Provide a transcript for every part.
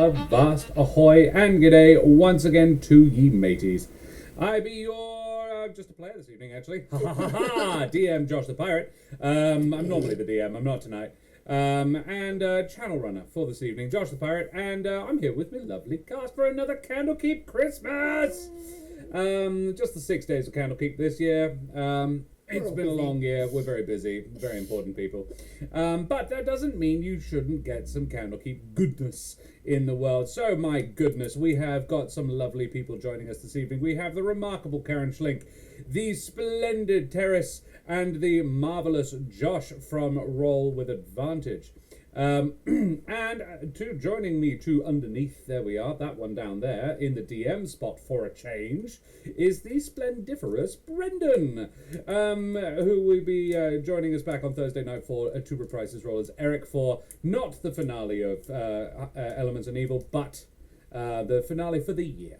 Avast, ahoy, and g'day once again to ye mateys. I be your, just a player this evening, actually. Ha ha ha ha! DM Josh the Pirate. I'm normally the DM, I'm not tonight. And channel runner for this evening, Josh the Pirate, and I'm here with my lovely cast for another Candlekeep Christmas! Just the 6 days of Candlekeep this year. It's been a long year. We're very busy. Very important people. But that doesn't mean you shouldn't get some Candlekeep goodness in the world. So, my goodness, we have got some lovely people joining us this evening. We have the remarkable Keren, the splendid Terris, and the marvellous Josh from Roll with Advantage. And joining me to underneath, there we are, that one down there, in the DM spot for a change, is the splendiferous Brendan, who will be joining us back on Thursday night for to reprise his role as Eric for not the finale of Elements and Evil, but the finale for the year.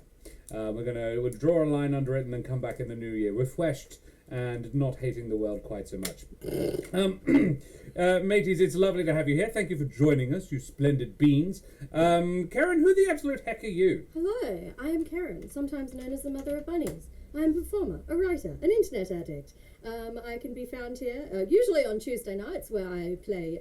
We'll draw a line under it and then come back in the new year refreshed and not hating the world quite so much. Mateys, it's lovely to have you here. Thank you for joining us, you splendid beans. Keren, who the absolute heck are you? Hello, I am Keren, sometimes known as the mother of bunnies. I am a performer, a writer, an internet addict. I can be found here, usually on Tuesday nights, where I play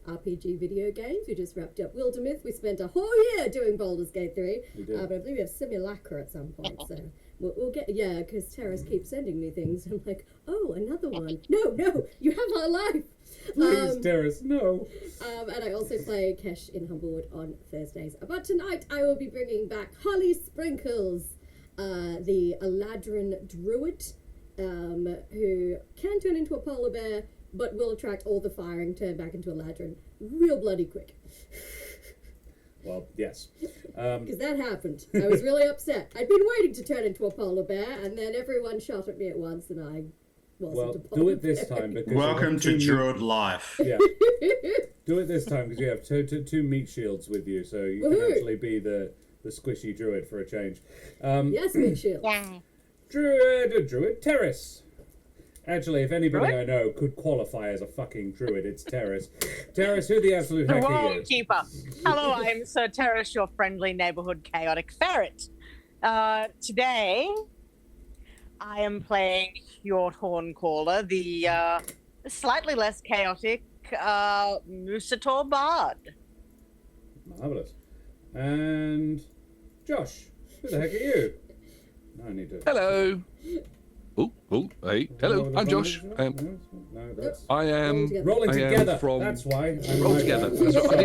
RPG video games. We just wrapped up Wildermyth. We spent a whole year doing Baldur's Gate 3. But I believe we have Simulacra at some point, so we'll get, yeah, because Terris keeps sending me things. I'm like, oh, another one. No, you have my life. Please, Terris, no. And I also play Kesh in Humblewood on Thursdays. But tonight I will be bringing back Holly Sprinkles, the Eladrin druid, who can turn into a polar bear, but will attract all the fire and turn back into a Eladrin real bloody quick. Well, yes. Because that happened. I was really upset. I'd been waiting to turn into a polar bear, and then everyone shot at me at once, and I wasn't a polar do it this bear. time. Because welcome to Druid life. Yeah. Do it this time, because you have two meat shields with you, so you can actually be the squishy druid for a change. Yes, meat shield. Yeah. Druid Terris. Actually, if anybody I know could qualify as a fucking druid, it's Terris. Terris, who the absolute heck are you? Keeper. Hello, I'm Sir Terris, your friendly neighborhood chaotic ferret. Today, I am playing Hjort Horncaller, the slightly less chaotic Musator Bard. Marvellous. And Josh, who the heck are you? I need to... Hello. Hey, hello. I'm Josh. I am rolling together. From that's why. Roll Together. That's right.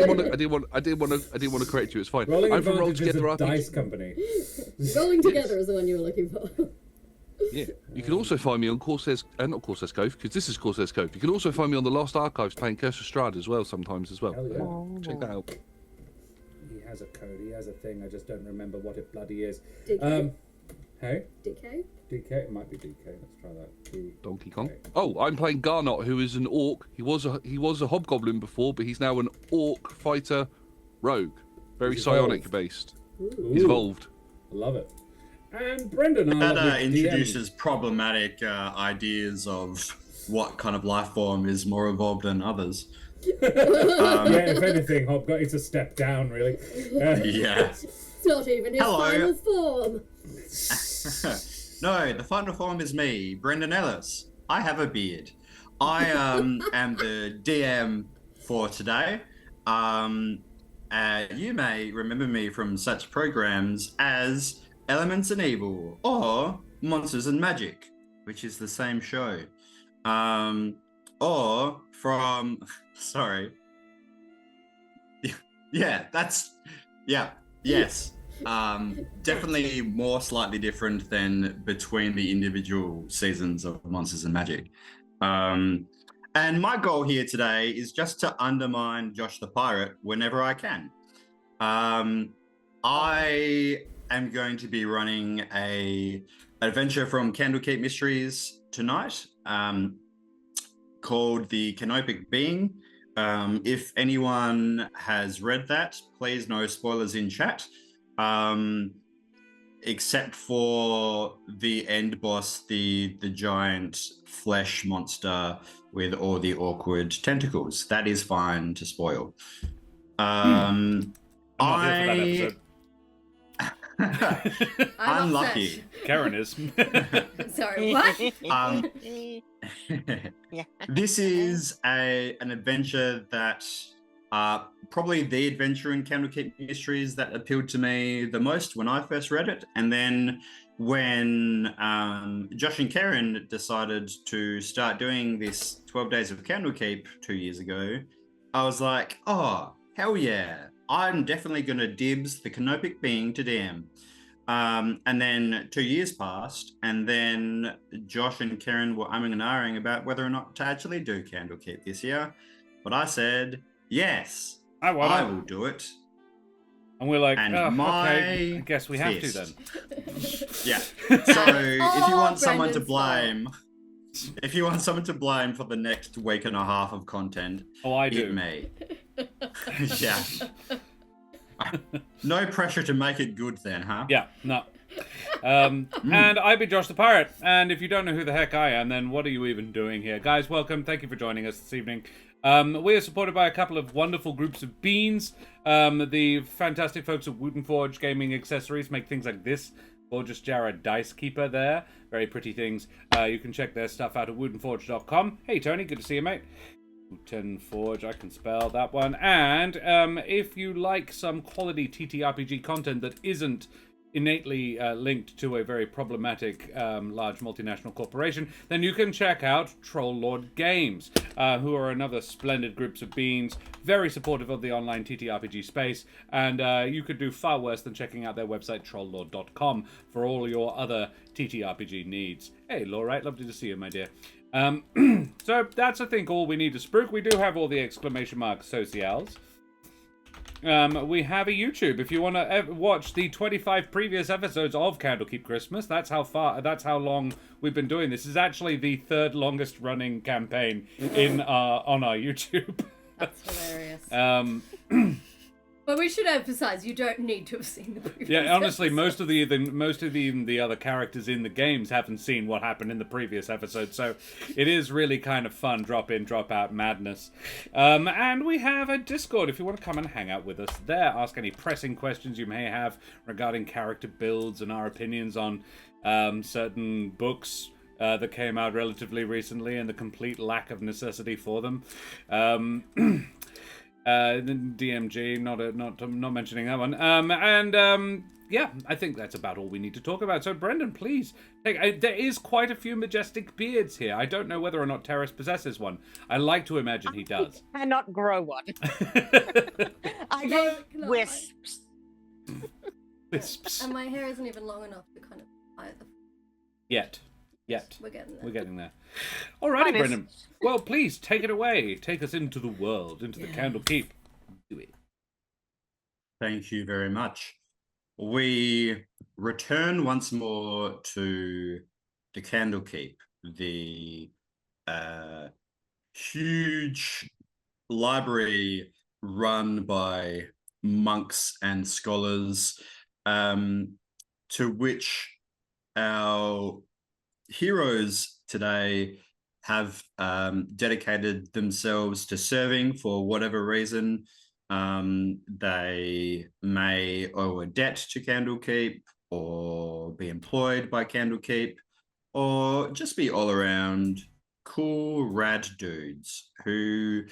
I didn't want to correct you. It's fine. I'm from Roll Together RPG. Dice company. Rolling Together is the one you were looking for. Yeah. You can also find me on Corsair's, not Corsair's Cove, because this is Corsair's Cove. You can also find me on the Lost Archives playing Curse of Strahd as well sometimes as well. Yeah. Check that out. He has a code. He has a thing. I just don't remember what it bloody is. DK? Hey? DK? DK? It might be DK. Let's try that. Donkey Kong. Oh, I'm playing Garnott, who is an orc. He was a hobgoblin before, but he's now an orc fighter rogue. Very psionic based. He's evolved. I love it. And Brendan, that introduces problematic ideas of what kind of life form is more evolved than others. Yeah, if anything, it's a step down, really. Yeah. It's not even his final form. No, the final form is me, Brendan Ellis. I have a beard. I am the DM for today. You may remember me from such programs as Elements and Evil or Monsters and Magic, which is the same show. Or from, sorry. Yes. Definitely more slightly different than between the individual seasons of Monsters and Magic. And my goal here today is just to undermine Josh the Pirate whenever I can. I am going to be running an adventure from Candlekeep Mysteries tonight, called The Canopic Being. If anyone has read that, please no spoilers in chat. Except for the end boss, the giant flesh monster with all the awkward tentacles. That is fine to spoil. not here for that episode. I'm Unlucky. Keren is. Sorry, what? This is an adventure that probably the adventure in Candlekeep Mysteries that appealed to me the most when I first read it. And then when Josh and Keren decided to start doing this 12 Days of Candlekeep 2 years ago, I was like, oh, hell yeah. I'm definitely going to dibs the canopic being to DM. And then 2 years passed, and then Josh and Keren were umming and ahhing about whether or not to actually do Candlekeep this year. But I said, yes, I will do it. And we're like, And okay, I guess we have to fist. then. Yeah. So if you want someone to Brendan's blame, if you want someone to blame for the next week and a half of content, Oh, I do. hit me. Yeah. No pressure to make it good then, huh? Yeah, no. And I be Josh the Pirate, and if you don't know who the heck I am, then what are you even doing here? Guys, welcome. Thank you for joining us this evening. We are supported by a couple of wonderful groups of beans. The fantastic folks at Wooten Forge Gaming Accessories make things like this. Gorgeous Jared Dice Keeper there. Very pretty things. You can check their stuff out at wootenforge.com. Hey, Tony, good to see you, mate. Wooten Forge, I can spell that one. And if you like some quality TTRPG content that isn't innately linked to a very problematic large multinational corporation, then you can check out Troll Lord Games, who are another splendid groups of beings, very supportive of the online TTRPG space, and you could do far worse than checking out their website, trolllord.com, for all your other TTRPG needs. Hey, Laurite, lovely to see you, my dear. So that's, I think, all we need to spruik. We do have all the exclamation mark socials. We have a YouTube. If you want to watch the 25 previous episodes of Candlekeep Christmas, that's how long we've been doing this. This is actually the third longest running campaign in on our YouTube. That's hilarious. But we should emphasize, you don't need to have seen the previous Yeah, honestly, episode. most of the other characters in the games haven't seen what happened in the previous episode, so it is really kind of fun drop in, drop out madness. And we have a Discord if you want to come and hang out with us there. Ask any pressing questions you may have regarding character builds and our opinions on certain books that came out relatively recently and the complete lack of necessity for them. DMG, not mentioning that one. Yeah, I think that's about all we need to talk about. So, Brendan, please, there is quite a few majestic beards here. I don't know whether or not Terris possesses one. I like to imagine he does. I cannot grow one. I get wisps. Wisps. And my hair isn't even long enough to kind of either. Yet. We're getting there. We're getting there. Alrighty, Brendan. Well, please, take it away. Take us into the world, into the Candlekeep. Do it. Thank you very much. We return once more to the Candlekeep, the huge library run by monks and scholars, to which our heroes today have dedicated themselves to serving for whatever reason. They may owe a debt to Candlekeep, or be employed by Candlekeep, or just be all around cool, rad dudes who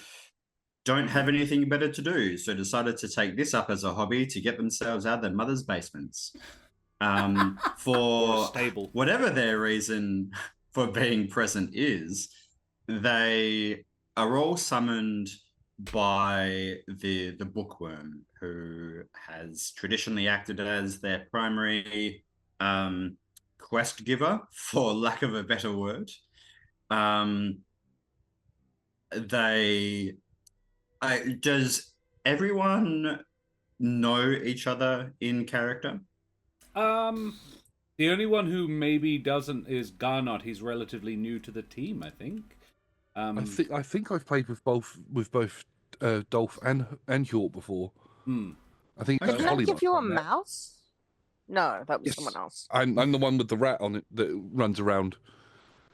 don't have anything better to do, so decided to take this up as a hobby to get themselves out of their mother's basements. For whatever their reason for being present is, they are all summoned by the bookworm, who has traditionally acted as their primary quest giver, for lack of a better word. Does everyone know each other in character? The only one who maybe doesn't is Garnott. He's relatively new to the team, I think. I think I've played with both Dolph and Hjort before. I think Did I give you a mouse? No, that was someone else. I'm the one with the rat on it that runs around.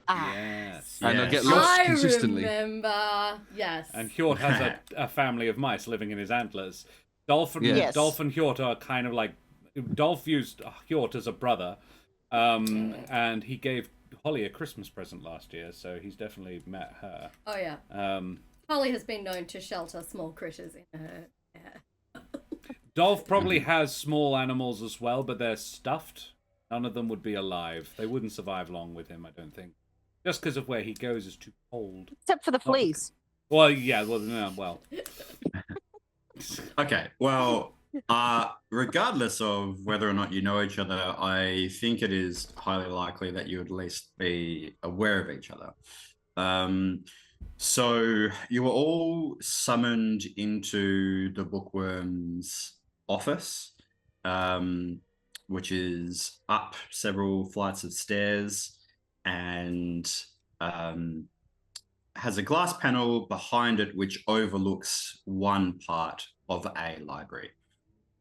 Yes. And I get lost consistently. I remember. Yes. And Hjort has a family of mice living in his antlers. Dolph and Yes. Dolph and Hjort are kind of like Dolph used Hjort as a brother, and he gave Holly a Christmas present last year, so he's definitely met her. Oh yeah. Holly has been known to shelter small critters in her hair. Dolph probably has small animals as well, but they're stuffed. None of them would be alive. They wouldn't survive long with him, I don't think. Just because of where he goes is too cold. Except for the fleas. Well, yeah, well, no, well. Okay, well, regardless of whether or not you know each other, I think it is highly likely that you would at least be aware of each other. So you were all summoned into the Bookworms office, which is up several flights of stairs and has a glass panel behind it which overlooks one part of a library.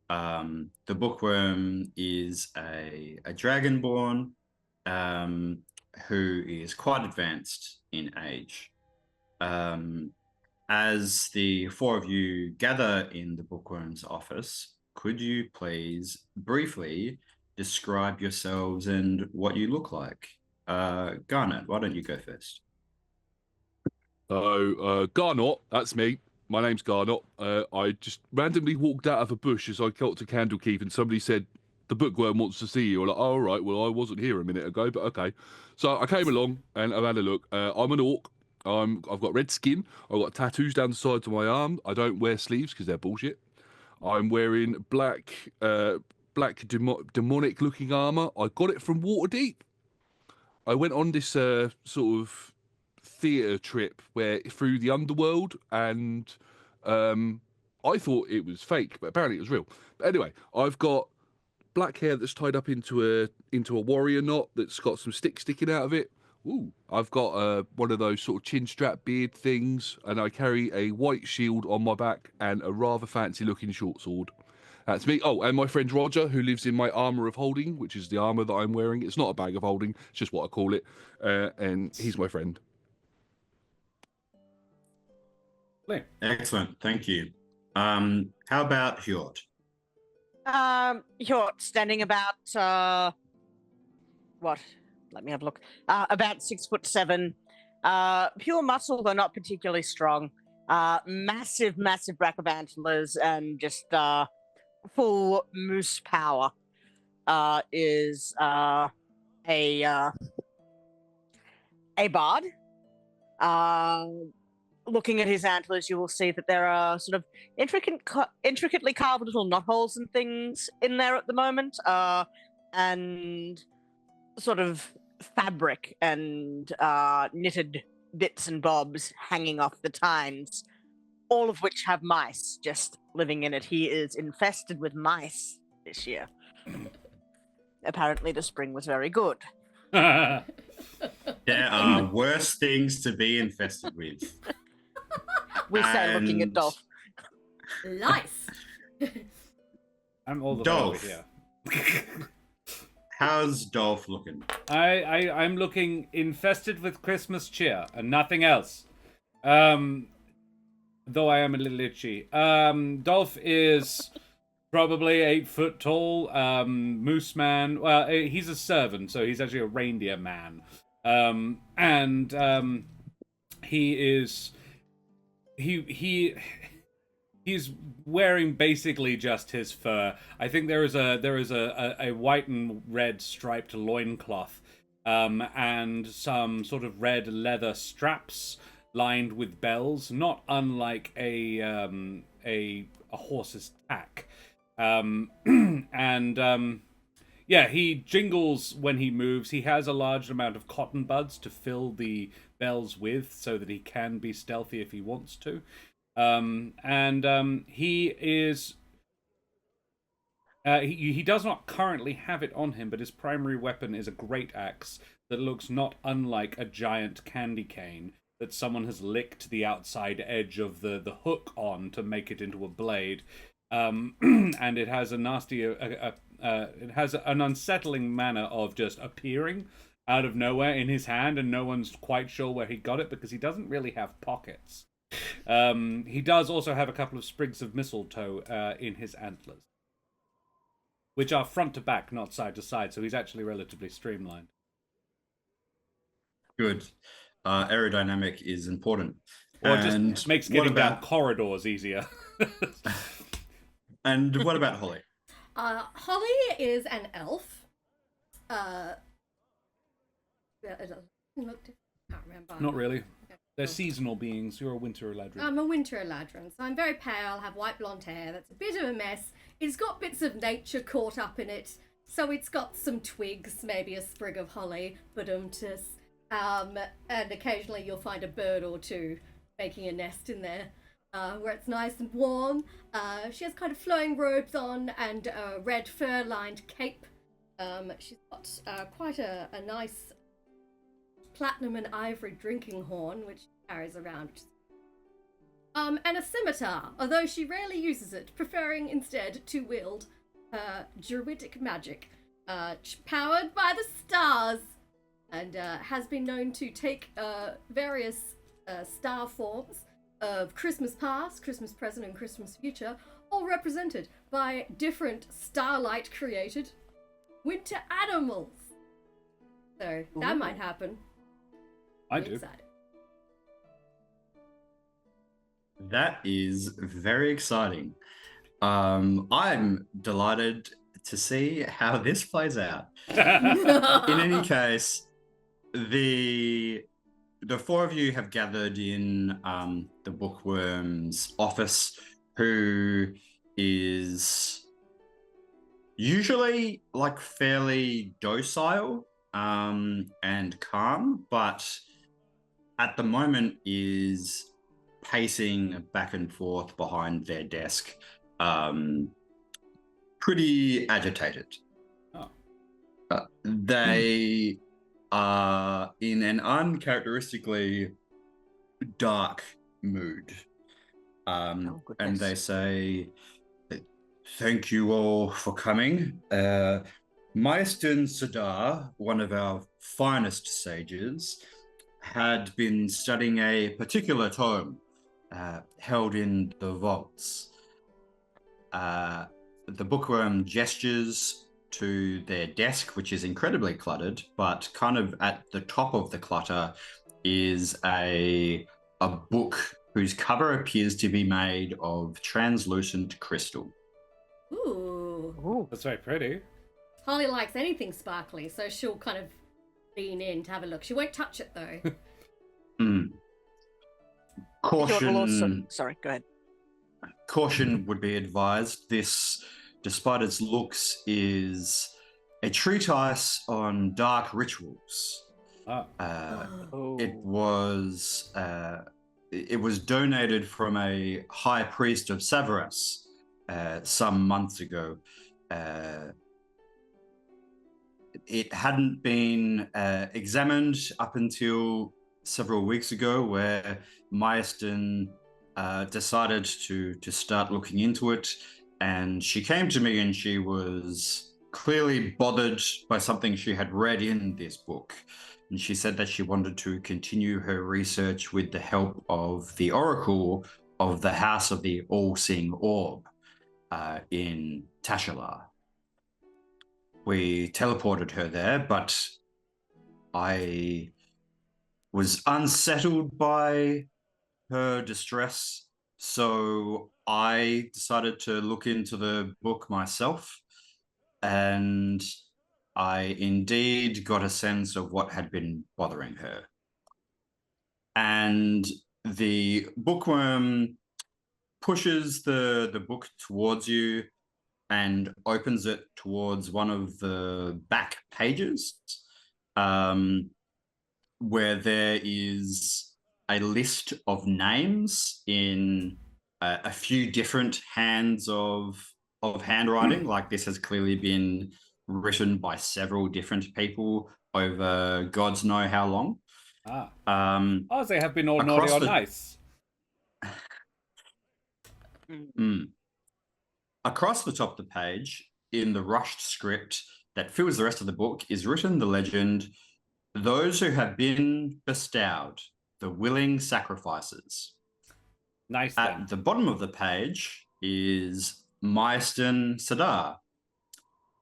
The Bookworm is a dragonborn who is quite advanced in age. As the four of you gather in the Bookworm's office, could you please briefly describe yourselves and what you look like? Garnett, why don't you go first? So, Garnott, that's me. My name's Garnott. I just randomly walked out of a bush as I got to Candlekeep and somebody said, the Bookworm wants to see you. I'm like, oh, all right, well, I wasn't here a minute ago, but okay. So I came along and I've had a look. I'm an orc. I've got red skin. I've got tattoos down the sides of my arm. I don't wear sleeves because they're bullshit. I'm wearing black demonic-looking armour. I got it from Waterdeep. I went on this sort of theatre trip through the underworld, and I thought it was fake, but apparently it was real. But anyway, I've got black hair that's tied up into a warrior knot that's got some sticks sticking out of it. Ooh, I've got one of those sort of chin strap beard things, and I carry a white shield on my back and a rather fancy looking short sword. That's me. Oh, and my friend Roger, who lives in my armour of holding, which is the armour that I'm wearing. It's not a bag of holding, it's just what I call it. And he's my friend. Excellent, thank you. How about Hjort? Hjort standing about what? Let me have a look. About 6'7", pure muscle, though not particularly strong. Massive rack of antlers and just full moose power. Is a bard. Looking at his antlers, you will see that there are sort of intricately carved little knot holes and things in there at the moment, and sort of fabric and knitted bits and bobs hanging off the tines, all of which have mice just living in it. He is infested with mice this year. Apparently the spring was very good. There are worse things to be infested with. We say looking at Dolph. Life. I'm all the way Dolph. over here. How's Dolph looking? I'm looking infested with Christmas cheer and nothing else. Though I am a little itchy. Dolph is probably 8 foot tall. Moose man. Well, he's a servant, so he's actually a reindeer man. He's wearing basically just his fur. I think there is a white and red striped loincloth, and some sort of red leather straps lined with bells, not unlike a horse's tack. Yeah, he jingles when he moves. He has a large amount of cotton buds to fill the bells with, so that he can be stealthy if he wants to. He is. He does not currently have it on him, but his primary weapon is a great axe that looks not unlike a giant candy cane that someone has licked the outside edge of the hook on to make it into a blade. And it has a nasty, it has an unsettling manner of just appearing out of nowhere in his hand, and no one's quite sure where he got it because he doesn't really have pockets. He does also have a couple of sprigs of mistletoe in his antlers, which are front to back, not side to side, so he's actually relatively streamlined. Good. Aerodynamic is important. Or And just makes what getting down about- corridors easier. And what about Holly? Holly is an elf. I can't remember. Not really. Okay, They're cool. seasonal beings. You're a winter eladrin. I'm a winter eladrin, so I'm very pale, have white blonde hair. That's a bit of a mess. It's got bits of nature caught up in it. So it's got some twigs, maybe a sprig of holly, and occasionally you'll find a bird or two making a nest in there, where it's nice and warm. She has kind of flowing robes on and a red fur-lined cape. She's got quite a nice platinum and ivory drinking horn, which she carries around. And a scimitar, although she rarely uses it, preferring instead to wield druidic magic, powered by the stars, and has been known to take various star forms of Christmas past, Christmas present, and Christmas future, all represented by different starlight created winter animals. So that might happen. I I'm do. excited. That is very exciting. I'm delighted to see how this plays out. In any case, the four of you have gathered in the Bookworms' office, who is usually like fairly docile and calm, but at the moment is pacing back and forth behind their desk, pretty agitated. Oh. They are in an uncharacteristically dark mood. And goodness. they say, "Thank you all for coming. Maestin Sadar, one of our finest sages, had been studying a particular tome held in the vaults." The bookworm gestures to their desk, which is incredibly cluttered, but kind of at the top of the clutter is a book whose cover appears to be made of translucent crystal. Ooh. That's very pretty. Holly likes anything sparkly, so she'll kind of lean in to have a look. She won't touch it though. Caution. Sorry, go ahead. Caution would be advised. This, despite its looks, is a treatise on dark rituals. It was donated from a high priest of Severus some months ago. It hadn't been examined up until several weeks ago, where Maestin decided to start looking into it, and she came to me and she was clearly bothered by something she had read in this book, and she said that she wanted to continue her research with the help of the oracle of the House of the All-Seeing Orb in Tashalar. We teleported her there, but I was unsettled by her distress, so I decided to look into the book myself, and I indeed got a sense of what had been bothering her. And the bookworm pushes the book towards you and opens it towards one of the back pages, where there is a list of names in a few different hands of handwriting. Like, this has clearly been written by several different people over gods know how long. They have been all naughty or nice. Across the top of the page, in the rushed script that fills the rest of the book, is written the legend, "Those who have been bestowed, the willing sacrifices." Nice At then. the bottom of the page is Mystern Sadar,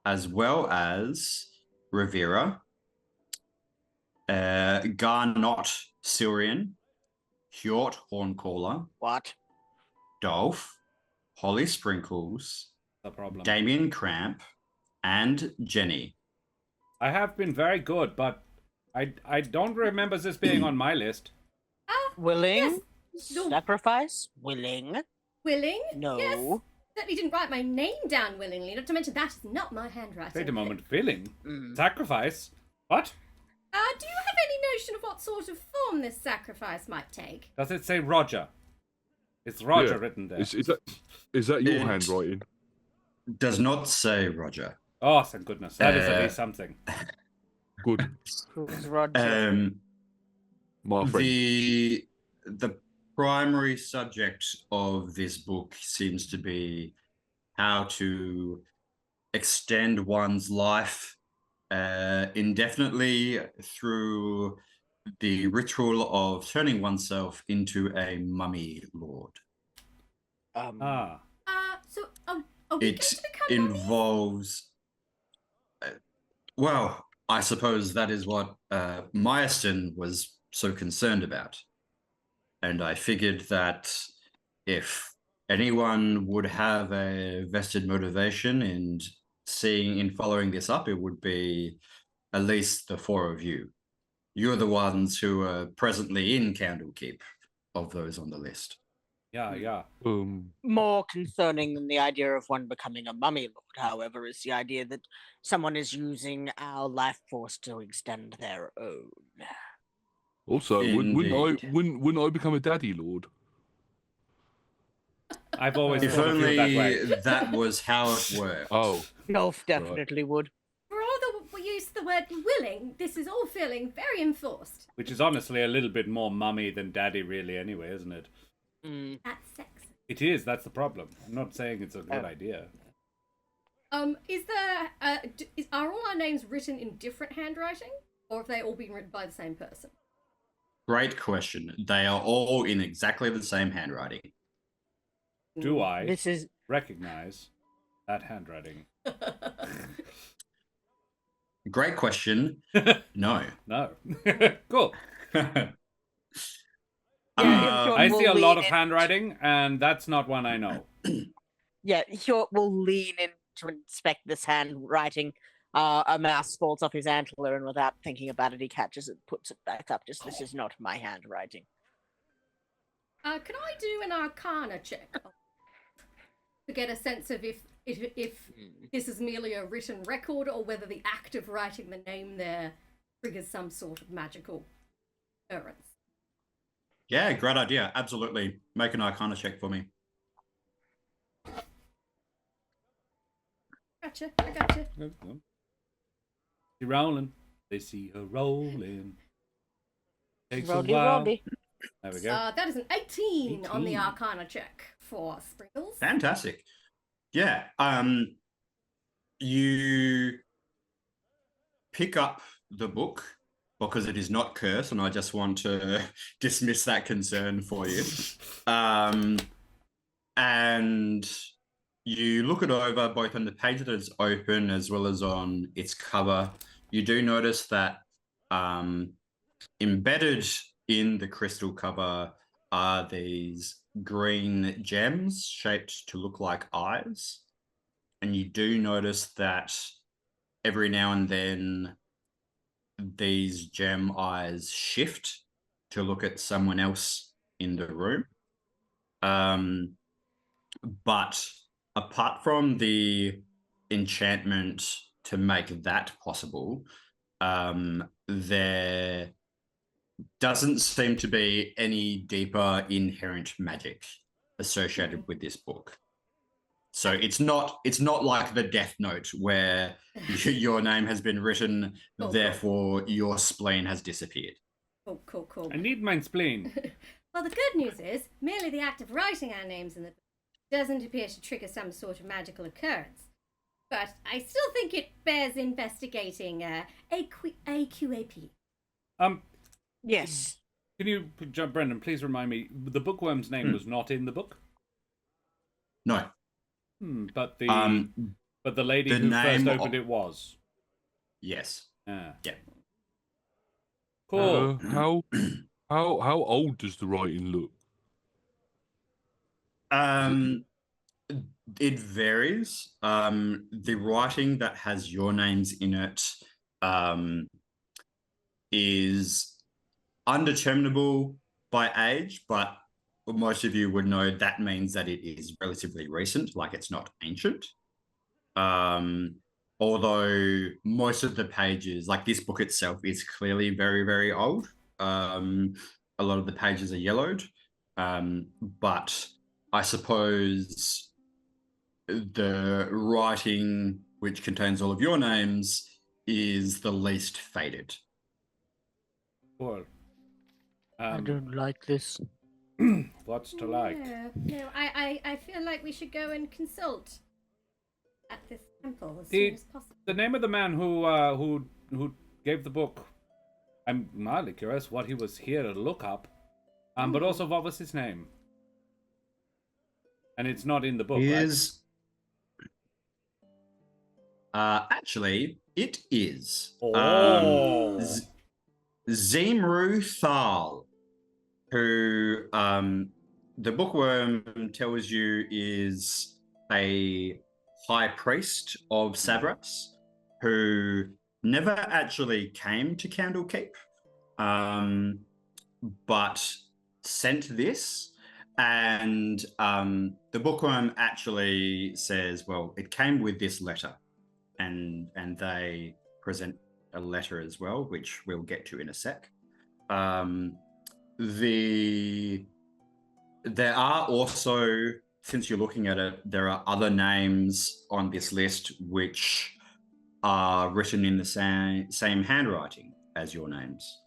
as well as Rivera, Garnott Syrian, Hjort Horncaller, What? Dolph, Holly Sprinkles, The problem. Damien Cramp, and Jenny. I have been very good, but I don't remember this being on my list. Willing? Yes. No. Sacrifice? Willing? Willing? No. Yes. Certainly didn't write my name down willingly. Not to mention that is not my handwriting. Wait a moment. Filling? Mm. Sacrifice? What? Do you have any notion of what sort of form this sacrifice might take? Does it say Roger? It's Roger Yeah. written there. Is that your It- handwriting? Does not say Roger. Oh, thank goodness. That is at least something. Good, Who's Roger? my friend. The primary subject of this book seems to be how to extend one's life indefinitely through the ritual of turning oneself into a mummy lord. Ah. So are we going It to become mummies? involves well, I suppose that is what Mystern was so concerned about. And I figured that if anyone would have a vested motivation in following this up, it would be at least the four of you. You're the ones who are presently in Candlekeep of those on the list. Yeah. More concerning than the idea of one becoming a mummy lord, however, is the idea that someone is using our life force to extend their own. Also, wouldn't Indeed. I become a daddy lord? I've always If thought of you that only way. that was how it worked. Oh, Dolph definitely would. For all the use of the word willing, this is all feeling very enforced. Which is honestly a little bit more mummy than daddy, really, anyway, isn't it? Mm. That's sexy. It is. That's the problem. I'm not saying it's a good idea. Is there are all our names written in different handwriting, or have they all been written by the same person? Great question. They are all in exactly the same handwriting. Do I This is recognize that handwriting? Great question. No. No. Cool. Yeah, I We'll see a lot of lean in- handwriting, and that's not one I know. Yeah, Hjort will lean in to inspect this handwriting. A mouse falls off his antler, and without thinking about it, he catches it, puts it back up. Just, this is not my handwriting. Can I do an Arcana check to get a sense of if this is merely a written record, or whether the act of writing the name there triggers some sort of magical occurrence? Yeah, great idea. Absolutely. Make an Arcana check for me. Gotcha. I gotcha. She rolling. They see her rolling. Takes a Roddy, while. Roddy. There we go. That is an 18 on the 18. Arcana check for Sprinkles. Fantastic. Yeah. You pick up the book because it is not cursed, and I just want to dismiss that concern for you. And you look it over both on the page that it's open as well as on its cover. You do notice that embedded in the crystal cover are these green gems shaped to look like eyes. And you do notice that every now and then these gem eyes shift to look at someone else in the room. But apart from the enchantment to make that possible, there doesn't seem to be any deeper inherent magic associated with this book. So it's not like the Death Note where your name has been written, Cool. therefore your spleen has disappeared. Cool. I need my spleen. Well, the good news is, merely the act of writing our names in the book doesn't appear to trigger some sort of magical occurrence. But I still think it bears investigating AQAP. Yes. Can you, Brendan, please remind me, the bookworm's name was not in the book? No. But the lady the who first name opened of- it was. Yes. Ah. Yeah. Cool. How old does the writing look? It varies. The writing that has your names in it is undeterminable by age, but most of you would know that means that it is relatively recent, like it's not ancient. Although most of the pages, like this book itself, is clearly very, very old. A lot of the pages are yellowed, but I suppose the writing, which contains all of your names, is the least faded. Cool. I don't like this. What's to like? No, I feel like we should go and consult at this temple as soon as possible. The name of the man who gave the book, I'm mildly curious what he was here to look up. But also, what was his name? And it's not in the book, Is actually it is Zemru Thal, who the bookworm tells you is a high priest of Savras, who never actually came to Candlekeep, but sent this. And the bookworm actually says, well, it came with this letter, and they present a letter as well, which we'll get to in a sec. There are also, since you're looking at it, there are other names on this list which are written in the same handwriting as your names.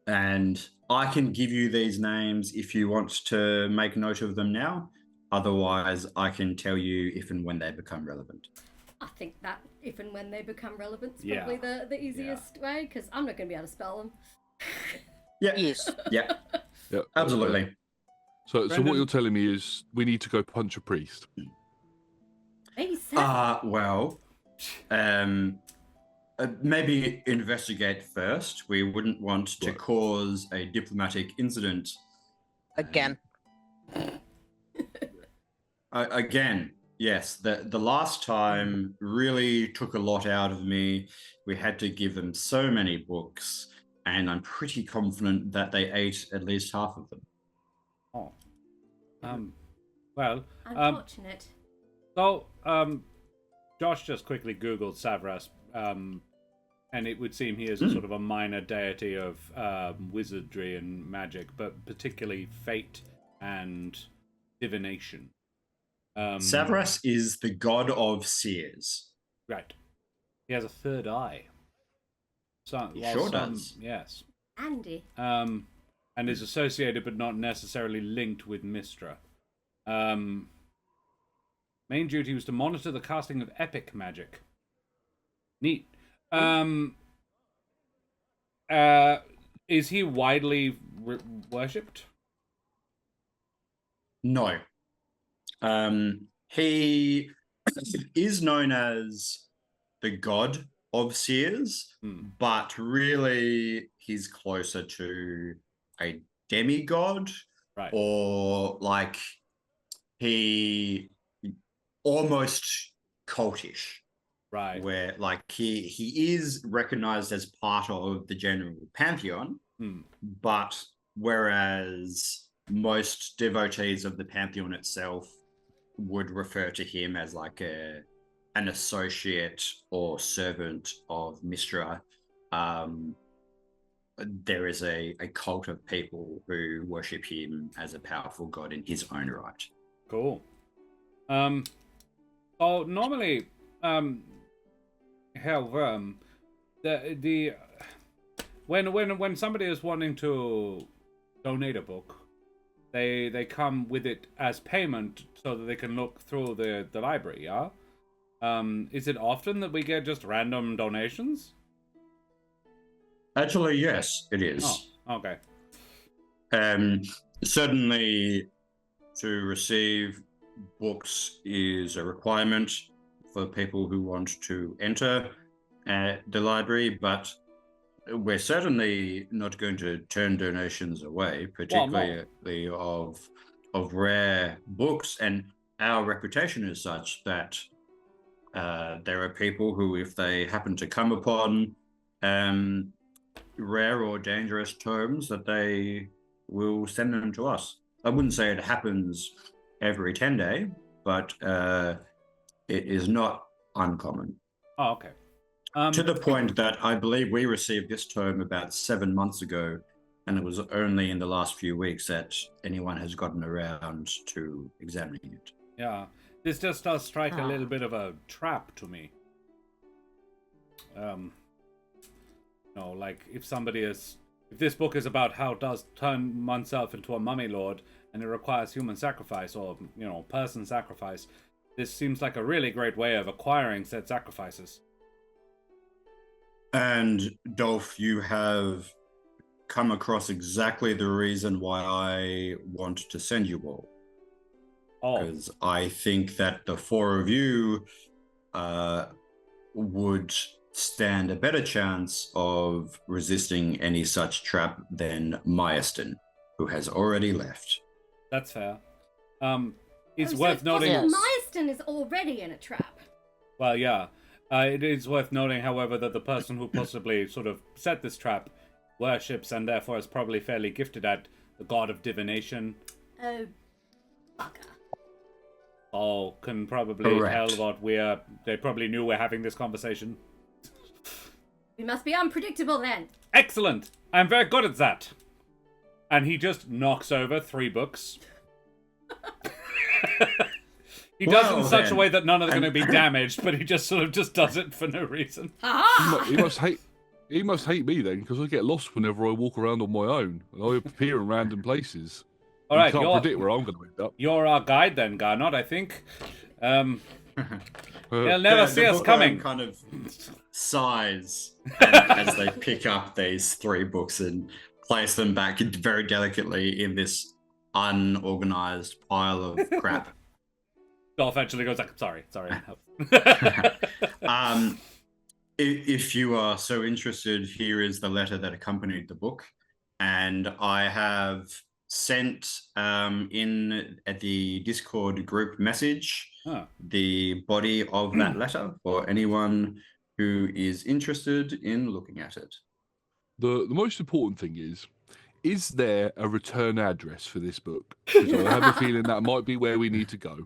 And I can give you these names if you want to make note of them now. Otherwise, I can tell you if and when they become relevant. I think that if and when they become relevant is probably the easiest way, because I'm not going to be able to spell them. Yeah. Yes. Yeah. Yeah, Absolutely. So what Brendan? you're telling me is we need to go punch a priest. Maybe seven. Well, maybe investigate first. We wouldn't want to Right. cause a diplomatic incident. Again. Again, yes. The last time really took a lot out of me. We had to give them so many books, and I'm pretty confident that they ate at least half of them. Oh. Well. Unfortunate. So, Josh just quickly Googled Savras, and it would seem he is a sort of a minor deity of wizardry and magic, but particularly fate and divination. Savras is the god of seers. Right. He has a third eye. He sure does. Yes. Andy. And is associated but not necessarily linked with Mistra. Main duty was to monitor the casting of epic magic. Neat. Is he widely worshipped? No. He is known as the god of seers, but really he's closer to a demigod, Right. or like he almost cultish, Right. where like he is recognized as part of the general pantheon, but whereas most devotees of the pantheon itself would refer to him as like an associate or servant of Mistra, there is a cult of people who worship him as a powerful god in his own right. Cool. Oh, normally, when somebody is wanting to donate a book, they come with it as payment so that they can look through the library. Yeah. Is it often that we get just random donations? Actually, yes, it is. Oh, okay. Certainly, to receive books is a requirement for people who want to enter the library, but we're certainly not going to turn donations away, particularly of rare books. And our reputation is such that there are people who, if they happen to come upon rare or dangerous tomes, that they will send them to us. I wouldn't say it happens every 10 day, but it is not uncommon. Oh, okay. To the point that I believe we received this tome about 7 months ago, and it was only in the last few weeks that anyone has gotten around to examining it. Yeah, this just does strike a little bit of a trap to me. Like if this book is about how to turn oneself into a mummy lord, and it requires human sacrifice or person sacrifice, this seems like a really great way of acquiring said sacrifices. And Dolph, you have come across exactly the reason why I want to send you all. Because I think that the four of you would stand a better chance of resisting any such trap than Meyerton, who has already left. That's fair. It's worth noting. Meyerton is already in a trap. Well, yeah. It is worth noting, however, that the person who possibly sort of set this trap worships and therefore is probably fairly gifted at the god of divination. Oh, bugger. Oh, can probably Correct. tell what they probably knew we're having this conversation. We must be unpredictable then. Excellent! I'm very good at that. And he just knocks over 3 books. He does it in such a way that none of them are going to be damaged, but he just sort of just does it for no reason. He must hate me then, because I get lost whenever I walk around on my own, and I appear in random places. All right, you can't predict where I'm going to end up. You're our guide then, Garnott, I think. They'll never see us coming. Kind of sighs as they pick up these 3 books and place them back very delicately in this unorganized pile of crap. Dolph actually goes like, sorry. If you are so interested, here is the letter that accompanied the book. And I have sent in at the Discord group message the body of that letter for anyone who is interested in looking at it. The most important thing is there a return address for this book? Because I have a feeling that might be where we need to go.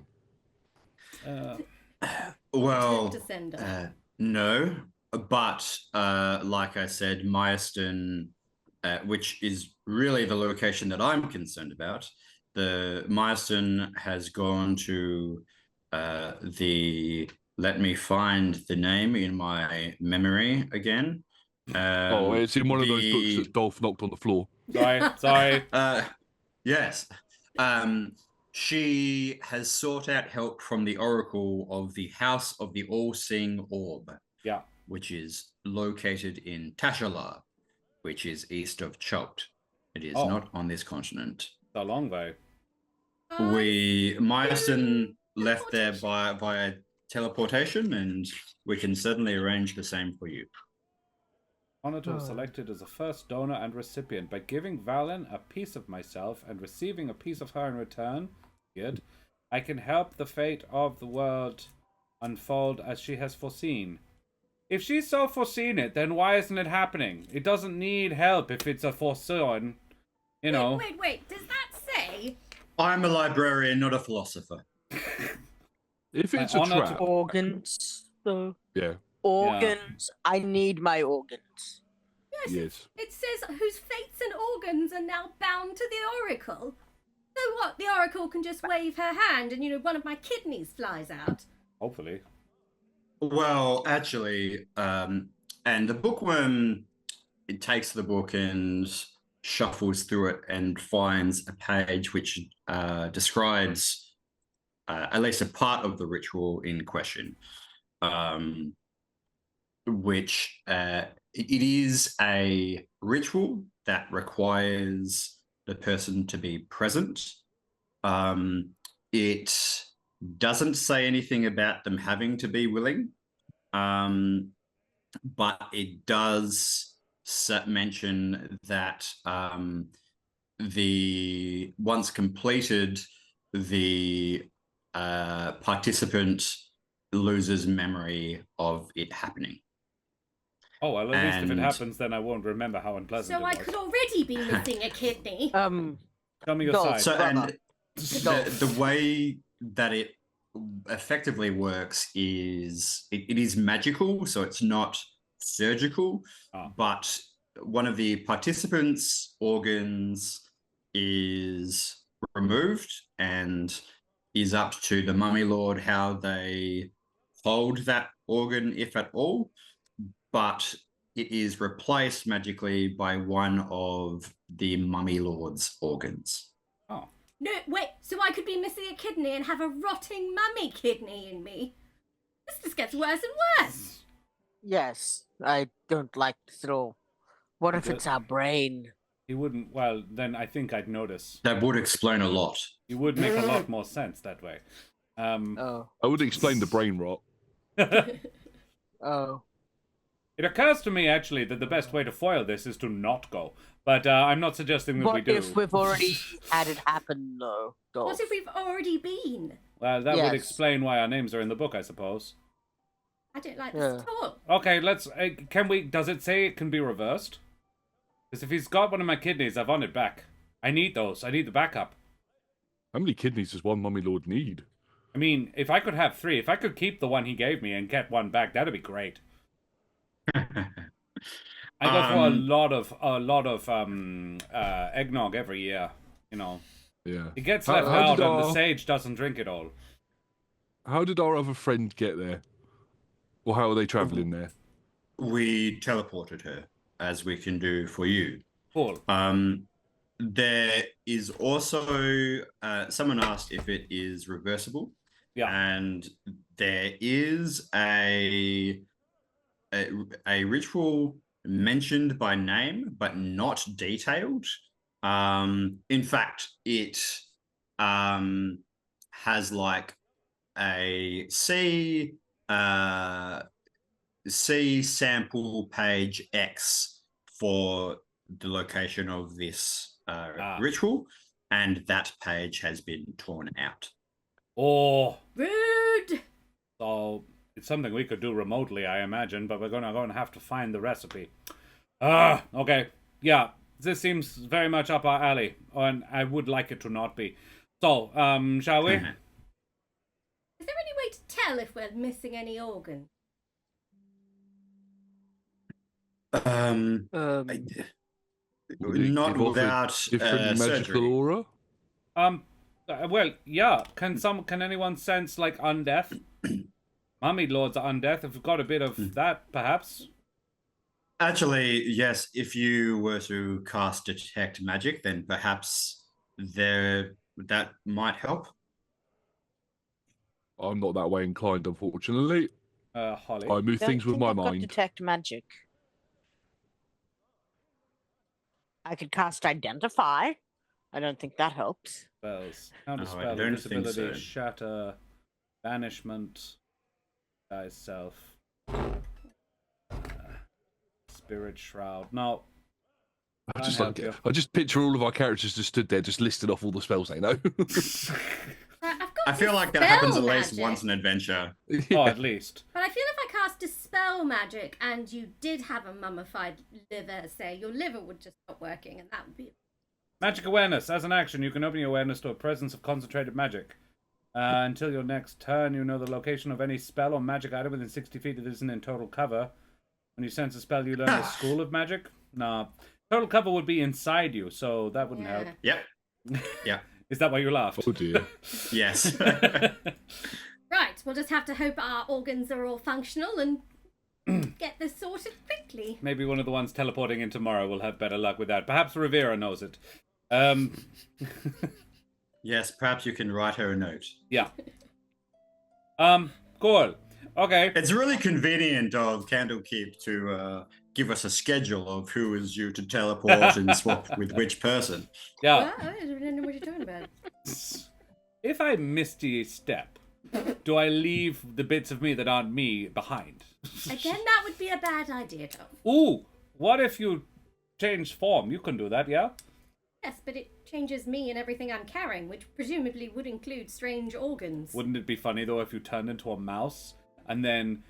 Well, no, but like I said, Meyerton, which is really the location that I'm concerned about, the Meyerton has gone to let me find the name in my memory again. It's in one of those books that Dolph knocked on the floor. Sorry. Yes. She has sought out help from the Oracle of the House of the All-Seeing Orb. Yeah. Which is located in Tashalar, which is east of Cholt. It is not on this continent. It's a long way. Meyerton left there via teleportation, and we can certainly arrange the same for you. Honored to have selected as the first donor and recipient by giving Valen a piece of myself and receiving a piece of her in return. Good. I can help the fate of the world unfold as she has foreseen. If she's so foreseen it, then why isn't it happening? It doesn't need help if it's a foreseen, Wait. Does that say? I'm a librarian, not a philosopher. If it's a trap. Organs, though. Yeah. Organs. I need my organs. Yes. It says whose fates and organs are now bound to the Oracle. So what? The Oracle can just wave her hand and, one of my kidneys flies out. Hopefully. Well, actually, and the bookworm, it takes the book and shuffles through it and finds a page which describes at least a part of the ritual in question, which it is a ritual that requires the person to be present. It doesn't say anything about them having to be willing, but it does mention that once completed, the participant loses memory of it happening. Oh, well, at least if it And- happens, then I won't remember how unpleasant So it I was. could already be missing a kidney. Tell me your Dolph. side. So, Brother. and the way that it effectively works is it is magical, so it's not surgical, but one of the participants' organs is removed, and is up to the mummy lord how they hold that organ, if at all. But it is replaced magically by one of the mummy lord's organs. Oh. No, wait, so I could be missing a kidney and have a rotting mummy kidney in me? This just gets worse and worse. Yes, I don't like to throw. What if it's our brain? He wouldn't. Well, then I think I'd notice. That would explain a lot. You would make a lot more sense that way. Oh, I would explain the brain rot. oh. It occurs to me, actually, that the best way to foil this is to not go. But I'm not suggesting that we What do. if we've already had it happen, though, Dolph? What if we've already been? Well, that would Yes. explain why our names are in the book, I suppose. I don't like this at all. Okay, let's... can we... Does it say it can be reversed? Because if he's got one of my kidneys, I want it back. I need those. I need the backup. How many kidneys does one mummy lord need? I mean, if I could have 3, if I could keep the one he gave me and get one back, that'd be great. I go for a lot of eggnog every year. You know, Yeah. it gets How- left how out, did and the our- sage doesn't drink it all. How did our other friend get there? Or how are they travelling there? We teleported her, as we can do for you. Cool. There is also someone asked if it is reversible. Yeah. And there is a ritual mentioned by name, but not detailed. In fact, it has like a C sample page X for the location of this ritual, and that page has been torn out. Oh, Rude! so it's something we could do remotely, I imagine, but we're gonna have to find the recipe. Okay. Yeah, this seems very much up our alley, and I would like it to not be. So, shall we? Is there any way to tell if we're missing any organ? Would it Not give off a without different magical surgery. aura? Well, yeah. Can anyone sense like undeath? Mummy lords are undeath. If we've got a bit of that, perhaps. Actually, yes. If you were to cast detect magic, then perhaps that might help. I'm not that way inclined, unfortunately. Holly. I move Don't things with think my I've got mind. detect magic. I could cast identify. I don't think that helps. Spells. Counter No, I spell, don't think invisibility, so. shatter, banishment, guy's self, spirit shroud. No. I Can't help I just picture all of our characters just stood there, just listed off all the spells they know. I've got I feel like that dispel happens at least magic. once an adventure. Oh, at least. But I feel if I cast dispel magic and you did have a mummified liver, say, your liver would just stop working, and that would be... Magic awareness. As an action, you can open your awareness to a presence of concentrated magic. Until your next turn, you know the location of any spell or magic item within 60 feet that isn't in total cover. When you sense a spell, you learn the school of magic. Nah. Total cover would be inside you, so that wouldn't help. Yep. Yeah. Is that why you laughed? Oh dear. Yes. Right, we'll just have to hope our organs are all functional and get this sorted quickly. Maybe one of the ones teleporting in tomorrow will have better luck with that. Perhaps Rivera knows it. Yes, perhaps you can write her a note. Yeah. Cool. Okay. It's really convenient of Candlekeep to give us a schedule of who is due to teleport and swap with which person. Yeah. What? I don't know what you're talking about. If I misty step, do I leave the bits of me that aren't me behind? Again, that would be a bad idea, Dolph. Ooh, what if you change form? You can do that, yeah? Yes, but it changes me and everything I'm carrying, which presumably would include strange organs. Wouldn't it be funny, though, if you turned into a mouse, and then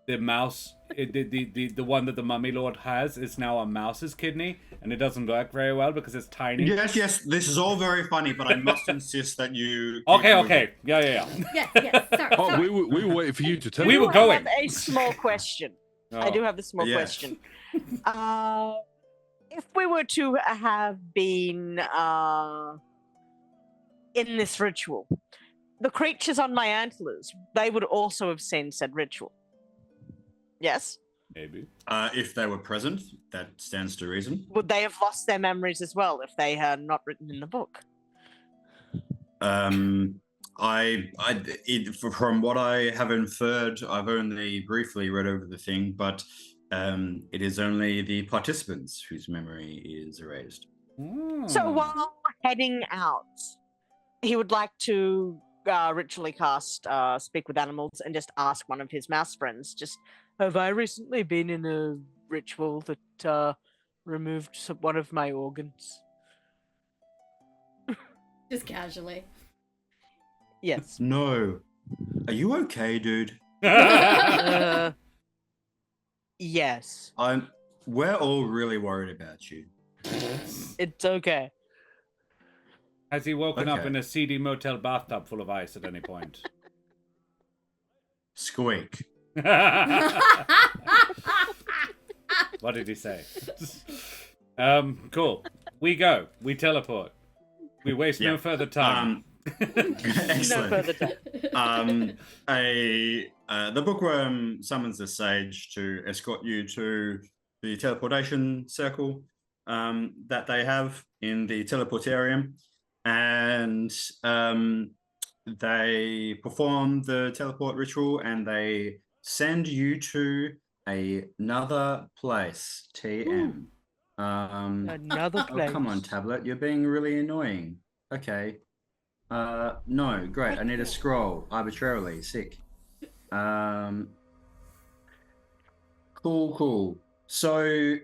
the mouse, the one that the Mummy Lord has is now a mouse's kidney, and it doesn't work very well because it's tiny? Yes, this is all very funny, but I must insist that you... Okay. Yeah. Yes, sorry. Oh, sorry. we were waiting for you to tell We me. were going. I have a small question. I do have the small Yes. question. If we were to have been in this ritual, the creatures on my antlers, they would also have seen said ritual. Yes? Maybe. If they were present, that stands to reason. Would they have lost their memories as well if they had not written in the book? From what I have inferred, I've only briefly read over the thing, but it is only the participants whose memory is erased. So while heading out, he would like to ritually cast Speak with Animals and just ask one of his mouse friends, have I recently been in a ritual that removed one of my organs? Just casually. Yes. No. Are you okay, dude? Yes. We're all really worried about you. It's okay. Has he woken up Okay. in a seedy motel bathtub full of ice at any point? Squeak. What did he say? Cool. We go. We teleport. We waste no Yeah. further time. Excellent. No further time. The bookworm summons the sage to escort you to the teleportation circle that they have in the teleportarium, and they perform the teleport ritual and they send you to another place. TM. Another Oh, place. come on, tablet. You're being really annoying. Okay. No, great. I need a scroll arbitrarily. Sick. Cool. So,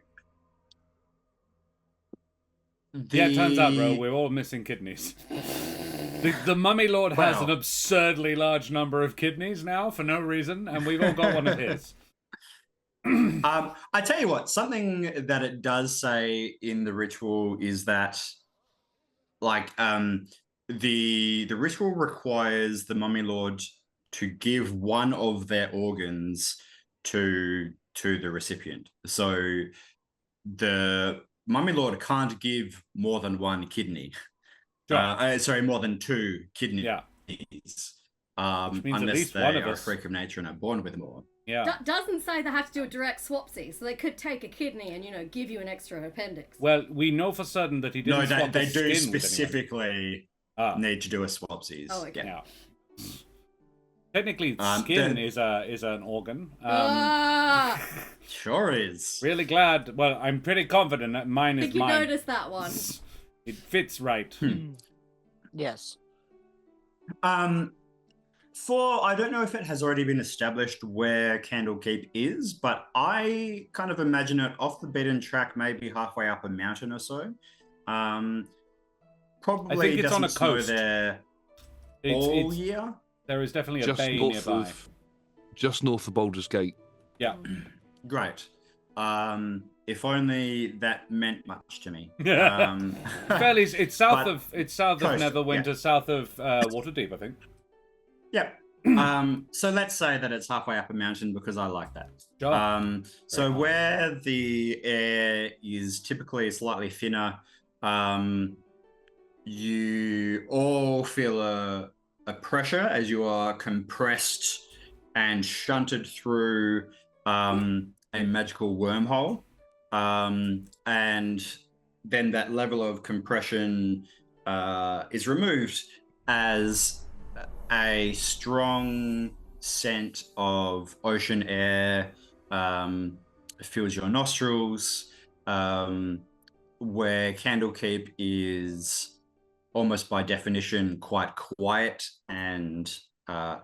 Yeah, it turns out, bro, we're all missing kidneys. The Mummy Lord has Wow. an absurdly large number of kidneys now for no reason, and we've all got one of his. I tell you what, something that it does say in the ritual is that, like, the ritual requires the Mummy Lord to give one of their organs to the recipient. So the Mummy Lord can't give more than one kidney. Sure. More than two kidneys. Yeah. Which means at unless least they one of are a us. freak of nature and are born with more. Yeah. Doesn't say they have to do a direct swapsy, so they could take a kidney and, give you an extra appendix. Well, we know for certain that he didn't No, swap they his do skin with anyone. specifically need to do a swapsies. Oh, okay. Yeah. Technically, skin is an organ. Sure is. Really glad. Well, I'm pretty confident that mine I is think you mine. noticed that one. It fits right. Yes. I don't know if it has already been established where Candlekeep is, but I kind of imagine it off the beaten track, maybe halfway up a mountain or so. Probably I think it's on a doesn't snow coast. there all year. There is definitely a Just bay north nearby. just north of Baldur's Gate. Yeah. Great. If only that meant much to me. Fairly, it's south But of coast, Neverwinter, yeah. south of Waterdeep, I think. Yep. So let's say that it's halfway up a mountain because I like that. Sure. So where the air is typically slightly thinner, you all feel a pressure as you are compressed and shunted through a magical wormhole. And then that level of compression is removed as a strong scent of ocean air fills your nostrils, where Candlekeep is almost by definition quite quiet and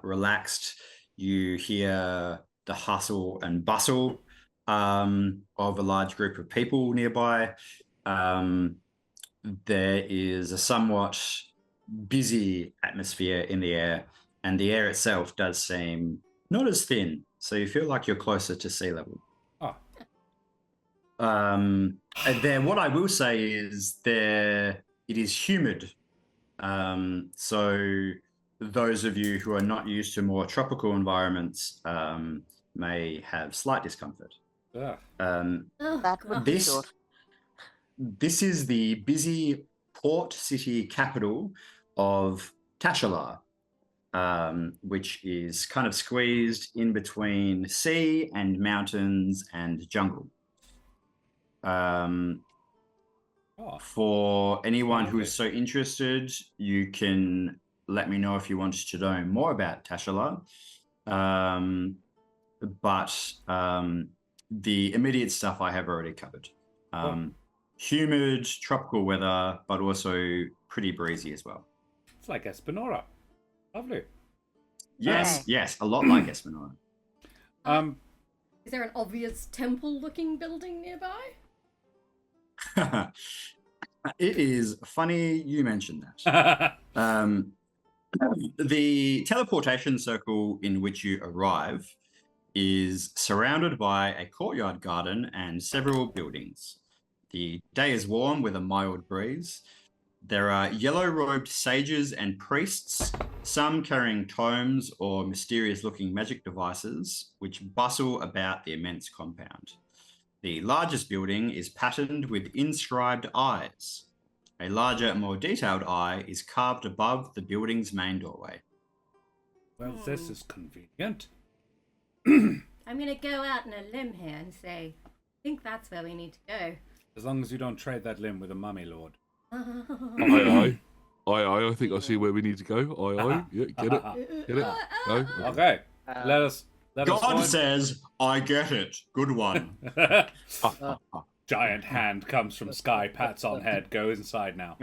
relaxed. You hear the hustle and bustle of a large group of people nearby. There is a somewhat busy atmosphere in the air, and the air itself does seem not as thin, so you feel like you're closer to sea level. And then what I will say is it is humid. So those of you who are not used to more tropical environments may have slight discomfort. That would be short. This is the busy port city capital of Tashalar, which is kind of squeezed in between sea and mountains and jungle. For anyone who is so interested, you can let me know if you wanted to know more about Tashalar. But the immediate stuff I have already covered. Humid, tropical weather, but also pretty breezy as well. It's like Espinora. Lovely. Yes, a lot like Espinora. Is there an obvious temple-looking building nearby? It is funny you mentioned that. The teleportation circle in which you arrive is surrounded by a courtyard garden and several buildings. The day is warm with a mild breeze. There are yellow-robed sages and priests, some carrying tomes or mysterious-looking magic devices, which bustle about the immense compound. The largest building is patterned with inscribed eyes. A larger, more detailed eye is carved above the building's main doorway. Well, this is convenient. I'm going to go out on a limb here and say, I think that's where we need to go. As long as you don't trade that limb with a mummy lord. Aye. I think I see where we need to go. Aye. Yeah, get it. No? Okay. Let us God says, I get it. Good one. Giant hand comes from sky, pats on head, go inside now.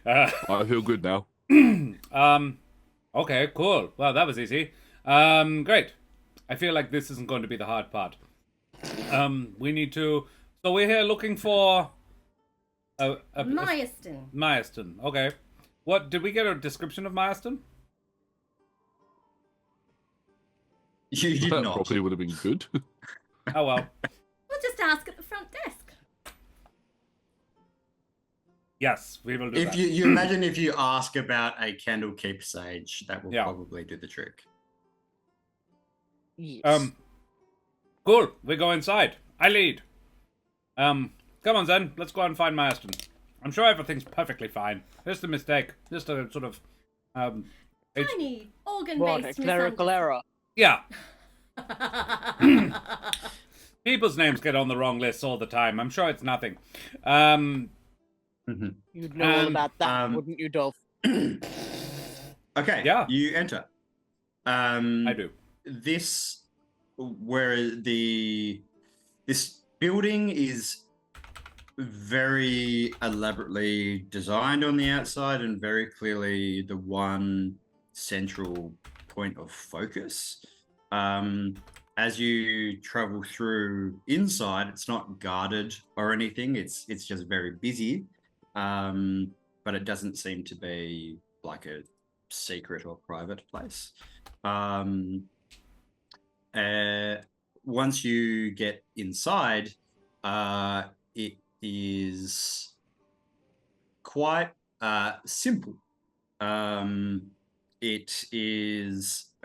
I feel good now. Okay, cool. Well, that was easy. Great. I feel like this isn't going to be the hard part. We need to... So we're here looking for... Myerston. Myerston, okay. What, did we get a description of Myerston? You did That not. probably would have been good. Oh, well. We'll just ask at the front desk. Yes, we will do If that. you imagine if you ask about a Candlekeep sage, that will Yeah. probably do the trick. Yes. Cool. We go inside. I lead. Come on, then. Let's go and find Myerston. I'm sure everything's perfectly fine. Just a mistake. Just a sort of, Tiny organ-based What, a clerical error? yeah. People's names get on the wrong list all the time. I'm sure it's nothing. You'd know all about that, wouldn't you, Dolph? Okay. Yeah. You enter. I do. This building is very elaborately designed on the outside and very clearly the one central point of focus. As you travel through inside, it's not guarded or anything. It's just very busy, but it doesn't seem to be like a secret or private place. Once you get inside, it is quite simple.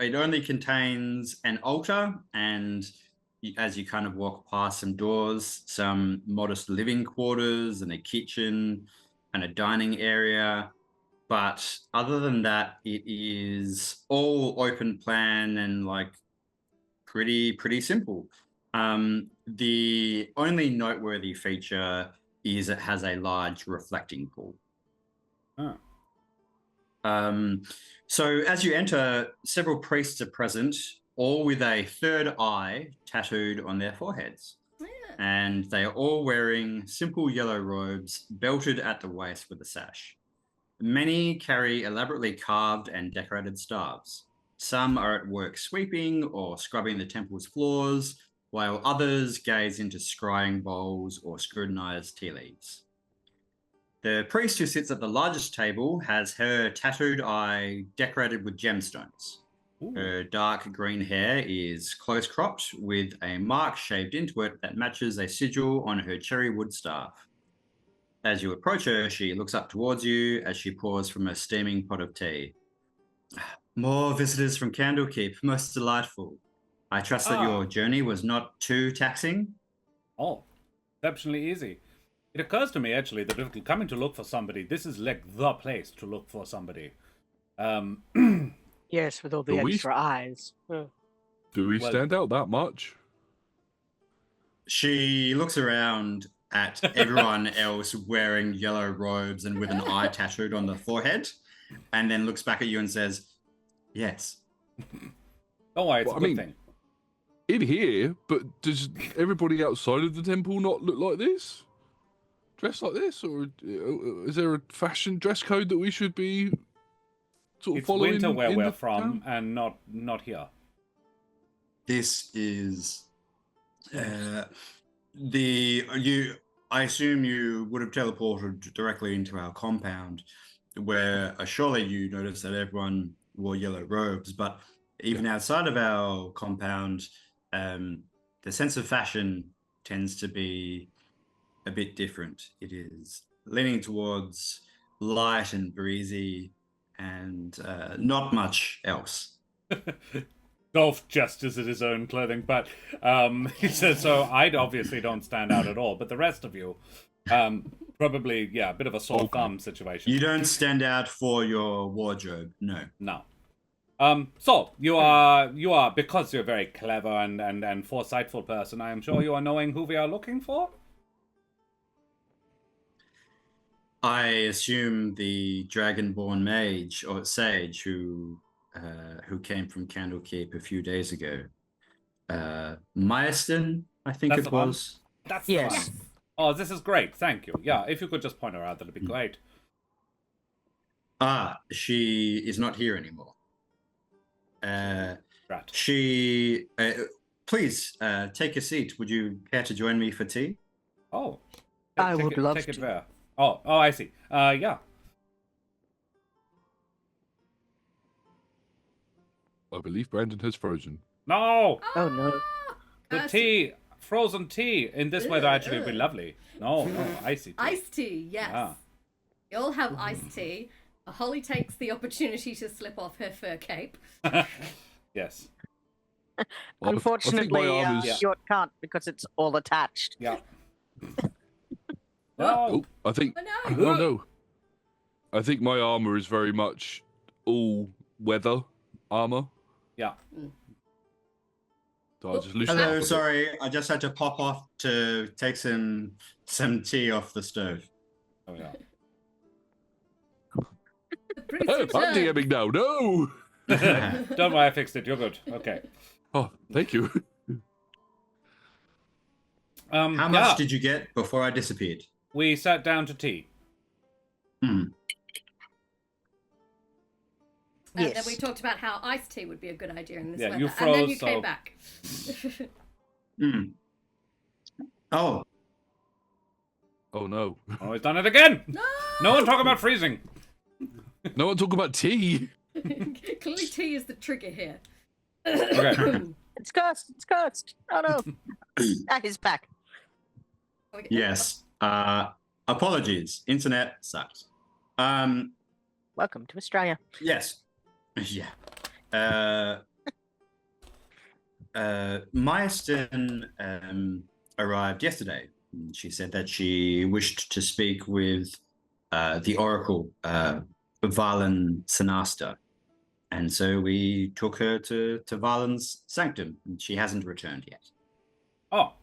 It only contains an altar, and as you kind of walk past some doors, some modest living quarters and a kitchen and a dining area. But other than that, it is all open plan and like pretty simple. The only noteworthy feature is it has a large reflecting pool. So as you enter, several priests are present, all with a third eye tattooed on their foreheads. Yeah. and they are all wearing simple yellow robes belted at the waist with a sash. Many carry elaborately carved and decorated staves. Some are at work sweeping or scrubbing the temple's floors, while others gaze into scrying bowls or scrutinize tea leaves. The priest who sits at the largest table has her tattooed eye decorated with gemstones. Ooh. Her dark green hair is close cropped with a mark shaved into it that matches a sigil on her cherry wood staff. As you approach her, she looks up towards you as she pours from a steaming pot of tea. More visitors from Candlekeep, most delightful. I trust that your journey was not too taxing? Oh, exceptionally easy. It occurs to me, actually, that if you're coming to look for somebody, this is like the place to look for somebody. Yes, with all the Do we- extra eyes. Do we Well- stand out that much? She looks around at everyone else wearing yellow robes and with an eye tattooed on the forehead, and then looks back at you and says, yes. Don't worry, it's Well, a I good mean- thing. In here, but does everybody outside of the temple not look like this? Dressed like this? Or is there a fashion dress code that we should be sort of It's following? winter where in we're the from, town? and not here. This is I assume you would have teleported directly into our compound, where surely you noticed that everyone wore yellow robes, but even outside of our compound, the sense of fashion tends to be a bit different. It is leaning towards light and breezy and not much else. Dolph gestures at his own clothing, but he says, so I obviously don't stand out at all, but the rest of you, probably, yeah, a bit of a sore thumb situation. You don't stand out for your wardrobe, no. No. So, you are, because you're a very clever and foresightful person, I am sure you are knowing who we are looking for? I assume the dragonborn mage or sage who came from Candlekeep a few days ago. Myerston, I think That's it the one. was. That's the Yes. one. Oh, this is great, thank you. Yeah, if you could just point her out, that'd be great. She is not here anymore. Right. She, please take a seat. Would you care to join me for tea? Oh. I would love take it to. where? Oh, I see. Yeah. I believe Brandon has frozen. No! Oh no. The tea, frozen tea in this weather actually would be lovely. No, icy tea. Iced tea, yes. Ah. We all have iced tea. Holly takes the opportunity to slip off her fur cape. Yes. Well, I think Unfortunately, my arm is... Hjort can't because it's all attached. Yeah. Oh, I think... Oh no! Oh no. I think my armor is very much all weather armor. Yeah. So I'll just loosen it up a Hello, bit. sorry. I just had to pop off to take some tea off the stove. Oh yeah. The priest Oh, I'm returned. DMing now. No. Don't worry, I fixed it. You're good. Okay. Oh, thank you. How yeah, much did you get before I disappeared? we sat down to tea. And then Yes. we talked about how iced tea would be a good idea in this Yeah, weather. you and then froze, you came so- back. Oh, Oh no. Oh, he's done it again. No! No one talk about freezing. No one talk about tea. Clearly tea is the trigger here. Okay. It's cursed. It's cursed. Oh no. He's back. yes. Apologies. Internet sucks. Welcome to Australia. Yes. Yeah. Myerston arrived yesterday. She said that she wished to speak with the Oracle, Valen Sinasta. And so we took her to Valen's sanctum, and she hasn't returned yet. Oh,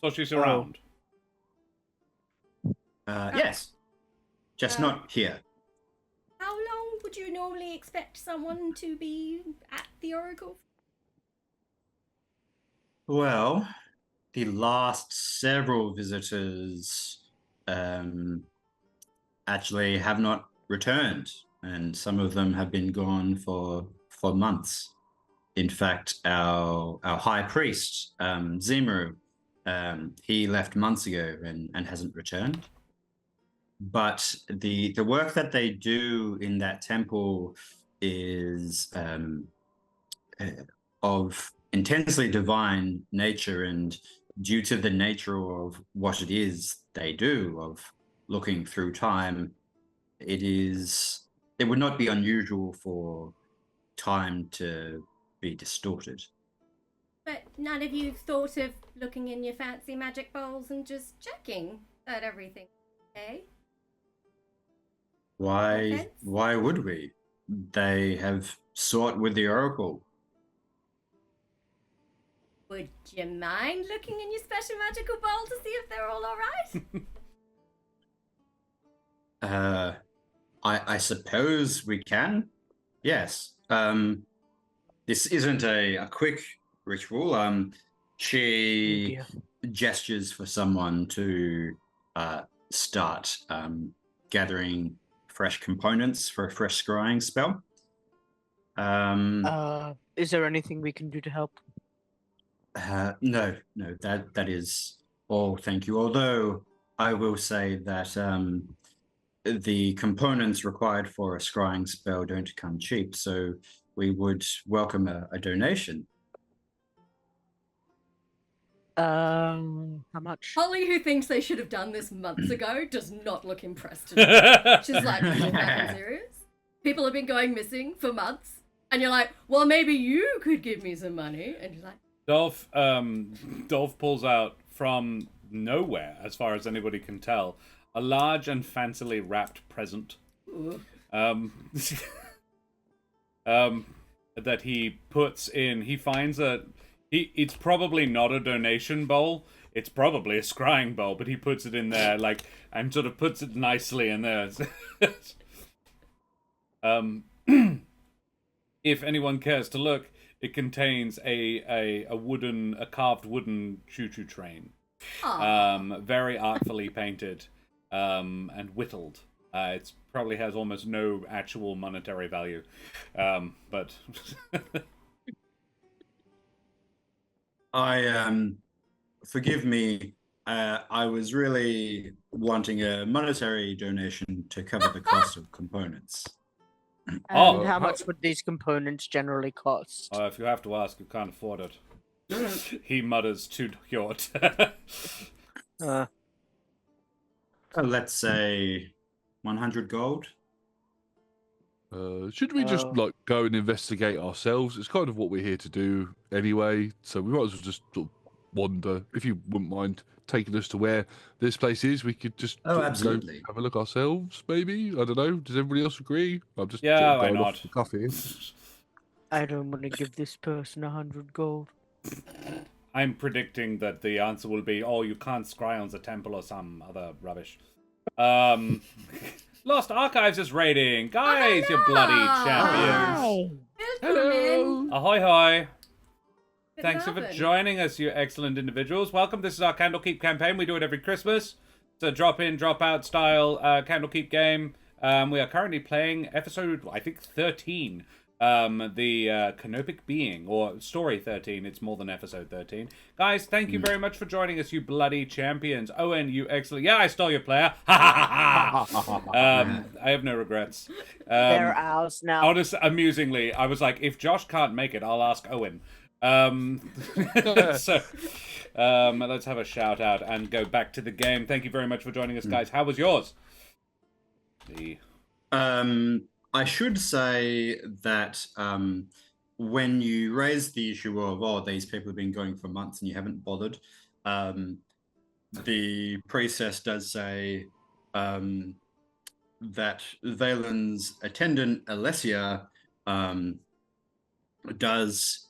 so she's around. Yes. Just not here. How long would you normally expect someone to be at the Oracle? Well, the last several visitors actually have not returned, and some of them have been gone for months. In fact, our high priest, Zimu, he left months ago and hasn't returned. But the work that they do in that temple is of intensely divine nature, and due to the nature of what it is they do, of looking through time, it would not be unusual for time to be distorted. But none of you thought of looking in your fancy magic bowls and just checking that everything's okay? Why would we? They have sought with the Oracle. Would you mind looking in your special magical bowl to see if they're all alright? I suppose we can. Yes. This isn't a quick ritual. She gestures for someone to start gathering fresh components for a fresh scrying spell. Is there anything we can do to help? No, that is all, thank you. Although I will say that the components required for a scrying spell don't come cheap, so we would welcome a donation. How much? Holly, who thinks they should have done this months ago, does not look impressed today. She's like, "Are you fucking serious? People have been going missing for months, and you're like, well, maybe you could give me some money." And you're like, Dolph pulls out from nowhere, as far as anybody can tell, a large and fancily wrapped present. That he puts in. He finds it's probably not a donation bowl. It's probably a scrying bowl, but he puts it in there, like, and sort of puts it nicely in there. If anyone cares to look, it contains a carved wooden choo-choo train. Very artfully painted, and whittled. It probably has almost no actual monetary value, but Forgive me. I was really wanting a monetary donation to cover the cost of components. And how much would these components generally cost? If you have to ask, you can't afford it. He mutters to Hjort. Let's say 100 gold. Should we just go and investigate ourselves? It's kind of what we're here to do anyway, so we might as well just sort of wander. If you wouldn't mind taking us to where this place is, we could just absolutely have a look ourselves. Maybe, I don't know. Does everybody else agree? I'm just why not? off the cuff here. I don't want to give this person 100 gold. I'm predicting that the answer will be, "Oh, you can't scry on the temple" or some other rubbish. Lost Archives is raiding. Guys, you bloody champions. Hello. Ahoy, hoy. Good Thanks for morning. joining us, you excellent individuals. Welcome. This is our Candlekeep campaign. We do it every Christmas. It's a drop-in, drop-out style Candlekeep game. We are currently playing episode, I think, 13. The Canopic Being, or Story 13. It's more than episode 13. Guys, thank you very much for joining us, you bloody champions. Owen, you excellent... Yeah, I stole your player. I have no regrets. They're ours now. Honestly, amusingly, I was like, if Josh can't make it, I'll ask Owen. So, let's have a shout out and go back to the game. Thank you very much for joining us, guys. How was yours? I should say that when you raise the issue of, these people have been going for months and you haven't bothered, the priestess does say that Valen's attendant, Alessia, does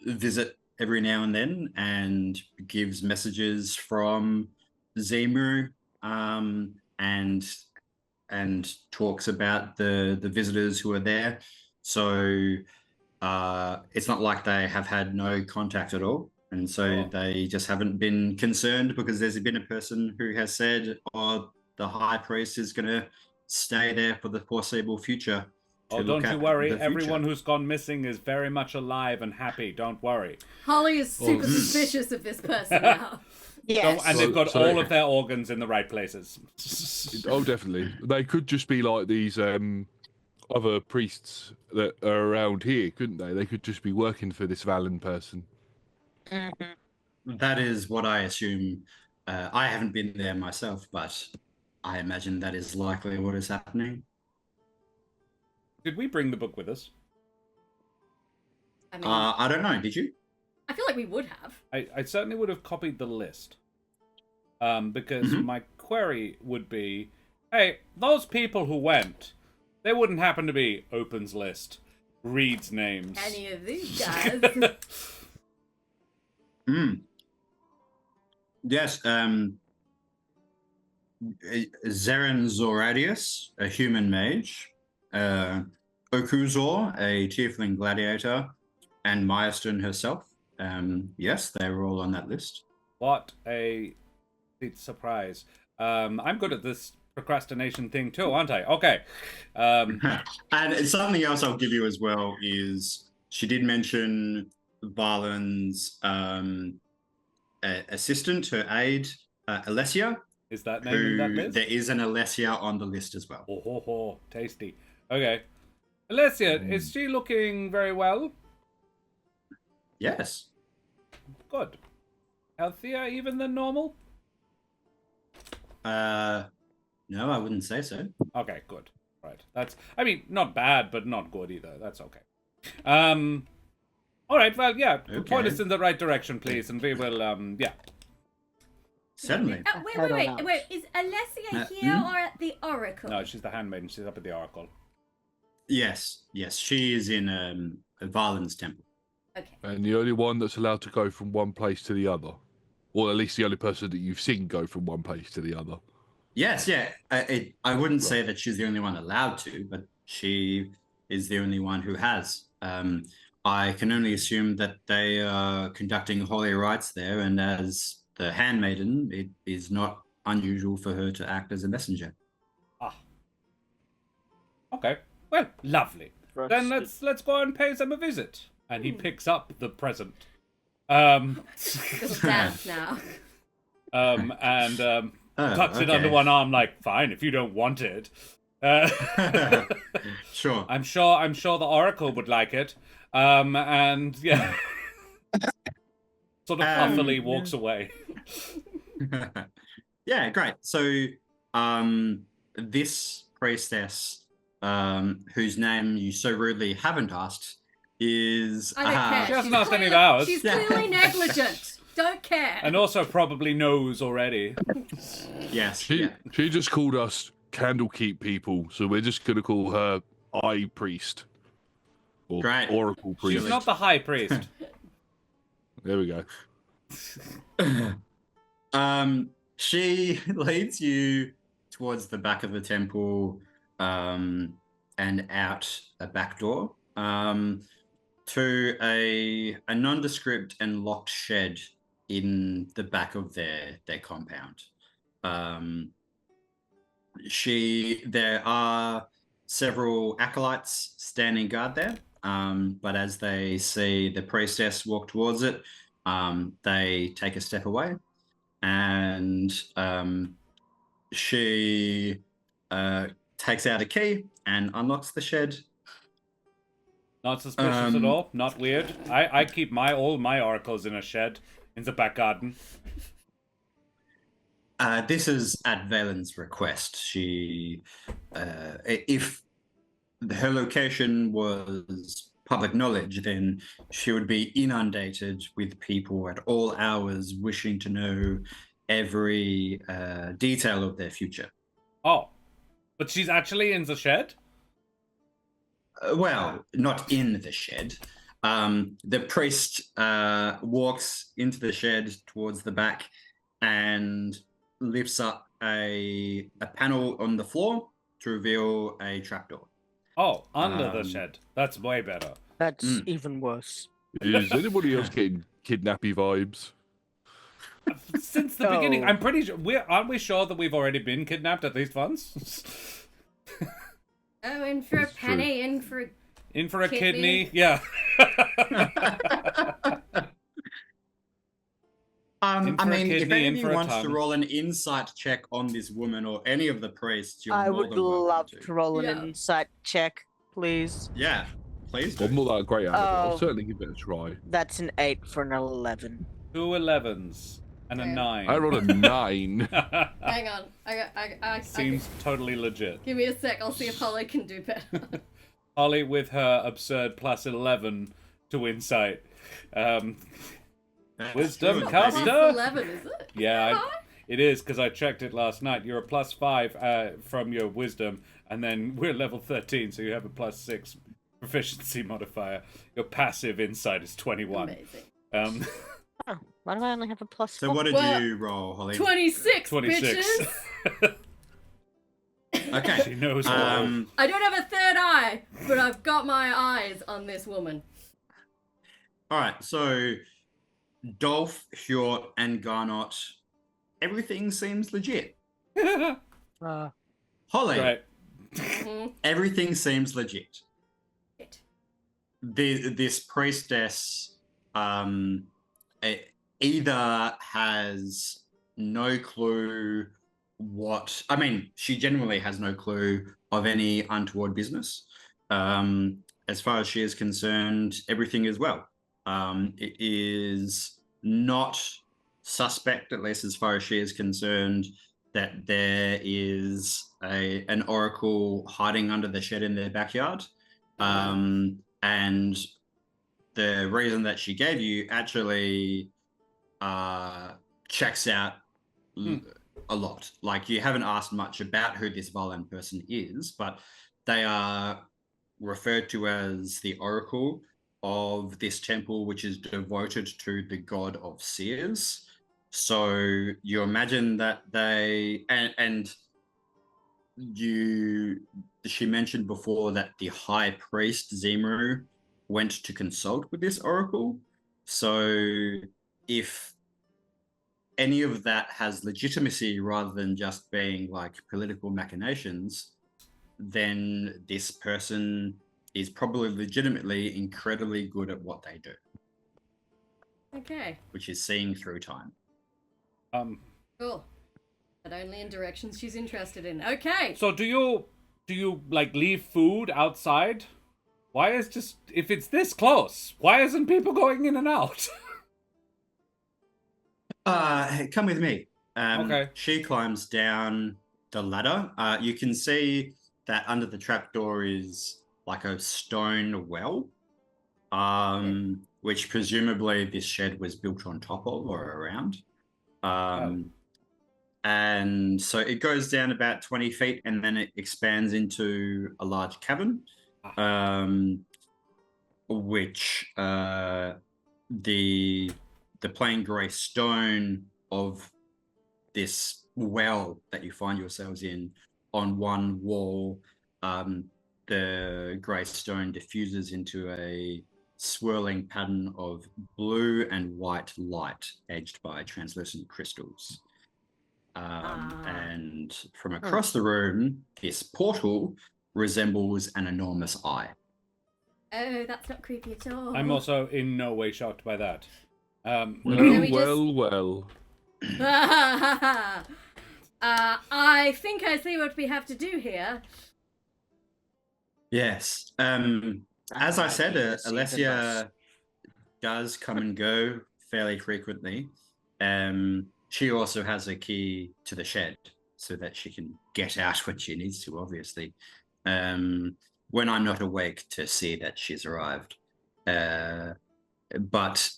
visit every now and then and gives messages from Zimu, and talks about the visitors who are there. So it's not like they have had no contact at all. And so they just haven't been concerned because there's been a person who has said, "Oh, the high priest is going to stay there for the foreseeable future." Oh, don't you worry. Everyone who's gone missing is very much alive and happy. Don't worry. Holly is super suspicious of this person now. Yes. And they've got all of their organs in the right places. Oh, definitely. They could just be like these other priests that are around here, couldn't they? They could just be working for this Valen person. That is what I assume. I haven't been there myself, but I imagine that is likely what is happening. Did we bring the book with us? I mean, I don't know. Did you? I feel like we would have. I certainly would have copied the list. Because my query would be, hey, those people who went, they wouldn't happen to be opens list, reads names. Any of these guys. Yes. Zeren Zoradius, a human mage. Okuzor, a tiefling gladiator. And Myrstone herself. Yes, they were all on that list. What a surprise. I'm good at this procrastination thing too, aren't I? Okay. And something else I'll give you as well is she did mention Valen's assistant, her aide, Alessia. Is that name in that list? There is an Alessia on the list as well. Oh, tasty. Okay. Alessia, is she looking very well? Yes. Good. Healthier even than normal? No, I wouldn't say so. Okay, good. Right. That's, I mean, not bad, but not good either. That's okay. All right, well, yeah. Okay. Point us in the right direction, please, and we will, yeah. Certainly. Wait. Is Alessia here or at the Oracle? No, she's the handmaiden. She's up at the Oracle. Yes. She is in Valen's temple. Okay. And the only one that's allowed to go from one place to the other. Or at least the only person that you've seen go from one place to the other. Yes, yeah. I wouldn't say that she's the only one allowed to, but she is the only one who has. I can only assume that they are conducting holy rites there, and as the handmaiden, it is not unusual for her to act as a messenger. Ah. Okay. Well, lovely. Then let's go and pay them a visit. And he picks up the present. Little dance now. Tucks it under one arm, like, fine, if you don't want it. Sure. I'm sure the Oracle would like it. And yeah, sort of huffily walks away. Yeah, great. So, this priestess, whose name you so rudely haven't asked, is. I don't care. She hasn't asked any of ours. She's clearly negligent. Don't care. And also probably knows already. Yes. She just called us Candlekeep people, so we're just going to call her Eye Priest. Or Great. Oracle Priest. She's not the High Priest. There we go. She leads you towards the back of the temple, and out a back door, to a nondescript and locked shed in the back of their compound. There are several acolytes standing guard there, but as they see the priestess walk towards it, they take a step away, and she takes out a key and unlocks the shed. Not suspicious at all. Not weird. I keep all my oracles in a shed in the back garden. This is at Valen's request. She, if her location was public knowledge, then she would be inundated with people at all hours wishing to know every detail of their future. Oh, but she's actually in the shed? Well, not in the shed. The priest walks into the shed towards the back and lifts up a panel on the floor to reveal a trapdoor. Oh, under the shed. That's way better. That's even worse. Is anybody else getting kidnappy vibes? Since the beginning, Oh. I'm pretty sure. Aren't we sure that we've already been kidnapped at least once? Oh, in for a It's true. penny, in for a... In for a Kidney. kidney? Yeah. In I for a mean, if kidney, any in of for you a wants to tongue. roll an insight check on this woman or any of the priests, you're I more would than welcome love to. to roll an Yeah. insight check, please. Yeah, please do. I'm not that great at it, but I'll Oh. certainly give it a try. That's an 8 for an 11. 2 11s and a Okay. 9. I rolled a 9. Hang on. I Seems totally legit. give me a sec. I'll see if Holly can do better. Holly with her absurd plus 11 to insight. That's Wisdom good, cast- baby. Plus 11, is it? Yeah, High? it is, because I checked it last night. You're a plus 5 from your wisdom, and then we're level 13, so you have a plus 6 proficiency modifier. Your passive insight is 21. Amazing. Oh, why do I only have a plus So 4? what did Well, you roll, Holly? 26, 26. bitches! Okay. She knows all. I don't have a third eye, but I've got my eyes on this woman. All right. So Dolph, Hjort, and Garnott, everything seems legit. Uh, Holly, Right. Mhm. everything seems legit. Shit. This priestess either has no clue she genuinely has no clue of any untoward business. As far as she is concerned, everything is well. It is not suspect, at least as far as she is concerned, that there is an oracle hiding under the shed in their backyard. And the reason that she gave you actually checks out a lot. Like, you haven't asked much about who this Valan person is, but they are referred to as the oracle of this temple, which is devoted to the god of seers. So you imagine that she mentioned before that the high priest Zimru went to consult with this oracle. So if any of that has legitimacy rather than just being like political machinations, then this person is probably legitimately incredibly good at what they do, Okay, which is seeing through time. cool. But only in directions she's interested in. Okay. So do you like leave food outside? Why is just if it's this close? Why isn't people going in and out? Come with me. Okay. She climbs down the ladder. You can see that under the trapdoor is like a stone well, which presumably this shed was built on top of or around. And so it goes down about 20 feet and then it expands into a large cavern, which the plain grey stone of this well that you find yourselves in, on one wall, the grey stone diffuses into a swirling pattern of blue and white light edged by translucent crystals. And from across the room, this portal resembles an enormous eye. Oh, that's not creepy at all. I'm also in no way shocked by that. Well, we well. I think I see what we have to do here. Yes. As I said, Alessia does come and go fairly frequently. She also has a key to the shed so that she can get out when she needs to, obviously. When I'm not awake, to see that she's arrived. But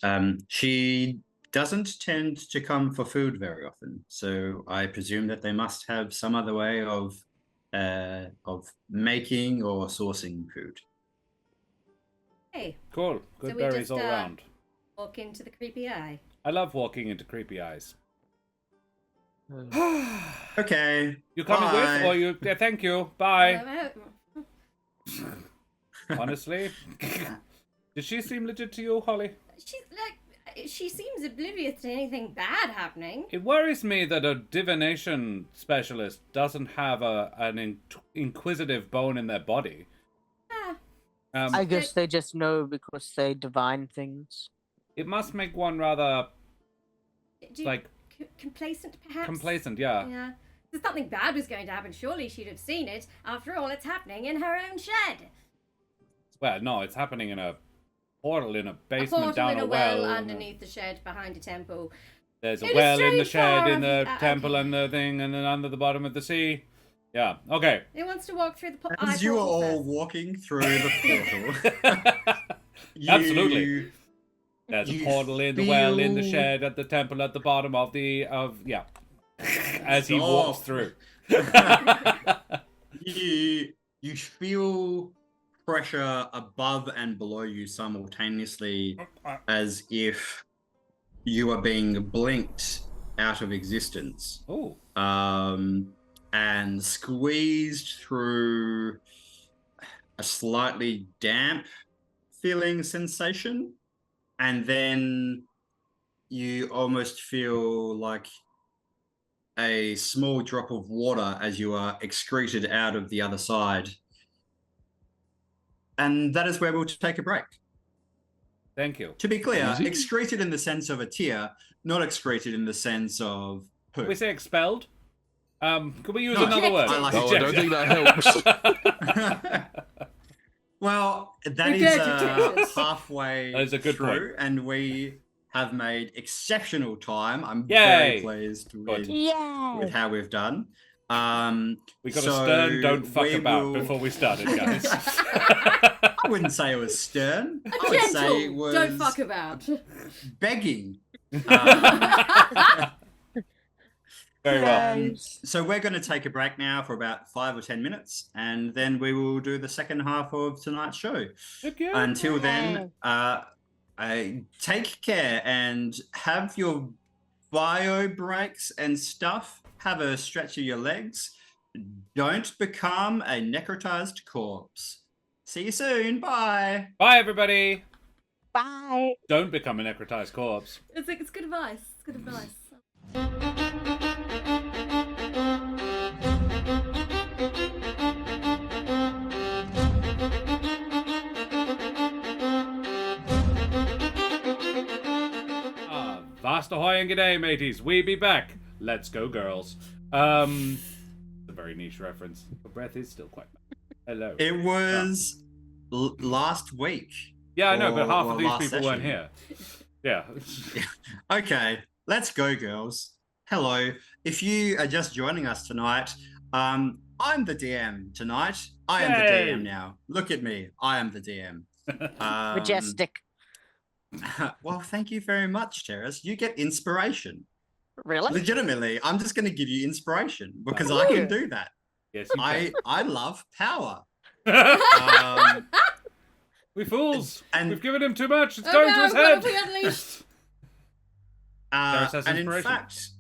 she doesn't tend to come for food very often. So I presume that they must have some other way of making or sourcing food. Hey, Cool. Good So we berries just, all round. walk into the creepy eye. I love walking into creepy eyes. Okay. You coming bye. with, or you? Yeah, thank you. Bye. Uh, Honestly, Did she seem legit to you, Holly? She seems oblivious to anything bad happening. It worries me that a divination specialist doesn't have an inquisitive bone in their body. I guess they just know because they divine things. It must make one rather, complacent, perhaps? Complacent, yeah. Yeah. If something bad was going to happen, surely she'd have seen it. After all, it's happening in her own shed. Well, no, it's happening in a portal in a basement A portal down in a a well well. underneath the shed behind a temple. There's a It is well in the strange shed, for in the our- temple, okay. and the thing, and then under the bottom of the sea. Yeah, okay. It wants to walk through the As you are portal all first. walking through the portal, Absolutely. There's a you portal in the well, in the feel- shed, at the temple, at the bottom of yeah. As he walks Stop. through. you feel pressure above and below you simultaneously, as if you are being blinked out of existence. Oh. And squeezed through a slightly damp feeling sensation, and then you almost feel like a small drop of water as you are excreted out of the other side. And that is where we'll take a break. Thank you. To be clear, Easy. excreted in the sense of a tear, not excreted in the sense of poo. Can we say expelled? Could we use No, another word? I like No, I don't think that helps. Well, that is Regurgitated. halfway That is a good through, and we have made exceptional time. I'm Yay. very pleased Good. with how we've done. We got a so stern don't fuck we about will- before we started, guys. I wouldn't say it was stern. I would say it Gentle, was don't fuck about. begging. Very well. So we're going to take a break now for about 5 or 10 minutes, and then we will do the second half of tonight's show. Thank you. Until then, take care and have your bio breaks and stuff. Have a stretch of your legs. Don't become a necrotized corpse. See you soon. Bye. Bye, everybody. Bye. Don't become a necrotized corpse. It's good advice. It's good advice. Vast ahoy and g'day, mateys. We be back. Let's go, girls. It's a very niche reference. The breath is still quite bad. Hello. It was last week. Yeah, I know, but or- half or of these last people weren't session. here. Yeah. Okay, let's go, girls. Hello. If you are just joining us tonight, I'm the DM tonight. I am the Yay. DM now. Look at me. I am the DM. Majestic. Well, thank you very much, Terris. You get inspiration. Really? Legitimately, I'm just going to give you inspiration because I can do that. Yes, you I love power. can. We fools. and- We've given him too much. It's Oh going no, to his what head. have we unleashed? Terris has And in inspiration.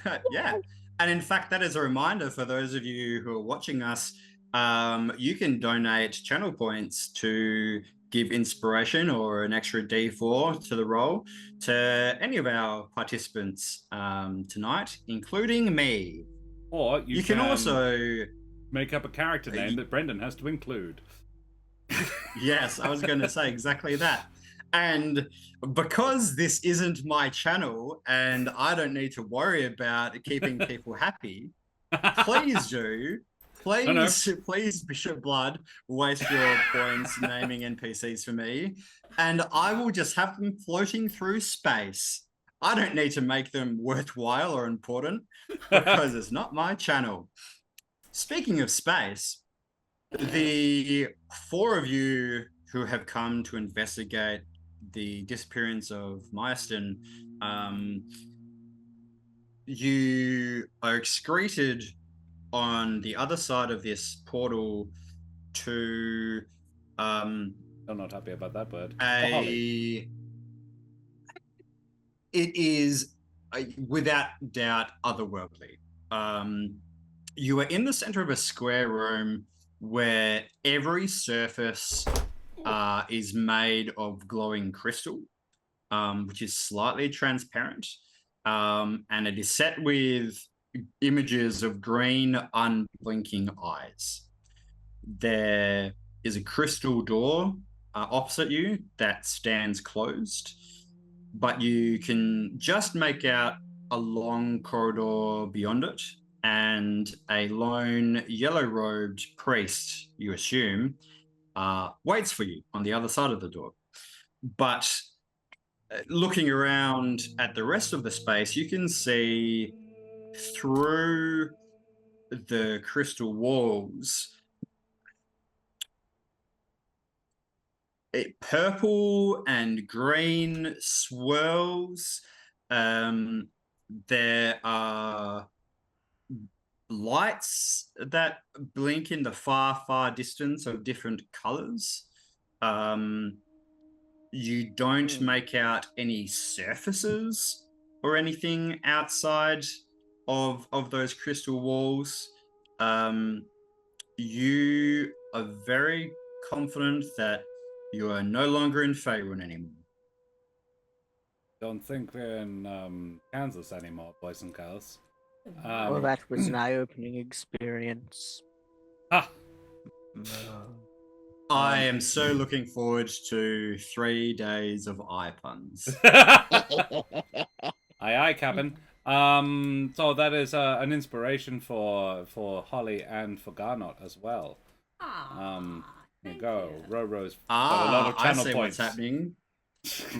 fact, yeah. And in fact, that is a reminder for those of you who are watching us. You can donate channel points to give inspiration or an extra D4 to the roll to any of our participants tonight, including me. Or You can also, make up a character name that Brendan has to include. yes, I was going to say exactly that. And because this isn't my channel and I don't need to worry about keeping people happy, please do. Please, Bishop Blood, waste your points naming NPCs for me, and I will just have them floating through space. I don't need to make them worthwhile or important because it's not my channel. Speaking of space, the 4 of you who have come to investigate the disappearance of Mystone, you are excreted on the other side of this portal to I'm not happy about that word. Holly. it is without doubt otherworldly. You are in the center of a square room where every surface is made of glowing crystal, which is slightly transparent. And it is set with images of green, unblinking eyes. There is a crystal door opposite you that stands closed, but you can just make out a long corridor beyond it, and a lone yellow-robed priest, you assume, waits for you on the other side of the door. But looking around at the rest of the space, you can see through the crystal walls purple and green swirls. There are lights that blink in the far distance of different colors. You don't make out any surfaces or anything outside of those crystal walls. You are very confident that you are no longer in Faerun anymore. Don't think we're in Kansas anymore, boys and girls. Well, that was an eye-opening experience. Ah, I am so looking forward to 3 days of eye puns. aye, Captain. So that is an inspiration for Holly and for Garnott as well. There you go. Roro's got a lot of channel I see points. what's happening.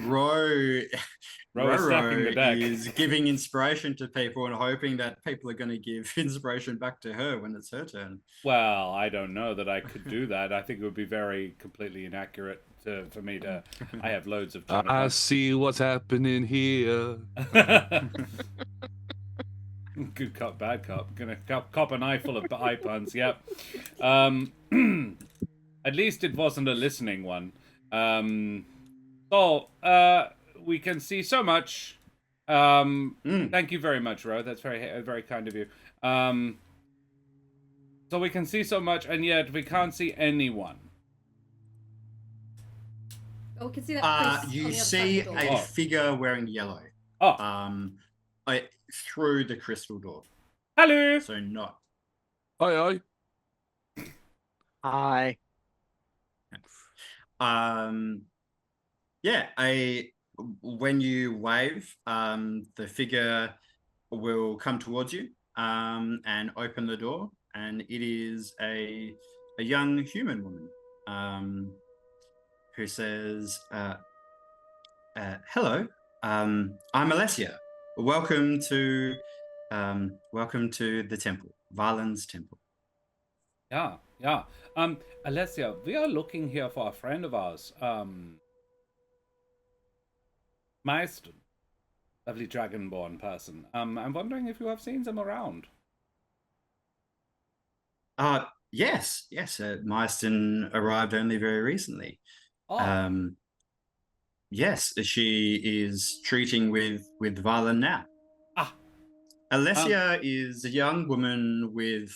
Roro is stacking the deck. is giving inspiration to people and hoping that people are going to give inspiration back to her when it's her turn. Well, I don't know that I could do that. I think it would be very completely inaccurate for me to. I have loads of channel I points. see what's happening here. Good cop, bad cop. Gonna cop an eye full of eye puns. Yep. At least it wasn't a listening one. We can see so much. Thank you very much, Ro. That's very, very kind of you. So we can see so much, and yet we can't see anyone. Oh, we can see that. priest on You the other see side of the door. a figure wearing yellow. Oh, Through the crystal door. hello. So not. Aye. Hi. When you wave, the figure will come towards you and open the door, and it is a young human woman who says, "Hello, I'm Alessia. Welcome to the temple, Valen's temple." Yeah. Alessia, we are looking here for a friend of ours. Maeston, lovely dragonborn person. I'm wondering if you have seen them around. Yes. Marston arrived only very recently. Oh, Yes, she is treating with Valen now. Ah. Alessia is a young woman with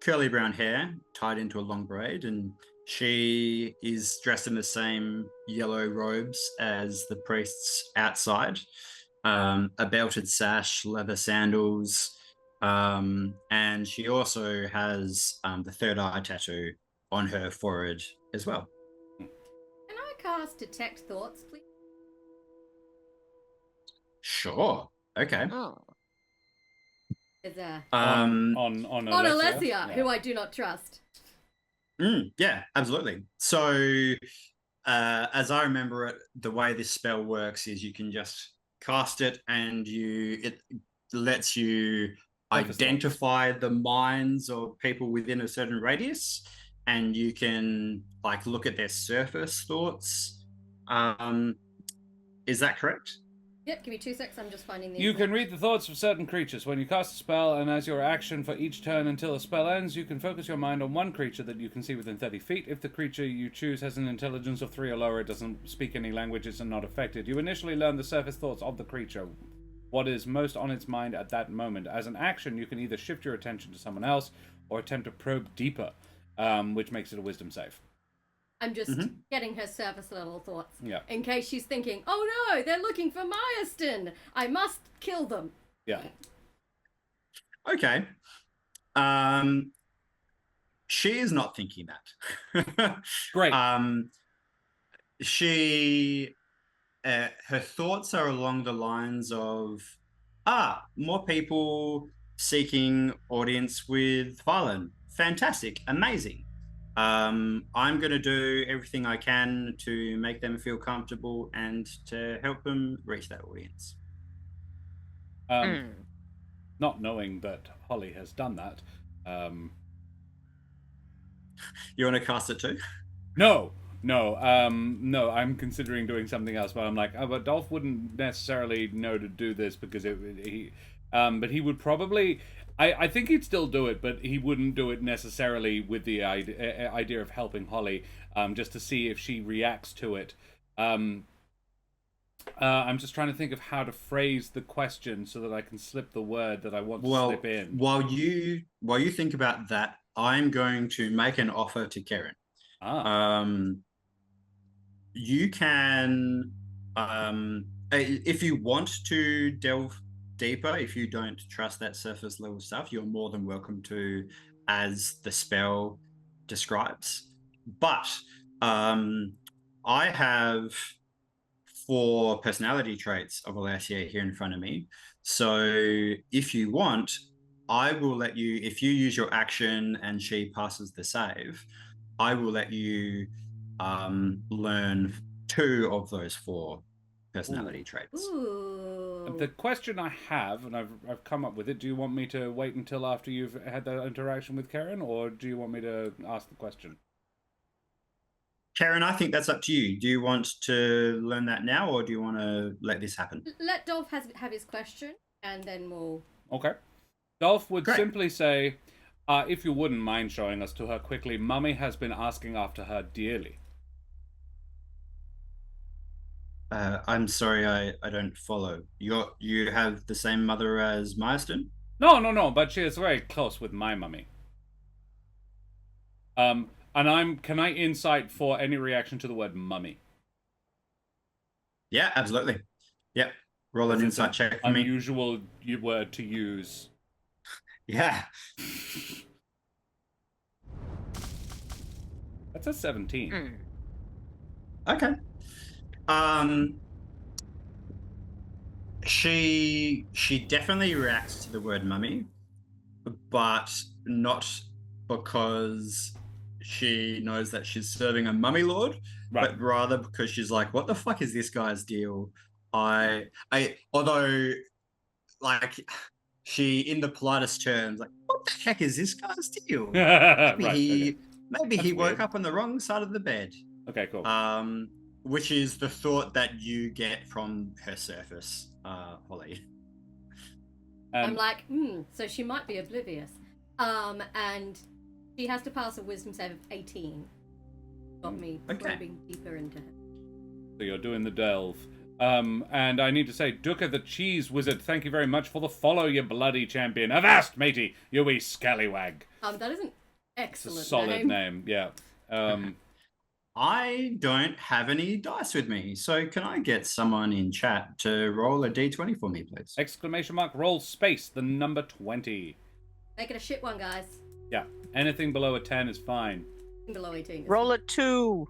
curly brown hair tied into a long braid, and she is dressed in the same yellow robes as the priests outside. A belted sash, leather sandals, and she also has the third eye tattoo on her forehead as well. Can I cast Detect Thoughts, please? Sure. Okay. Oh. Is on on Alessia, Alessia, who I do not trust. Yeah, absolutely. So, as I remember it, the way this spell works is you can just cast it, and it lets you identify the minds of people within a certain radius, and you can look at their surface thoughts. Is that correct? Yep, give me 2 secs, I'm just finding the You can read the thoughts of certain creatures. When you cast a spell, and as your action for each turn until the spell ends, you can focus your mind on one creature that you can see within 30 feet. If the creature you choose has an intelligence of 3 or lower, it doesn't speak any languages and not affected. You initially learn the surface thoughts of the creature, what is most on its mind at that moment. As an action, you can either shift your attention to someone else or attempt to probe deeper, which makes it a wisdom save. I'm just Mhm. getting her surface level thoughts. Yeah. In case she's thinking, oh no, they're looking for Meyerton. I must kill them. Yeah. Okay. She is not thinking that. Great. She, her thoughts are along the lines of, more people seeking audience with Violen. Fantastic, amazing. I'm going to do everything I can to make them feel comfortable and to help them reach that audience. Not knowing that Holly has done that. You want to cast it too? No. No, I'm considering doing something else, but I'm like, but Dolph wouldn't necessarily know to do this because but he would probably, I think he'd still do it, but he wouldn't do it necessarily with the idea of helping Holly, just to see if she reacts to it. I'm just trying to think of how to phrase the question so that I can slip the word that I want to slip in. While you think about that, I'm going to make an offer to Keren. You can, if you want to delve deeper, if you don't trust that surface level stuff, you're more than welcome to, as the spell describes. But I have 4 personality traits of Alacia here in front of me. So if you want, I will let you, if you use your action and she passes the save, I will let you learn 2 of those 4 personality traits. Ooh. The question I have, and I've come up with it, do you want me to wait until after you've had the interaction with Keren, or do you want me to ask the question? Keren, I think that's up to you. Do you want to learn that now, or do you want to let this happen? Let Dolph have his question, and then we'll... Okay. Dolph would Great. simply say, if you wouldn't mind showing us to her quickly, Mummy has been asking after her dearly. I'm sorry, I don't follow. You have the same mother as Meyerton? No, but she is very close with my mummy. And can I insight for any reaction to the word mummy? Yeah, absolutely. Yep. Roll an insight check for me. Unusual word to use. Yeah. That's a 17. Okay. She definitely reacts to the word mummy, but not because she knows that she's serving a mummy lord, right, but rather because she's like, what the fuck is this guy's deal? Although, like, she, in the politest terms, like, what the heck is this guy's deal? Maybe he woke up on the wrong side of the bed. Okay, cool. Which is the thought that you get from her surface, Holly. I'm like, so she might be oblivious. And she has to pass a wisdom save of 18. Got me probing deeper into her. So you're doing the delve. And I need to say, Duka the Cheese Wizard, thank you very much for the follow, you bloody champion. Avast, matey, you wee scallywag. That is an excellent It's a solid name, yeah. I don't have any dice with me, so can I get someone in chat to roll a d20 for me, please? Exclamation mark, roll space, the number 20. Make it a shit one, guys. Yeah, anything below a 10 is fine. Below 18. Roll a 2.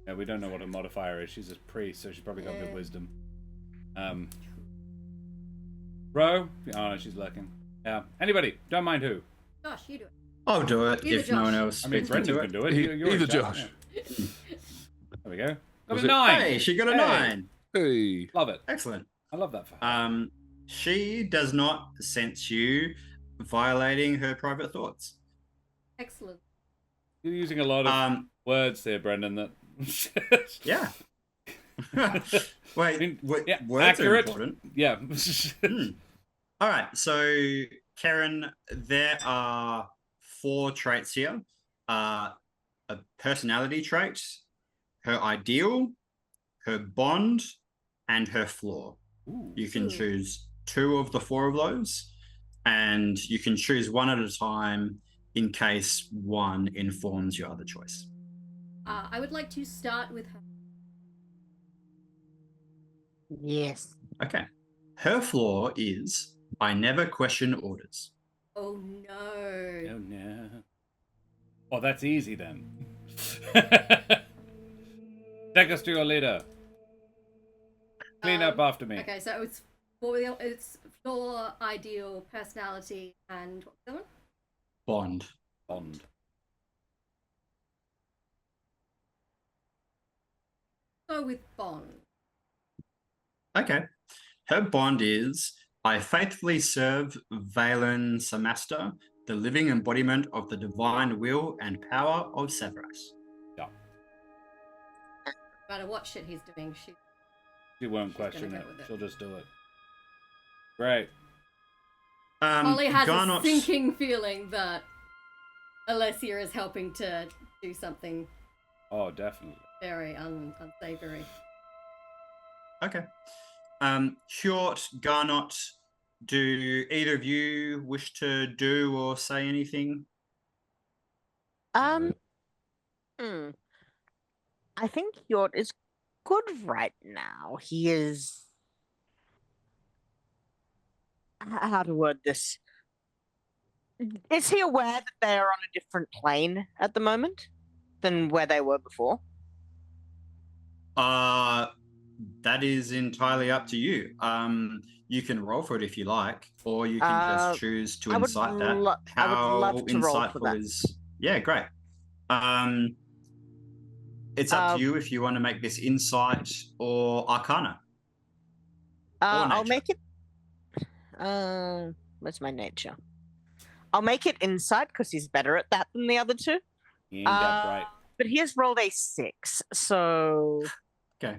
Yeah, we don't know what a modifier is. She's a priest, so she's probably got good wisdom. Ro? Oh, no, she's lurking. Yeah. Anybody, don't mind who. Josh, you do it. I'll do it Either if no one Josh. else. I mean, Brendan can do it. You're Either in charge, Josh. yeah. There we go. Got Was a it- 9. Hey, she got a 9. Hey. Love it. Excellent. I love that for her. She does not sense you violating her private thoughts. Excellent. You're using a lot of words there, Brendan. That Yeah. Wait, I mean, words accurate. are important. Yeah. All right, so Keren, there are 4 traits here. A personality trait, her ideal, her bond, and her flaw. Ooh. You can choose 2 of the 4 of those, and you can choose one at a time in case one informs your other choice. I would like to start with her. Yes. Okay. Her flaw is I never question orders. Oh no. Oh no. Oh, that's easy then. Take us to your leader. Clean up after me. Okay, so it's flaw, ideal, personality, and what's the other one? Bond. Go with Bond. Okay. Her bond is I faithfully serve Valen Samaster, the living embodiment of the divine will and power of Severus. Yeah. No matter what shit he's doing, She won't question it. She'll just do it. Great. Holly has Garnott's... a sinking feeling that Alessia is helping to do something Oh, definitely. very unsavory. Okay. Hjort, Garnott, do either of you wish to do or say anything? I think Hjort is good right now. He is. How to word this? Is he aware that they are on a different plane at the moment than where they were before? That is entirely up to you. You can roll for it if you like, or you can just choose to incite that. I would love to roll for that. Is yeah, great. It's up to you if you want to make this insight or arcana. I'll make it. Where's my nature? I'll make it insight because he's better at that than the other two. You ain't that right. But he has rolled a 6, so Okay.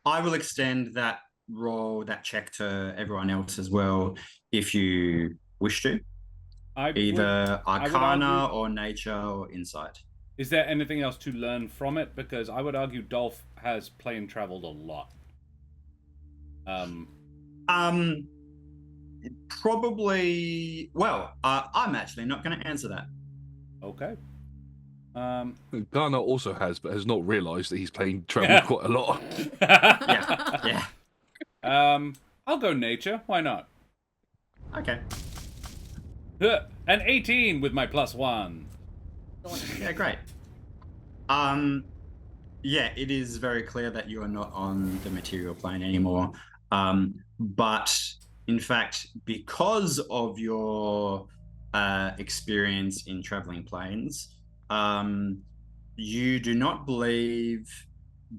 I will extend that check to everyone else as well if you wish to. Either arcana or nature or insight. Is there anything else to learn from it? Because I would argue Dolph has plane traveled a lot. Probably. Well, I'm actually not going to answer that. Okay. Garnott also has, but has not realised that he's playing travel quite a lot. Yeah. I'll go nature. Why not? Okay. An 18 with my +1. Yeah, great. Yeah, it is very clear that you are not on the material plane anymore. But in fact, because of your experience in traveling planes, you do not believe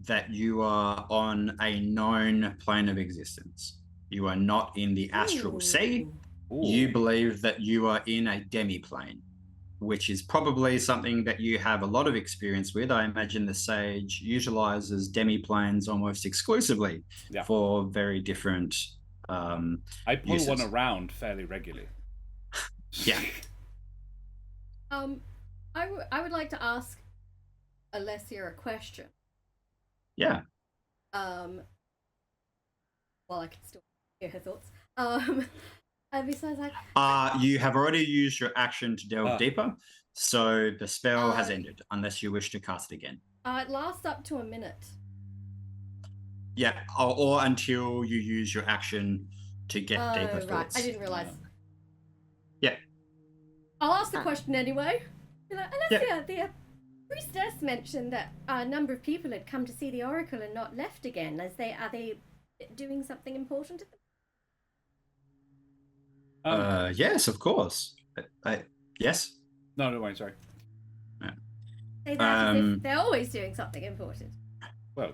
that you are on a known plane of existence. You are not in the astral sea. Ooh. You believe that you are in a demi-plane, which is probably something that you have a lot of experience with. I imagine the Sage utilizes demi-planes almost exclusively for very different I pull uses. one around fairly regularly. Yeah. I would like to ask Alessia a question. Yeah. Well, I can still hear her thoughts. And besides, You have already used your action to delve deeper, so the spell has ended, unless you wish to cast it again. It lasts up to a minute. Yeah, or until you use your action to get deeper thoughts. Right, I didn't realise. Yeah. I'll ask the question anyway. Alessia, the priestess mentioned that a number of people had come to see the oracle and not left again. Are they doing something important at the Yes, of course. Yes. No, don't worry, sorry. Yeah. Say that as if they're always doing something important. Well,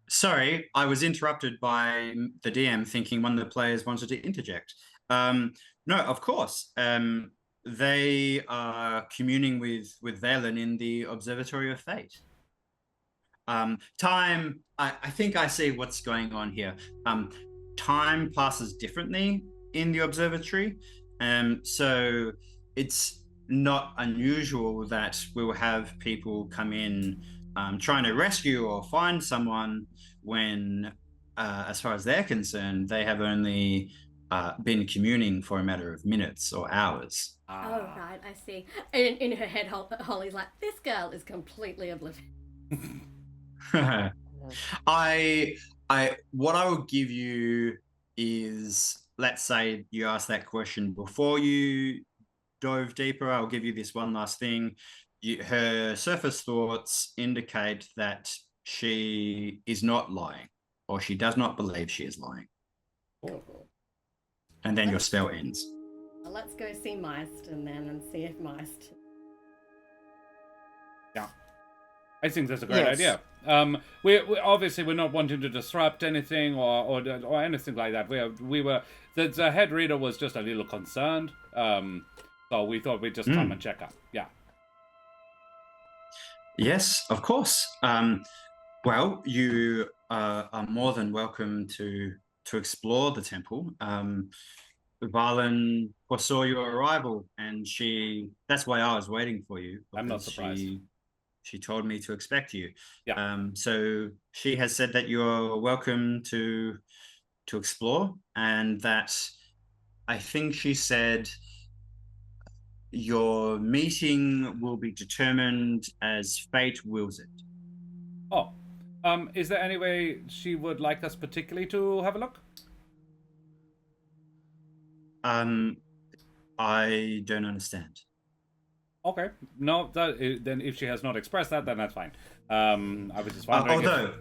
sorry, I was interrupted by the DM thinking one of the players wanted to interject. No, of course. They are communing with Valen in the Observatory of Fate. Time, I think I see what's going on here. Time passes differently in the observatory, so it's not unusual that we'll have people come in trying to rescue or find someone when, as far as they're concerned, they have only been communing for a matter of minutes or hours. Oh, right, I see. And in her head, Holly's like, this girl is completely oblivious. I what I will give you is, let's say you asked that question before you dove deeper. I'll give you this one last thing. Her surface thoughts indicate that she is not lying, or she does not believe she is lying. Cool. And then your spell ends. Well, let's go see Meist and see if Meist. Yeah. I think that's a great Yes. idea. We obviously we're not wanting to disrupt anything or anything like that. We were the head reader was just a little concerned. So we thought we'd just come and check up. Yeah. Yes, of course. Well, you are more than welcome to explore the temple. Valen foresaw your arrival, and that's why I was waiting for you. I'm not because surprised. She told me to expect you. Yeah. So she has said that you're welcome to explore, and that I think she said your meeting will be determined as fate wills it. Oh. Is there any way she would like us particularly to have a look? I don't understand. Okay. No, then if she has not expressed that, then that's fine. I was just wondering. Although,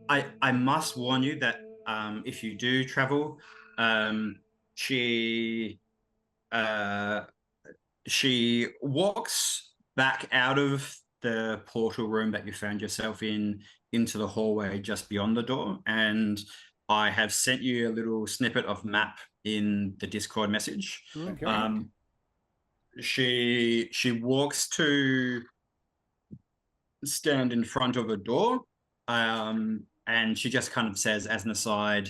I must warn you that if you do travel, she walks back out of the portal room that you found yourself in into the hallway just beyond the door, and I have sent you a little snippet of map in the Discord message. Thank you. She walks to stand in front of a door, and she just kind of says, as an aside,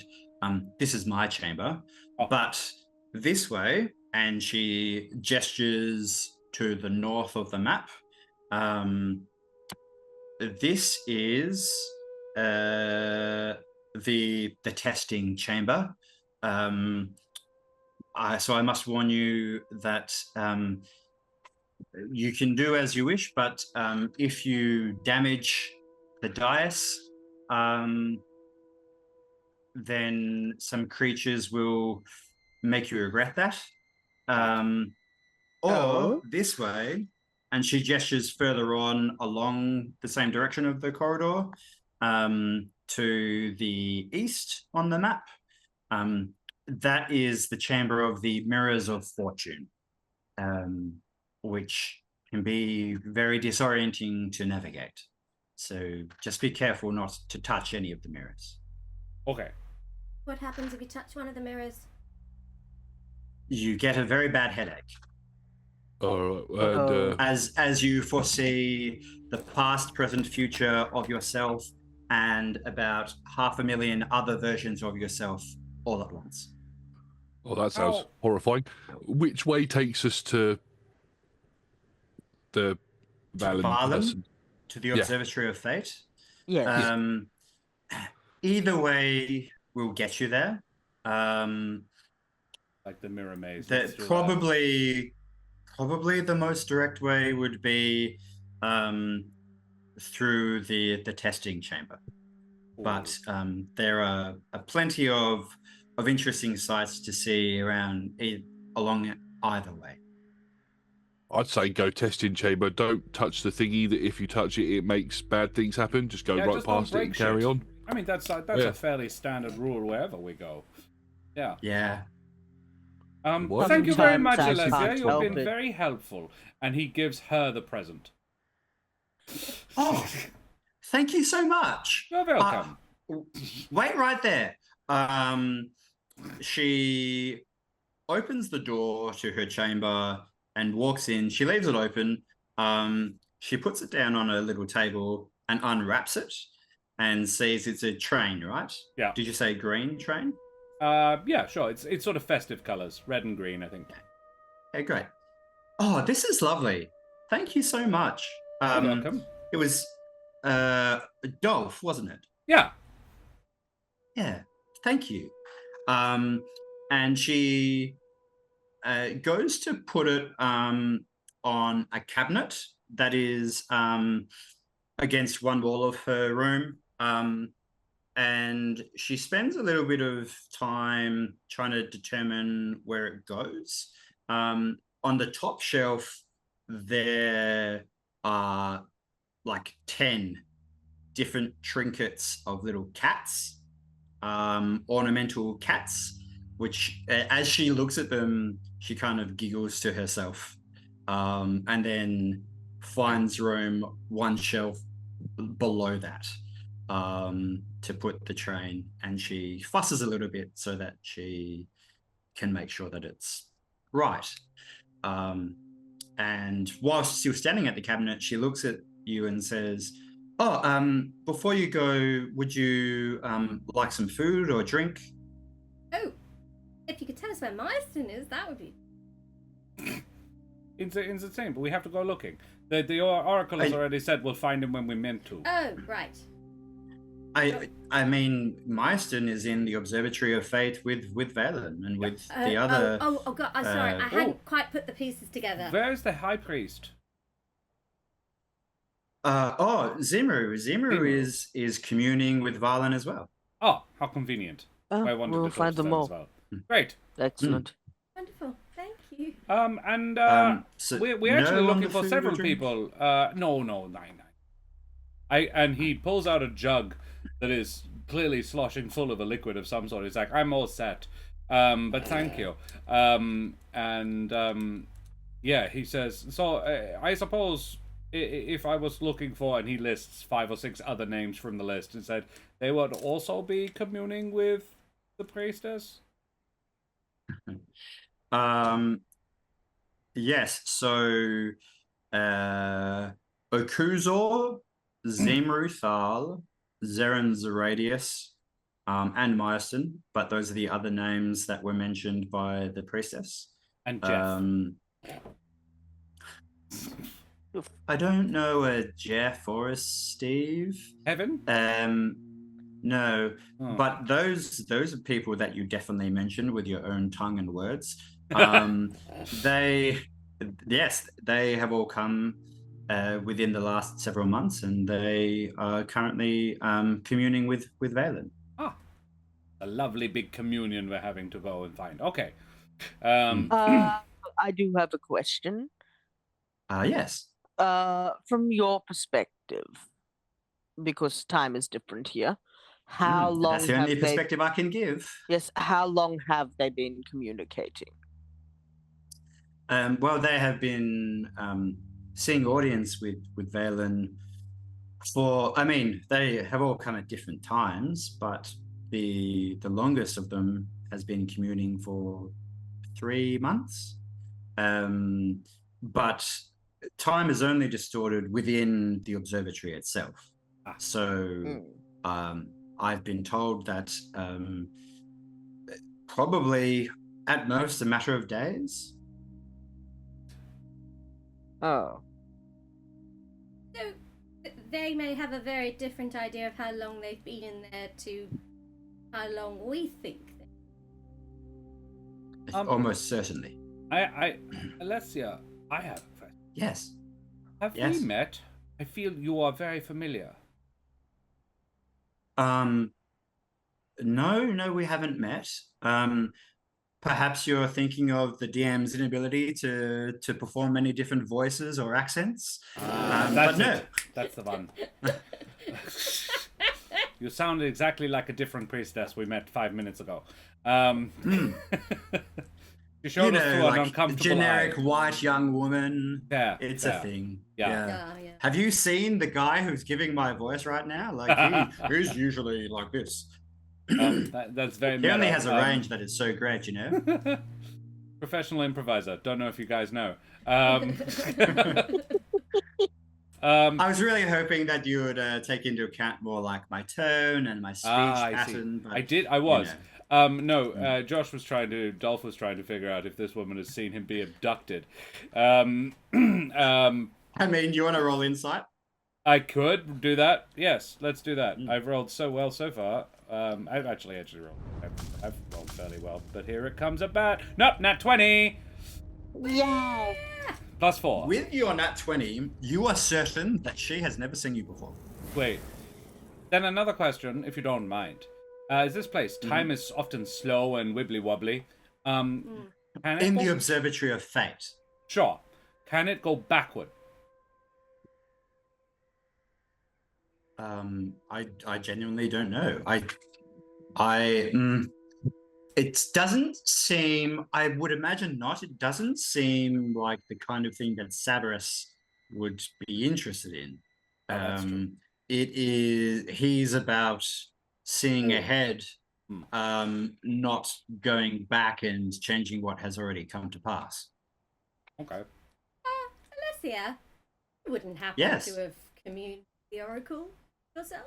this is my chamber, but this way, and she gestures to the north of the map. This is the testing chamber. So I must warn you that you can do as you wish, but if you damage the dais, then some creatures will make you regret that. Or this way, and she gestures further on along the same direction of the corridor, to the east on the map. That is the chamber of the Mirrors of Fortune, which can be very disorienting to navigate. So just be careful not to touch any of the mirrors. Okay. What happens if you touch one of the mirrors? You get a very bad headache. All right. And, As you foresee the past, present, future of yourself and about 500,000 other versions of yourself all at once. oh, that sounds horrifying. Which way takes us to the Valen Valen? person? To the Observatory of Fate? Yes. Either way will get you there. Like the mirror maze. Probably the most direct way would be through the testing chamber. Ooh. But there are plenty of interesting sights to see along either way. I'd say go testing chamber. Don't touch the thingy that if you touch it, it makes bad things happen. Just go right just don't past it and break carry shit. on. I mean, that's a fairly standard rule wherever we go. Yeah. Yeah. What? Thank you very much, Sometimes Alessia. can't You've help been it. very helpful. And he gives her the present. Oh, thank you so much. You're welcome. Wait right there. She opens the door to her chamber and walks in. She leaves it open. She puts it down on a little table and unwraps it and sees it's a train, right? Yeah. Did you say green train? Yeah, sure. It's sort of festive colours, red and green, I think. Okay, great. Oh, this is lovely. Thank you so much. You're welcome. It was Dolph, wasn't it? Yeah. Yeah, thank you. And she goes to put it on a cabinet that is against one wall of her room. And she spends a little bit of time trying to determine where it goes. On the top shelf, there are like 10 different trinkets of little cats, ornamental cats, which as she looks at them, she kind of giggles to herself, and then finds room one shelf below that to put the train, and she fusses a little bit so that she can make sure that it's right. And whilst she was standing at the cabinet, she looks at you and says, before you go, would you like some food or drink? Oh, if you could tell us where Marston is, that would be... It's the same, but we have to go looking. The Oracle has already said we'll find him when we're meant to. Oh, right. I mean, Marston is in the Observatory of Fate with Valen and with the other... Oh, God, I'm sorry. I hadn't quite put the pieces together. Where's the High Priest? Zimru is communing with Valen as well. Oh, how convenient. I wanted We'll to find them all. as well. Great. Excellent. Wonderful. Thank you. So we're actually no on looking the for food several or drink? people. No. And he pulls out a jug that is clearly sloshing full of a liquid of some sort. He's like, I'm all set. But thank you. Yeah, he says, so I suppose if I was looking for, and he lists 5 or 6 other names from the list and said they would also be communing with the priestess? Yes, so Okuzor, Zemruthal, Zeren Zeradius, and Myosin, but those are the other names that were mentioned by the priestess. And Jeff. I don't know a Jeff or a Steve. Heaven? No, but those are people that you definitely mentioned with your own tongue and words. They have all come within the last several months, and they are currently communing with Valen. A lovely big communion we're having to go and find. Okay. I do have a question. Yes. From your perspective, because time is different here, how long That's the have only they... perspective I can give. Yes, how long have they been communicating? Well, they have been seeing audience with Valen they have all come at different times, but the longest of them has been communing for 3 months. But time is only distorted within the observatory itself. So I've been told that probably at most a matter of days. Oh. So they may have a very different idea of how long they've been in there to how long we think. Almost certainly. Alessia, I have a question. Yes. Have we met? I feel you are very familiar. No, we haven't met. Perhaps you're thinking of the DM's inability to perform many different voices or accents. That's That's the one. You sound exactly like a different priestess we met 5 minutes ago. You showed us through an uncomfortable generic eye. white young woman. Yeah, it's yeah. a thing. Yeah. Yeah. Have you seen the guy who's giving my voice right now? Like he's usually like this. That's very. He only meta. has a range that is so great, you know. Professional improviser. Don't know if you guys know. I was really hoping that you would take into account more like my tone and my speech pattern. But, I did. I was. You know. No, Dolph was trying to figure out if this woman has seen him be abducted. I mean, you want to roll insight? I could do that. Yes, let's do that. I've rolled so well so far. I've actually rolled. I've rolled fairly well, but here it comes about. Nope, nat 20. Yeah. +4. With your nat 20, you are certain that she has never seen you before. Wait. Then another question, if you don't mind. Is this place? Time is often slow and wibbly wobbly. Can it In go... the Observatory of Fate. Sure. Can it go backward? I genuinely don't know. It doesn't seem. I would imagine not. It doesn't seem like the kind of thing that Severus would be interested in. Oh, that's true. It is. He's about seeing ahead, not going back and changing what has already come to pass. Okay. Alessia, you wouldn't happen Yes. to have communed the Oracle yourself?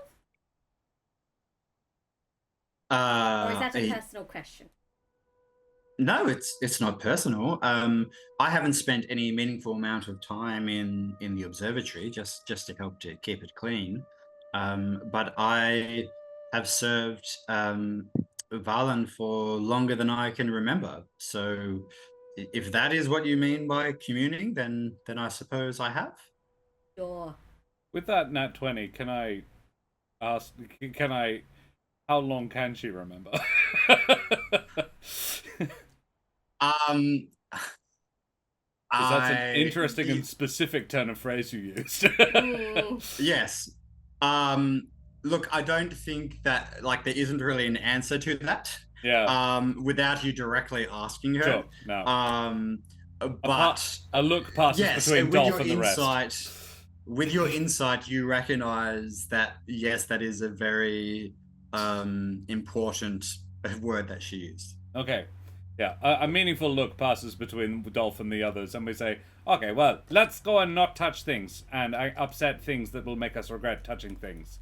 Or is that a personal question? No, it's not personal. I haven't spent any meaningful amount of time in the observatory, just to help to keep it clean. But I have served Valen for longer than I can remember. So, if that is what you mean by communing, then I suppose I have. Sure. With that nat 20, can I ask? How long can she remember? That's an interesting and specific turn of phrase you used. Yes. Look, I don't think that there isn't really an answer to that. Yeah. Without you directly asking her. Sure. No. But a look passes between Dolph and the rest. With your insight, you recognize that yes, that is a very important word that she used. Okay. Yeah, a meaningful look passes between Dolph and the others, and we say, okay, well, let's go and not touch things, and upset things that will make us regret touching things.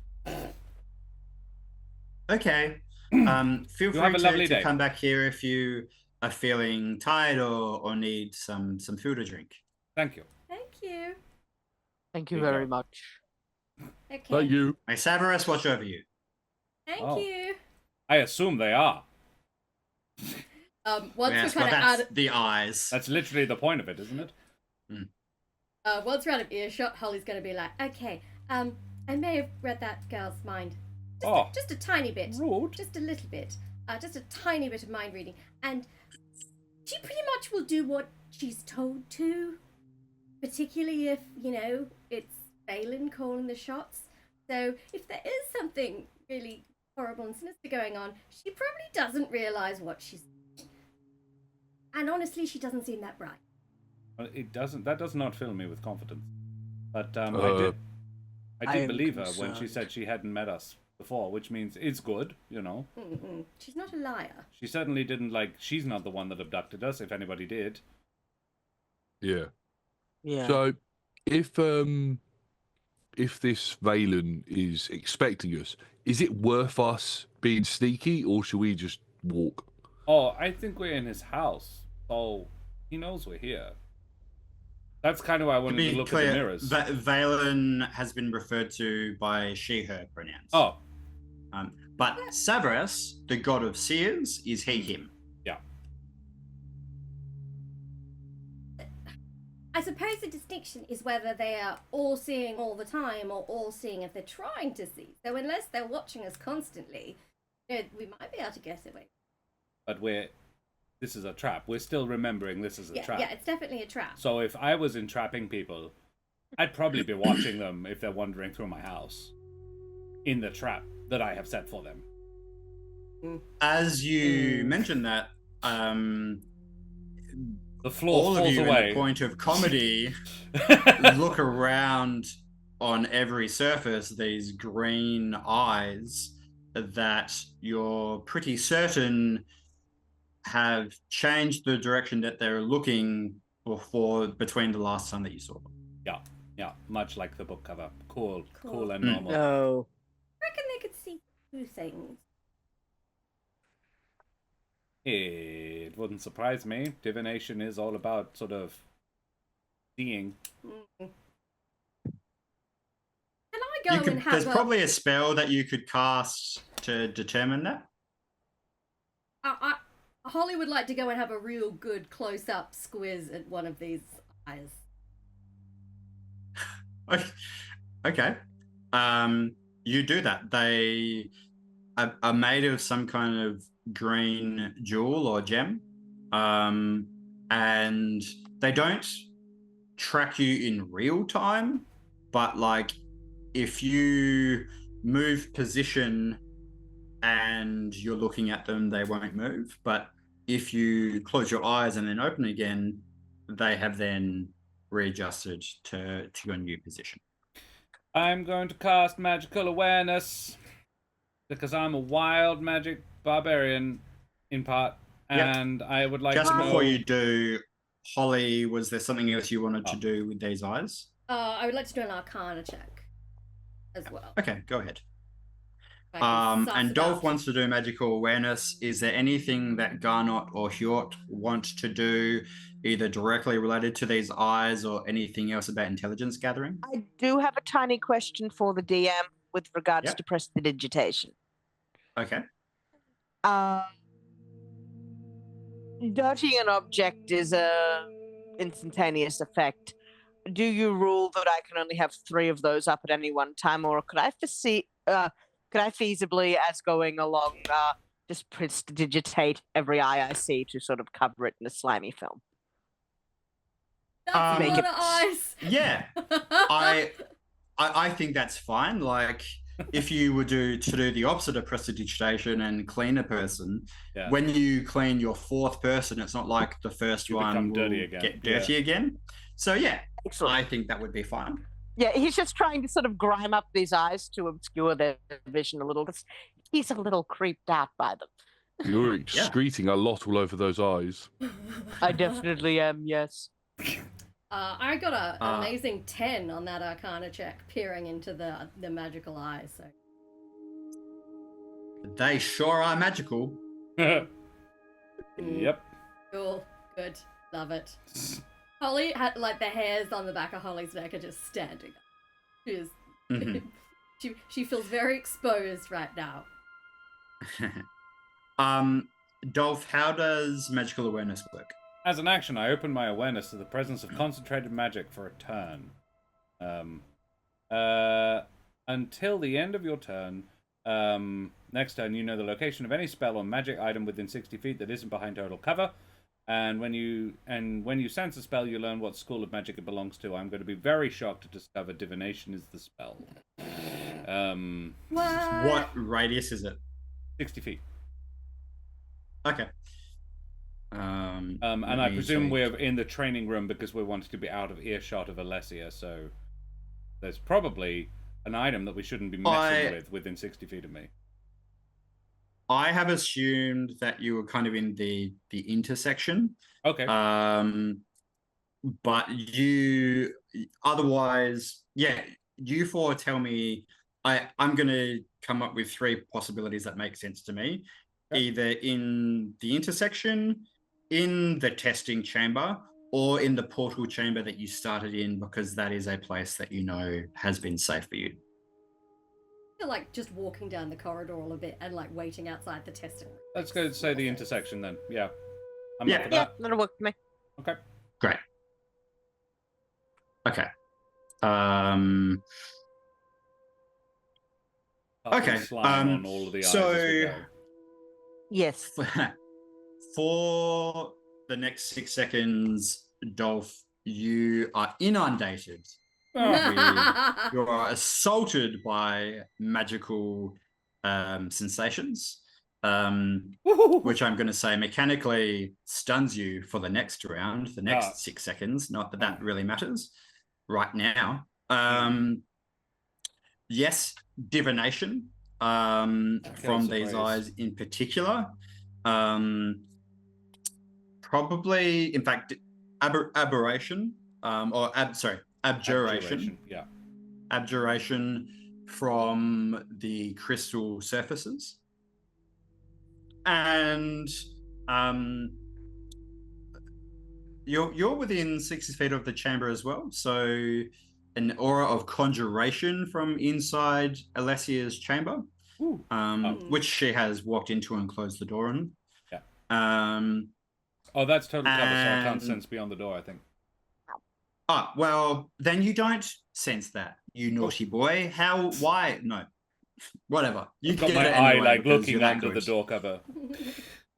Okay. Feel free to come back here if you are feeling tired or need some food or drink. Thank you. Thank you. Thank you very much. Okay. Thank you. May Severus watch over you. Thank Oh. you. I assume they are. Once Yes, we're well, kind that's of the eyes. That's literally the point of it, isn't it? once we're out of earshot, Holly's going to be like, okay, I may have read that girl's mind. Just a tiny bit. Rude. Just a little bit. Just a tiny bit of mind reading. And she pretty much will do what she's told to. Particularly if, it's Balin calling the shots. So if there is something really horrible and sinister going on, she probably doesn't realise what she's doing. And honestly, she doesn't seem that bright. Well, it doesn't. That does not fill me with confidence. But I I did am believe her when she concerned. said she hadn't met us before, which means it's good, Mm-mm. She's not a liar. She certainly didn't she's not the one that abducted us, if anybody did. Yeah. Yeah. So, if this Valen is expecting us, is it worth us being sneaky, or should we just walk? Oh, I think we're in his house. So he knows we're here. That's kind of why I wanted to look at the mirrors. Valen has been referred to by she, her pronouns. Oh. But Severus, the god of seers, is he, him. Yeah. I suppose the distinction is whether they are all seeing all the time or all seeing if they're trying to see. So unless they're watching us constantly, we might be able to guess it. But this is a trap. We're still remembering this is a trap. Yeah, it's definitely a trap. So if I was entrapping people, I'd probably be watching them if they're wandering through my house in the trap that I have set for them. As you mentioned that, the floor all falls of you away. in the point of comedy look around on every surface, these green eyes that you're pretty certain have changed the direction that they're looking for between the last time that you saw them. Yeah, much like the book cover. Cool and normal. No. I reckon they could see two things. It wouldn't surprise me. Divination is all about sort of seeing. Can I go and have There's probably a spell that you could cast to determine that. Holly would like to go and have a real good close-up squiz at one of these eyes. Okay. You do that. They are made of some kind of green jewel or gem. And they don't track you in real time, but like if you move position and you're looking at them, they won't move. But if you close your eyes and then open again, they have then readjusted to your new position. I'm going to cast magical awareness because I'm a wild magic barbarian in part, and I would like Just to know... before you do, Holly, was there something else you wanted to do with these eyes? I would like to do an Arcana check as well. Okay, go ahead. If I can suss And it Dolph out. wants to do magical awareness. Is there anything that Garnott or Hjort want to do, either directly related to these eyes or anything else about intelligence gathering? I do have a tiny question for the DM with regards Yep. to prestidigitation. Okay. Dirtying an object is a instantaneous effect. Do you rule that I can only have 3 of those up at any one time, or could I feasibly, as going along, just prestidigitate every eye I see to sort of cover it in a slimy film? That's a Make lot it- of eyes. Yeah. I think that's fine. Like, if you were to do the opposite of prestidigitation and clean a person, Yeah. when you clean your 4th person, it's not like the first You one become will dirty again. get dirty again. So yeah, Excellent. I think that would be fine. Yeah, he's just trying to sort of grime up these eyes to obscure their vision a little, because he's a little creeped out by them. You're excreting a lot all over those eyes. I definitely am, yes. I got an amazing 10 on that Arcana check, peering into the magical eyes. So They sure are magical. Yep. cool, good, love it. Holly had like the hairs on the back of Holly's neck are just standing up. She is, Mhm. she feels very exposed right now. Dolph, how does magical awareness work? As an action, I open my awareness to the presence of concentrated magic for a turn. Until the end of your turn, next turn, you know the location of any spell or magic item within 60 feet that isn't behind total cover. And when you sense a spell, you learn what school of magic it belongs to. I'm going to be very shocked to discover divination is the spell. What radius is it? 60 feet. Okay. And let I me presume check. we're in the training room because we wanted to be out of earshot of Alessia, so there's probably an item that we shouldn't be messing with within 60 feet of me. I have assumed that you were kind of in the intersection. Okay. But you otherwise, yeah, you four tell me. I'm going to come up with 3 possibilities that make sense to me. Okay. Either in the intersection, in the testing chamber, or in the portal chamber that you started in, because that is a place that you know has been safe for you. I feel like just walking down the corridor a little bit and like waiting outside the testing room. Let's go say the intersection then. Yeah. I'm Yeah. up for Yeah, that. that'll work for me. Okay. Great. Okay. Okay, Slime on all of the eyes so- as we go. Yes. For the next 6 seconds, Dolph, you are inundated. Oh, You are assaulted by magical sensations, which I'm going to say mechanically stuns you for the next round, the next 6 seconds. Not that that really matters right now. Yes, divination from these surprise. eyes in particular. Probably, in fact, aberration abjuration. Yeah. Abjuration from the crystal surfaces. And you're within 60 feet of the chamber as well, so an aura of conjuration from inside Alessia's chamber, Ooh. which she has walked into and closed the door on. Yeah. Oh, that's totally covered, so I can't and- sense beyond the door, I think. Ah, well, then you don't sense that, you naughty boy. How? Why? No. Whatever. You I've got get my it eye anyway like because looking you're that under the good. door cover.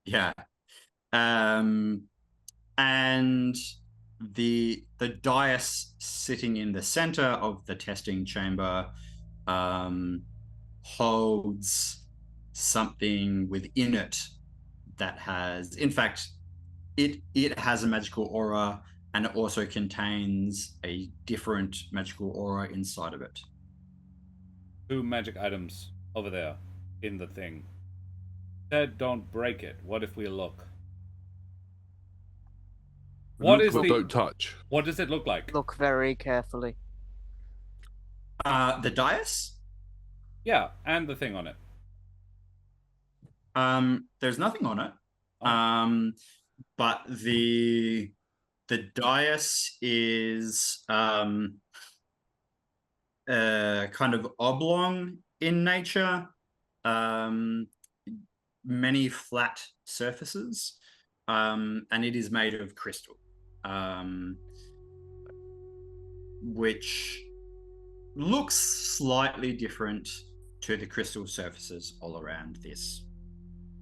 Yeah. And the dais sitting in the center of the testing chamber holds something within it that has, in fact, it has a magical aura, and it also contains a different magical aura inside of it. 2 magic items over there in the thing. Said don't break it. What if we look? What Look, is but the? don't touch. What does it look like? Look very carefully. The dais? Yeah, and the thing on it. There's nothing on it. Oh. But the dais is kind of oblong in nature, many flat surfaces, and it is made of crystal, which looks slightly different to the crystal surfaces all around this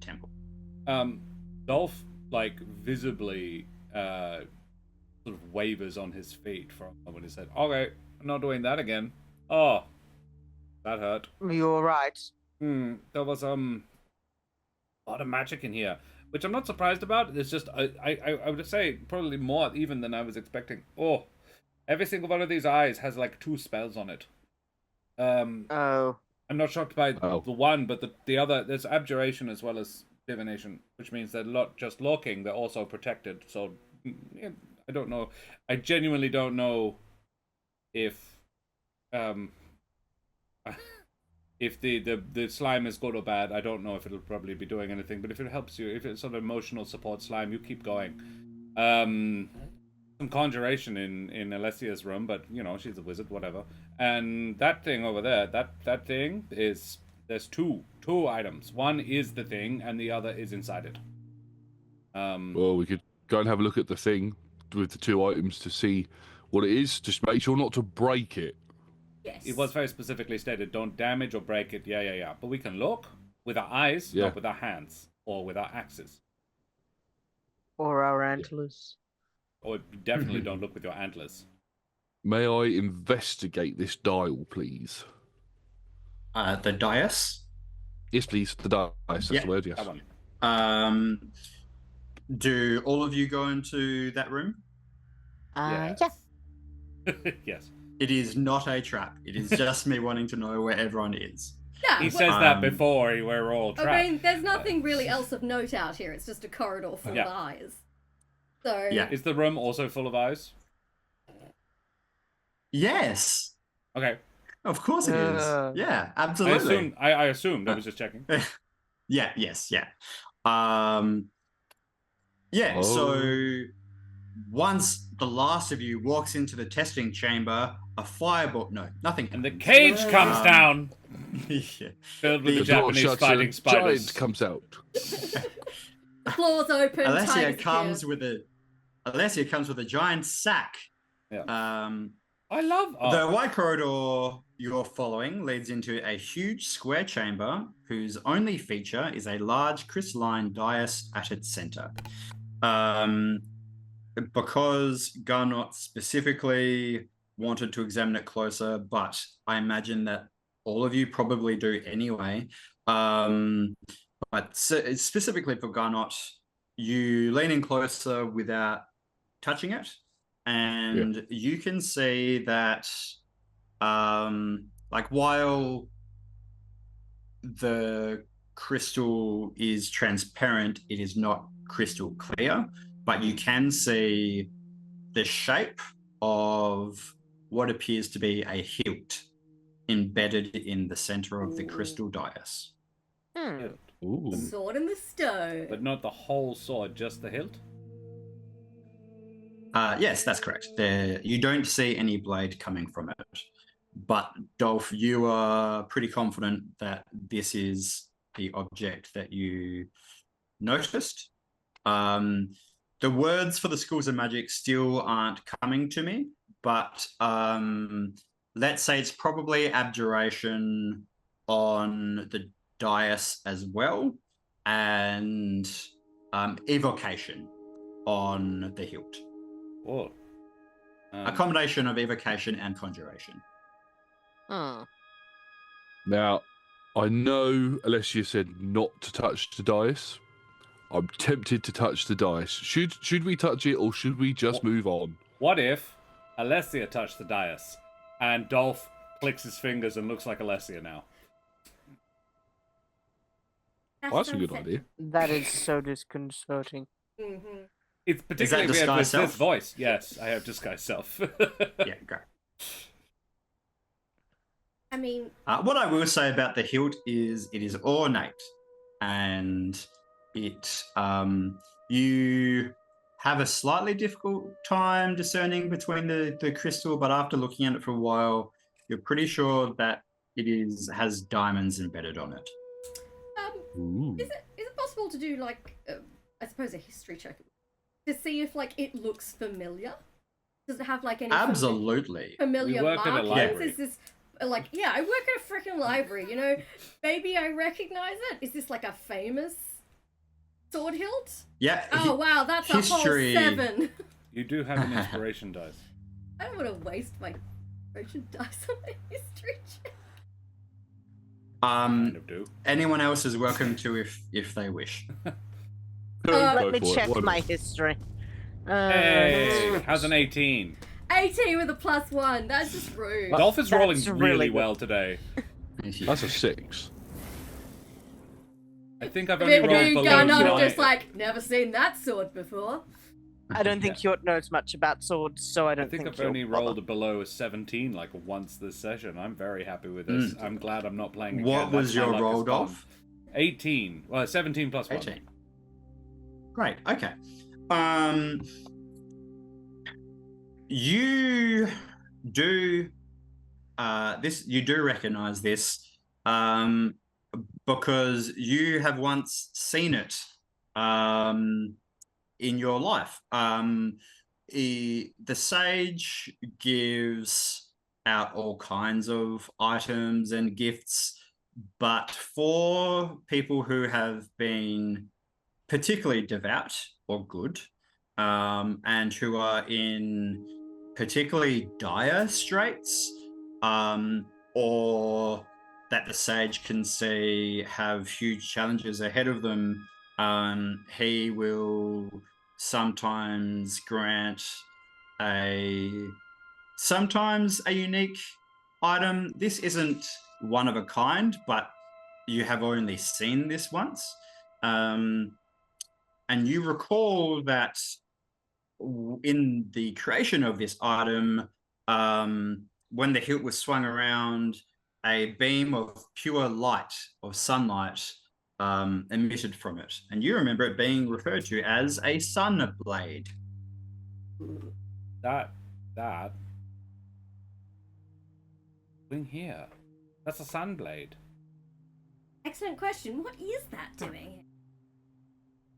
temple. Dolph, like, visibly sort of wavers on his feet for a moment. He said, okay, I'm not doing that again. Oh, that hurt. You're right. There was a lot of magic in here, which I'm not surprised about. It's just I would say probably more even than I was expecting. Oh, every single one of these eyes has like 2 spells on it. Oh. I'm not shocked by the one, but the other, there's abjuration as well as divination, which means they're not just looking, they're also protected. So yeah, I don't know. I genuinely don't know if if the slime is good or bad. I don't know if it'll probably be doing anything, but if it helps you, if it's sort of emotional support slime, you keep going. Some conjuration in Alessia's room, but you know, she's a wizard, whatever. And that thing over there, that thing is, there's two items. One is the thing, and the other is inside it. Well, we could go and have a look at the thing with the 2 items to see what it is. Just make sure not to break it. Yes. It was very specifically stated, don't damage or break it. Yeah. But we can look with our eyes, Yeah. not with our hands or with our axes. Or our antlers. Or definitely don't look with your antlers. May I investigate this dial, please? The dais. Yes, please. The dice. That's Yeah, the word. Yes. That one. Do all of you go into that room? Yeah. Yes. It is not a trap. It is just me wanting to know where everyone is. Yeah. He says that before we're all trapped. I mean, there's nothing really else of note out here. It's just a corridor full Yeah. of eyes. So Yeah. Is the room also full of eyes? Yes. Okay. Of course it is. Yeah, absolutely. I assumed. I was just checking. Yeah, yes, yeah. Yeah, so once the last of you walks into the testing chamber, a fireball, no, nothing. And the cage comes down, Yeah. filled with the The door Japanese shuts fighting and spiders. giant comes out. the floor's open. Alessia tigers comes appear. with a giant sack. Yeah. Um, I love The white corridor you're following leads into a huge square chamber whose only feature is a large crystalline dais at its center. Because Garnott specifically wanted to examine it closer, but I imagine that all of you probably do anyway. But specifically for Garnott, you lean in closer without touching it, and you can see that like while the crystal is transparent, it is not crystal clear, but you can see the shape of what appears to be a hilt embedded in the center of the crystal dais. Ooh. Sword in the stone. But not the whole sword, just the hilt? Yes, that's correct. You don't see any blade coming from it. But Dolph, you are pretty confident that this is the object that you noticed. The words for the schools of magic still aren't coming to me, but let's say it's probably abjuration on the dais as well, and evocation on the hilt. Oh. A combination of evocation and conjuration. Hmm. Now, I know Alessia said not to touch the dice. I'm tempted to touch the dice. Should we touch it, or should we just move on? What if Alessia touched the dais and Dolph clicks his fingers and looks like Alessia now? Well, that's a good idea. That is so disconcerting. Mm-hmm. It's particularly weird disguise with self? this voice. Yes, I have disguise self. Yeah, great. I mean, What I will say about the hilt is it is ornate, and it you have a slightly difficult time discerning between the crystal, but after looking at it for a while, you're pretty sure that has diamonds embedded on it. Ooh. Is it possible to do like I suppose a history check to see if like it looks familiar? Does it have like any Absolutely. familiar We work in a markings? library. Is this like I work at a freaking library, you know? Maybe I recognize it. Is this like a famous sword hilt? Yeah. Oh wow, that's history- a whole 7. You do have an inspiration dice. I don't want to waste my inspiration dice on a history check. Kind of do. Anyone else is welcome to if they wish. Let me for it, check why not? my history. Hey, how's an 18? 18 with a +1. That's just rude. Dolph is rolling That's really really good. well today. That's a 6. I think I've only rolled Maybe below Garnott 9. just like never seen that sword before. I don't think Hjort knows much about swords, so I I don't think I've he'll only bother. rolled below a 17 like once this session. I'm very happy with this. I'm glad I'm not playing again. What was That's my your luck roll, is gone. Dolph? 18. Well, 17 plus 1. 18. Great. Okay. You do you do recognize this because you have once seen it in your life. The sage gives out all kinds of items and gifts, but for people who have been particularly devout or good, and who are in particularly dire straits, or that the sage can see have huge challenges ahead of them, he will sometimes grant sometimes a unique item. This isn't one of a kind, but you have only seen this once. And you recall that in the creation of this item, when the hilt was swung around, a beam of pure light, of sunlight, emitted from it. And you remember it being referred to as a sun blade. That. Thing here. That's a sunblade. Excellent question. What is that doing?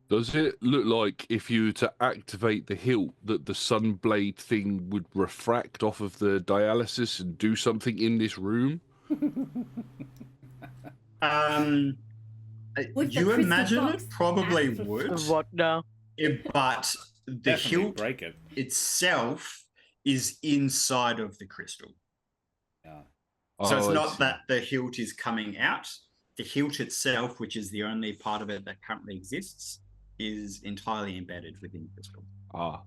Does it look like if you were to activate the hilt that the sunblade thing would refract off of the dialysis and do something in this room? Would the You crystal imagine box it probably have- would, What now? but the Definitely hilt break it. itself is inside of the crystal. Yeah. So it's Oh, I not see. that the hilt is coming out. The hilt itself, which is the only part of it that currently exists, is entirely embedded within the crystal.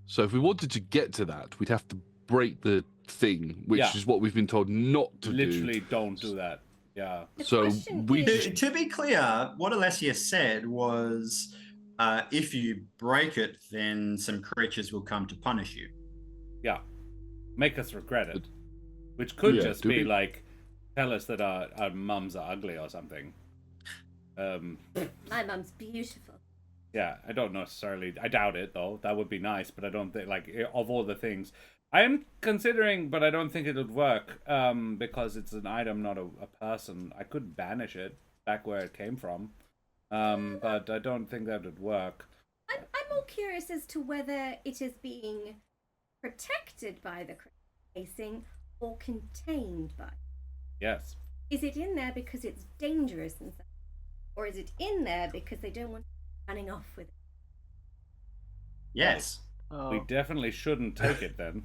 So if we wanted to get to that, we'd have to break the thing, which Yeah. is what we've been told not to Literally don't do that. Yeah. The So question we is- To be clear, what Alessia said was, if you break it, then some creatures will come to punish you. Yeah. Make us regret it. Which could Yeah, just do be we- like, tell us that our mums are ugly or something. My mum's beautiful. Yeah, I don't necessarily. I doubt it though. That would be nice, but I don't think of all the things I am considering, but I don't think it would work because it's an item, not a person. I could banish it back where it came from, but I don't think that would work. I'm I'm more curious as to whether it is being protected by the casing or contained by. Yes. Is it in there because it's dangerous and stuff, or is it in there because they don't want you running off with it? Yes. We definitely shouldn't take it then.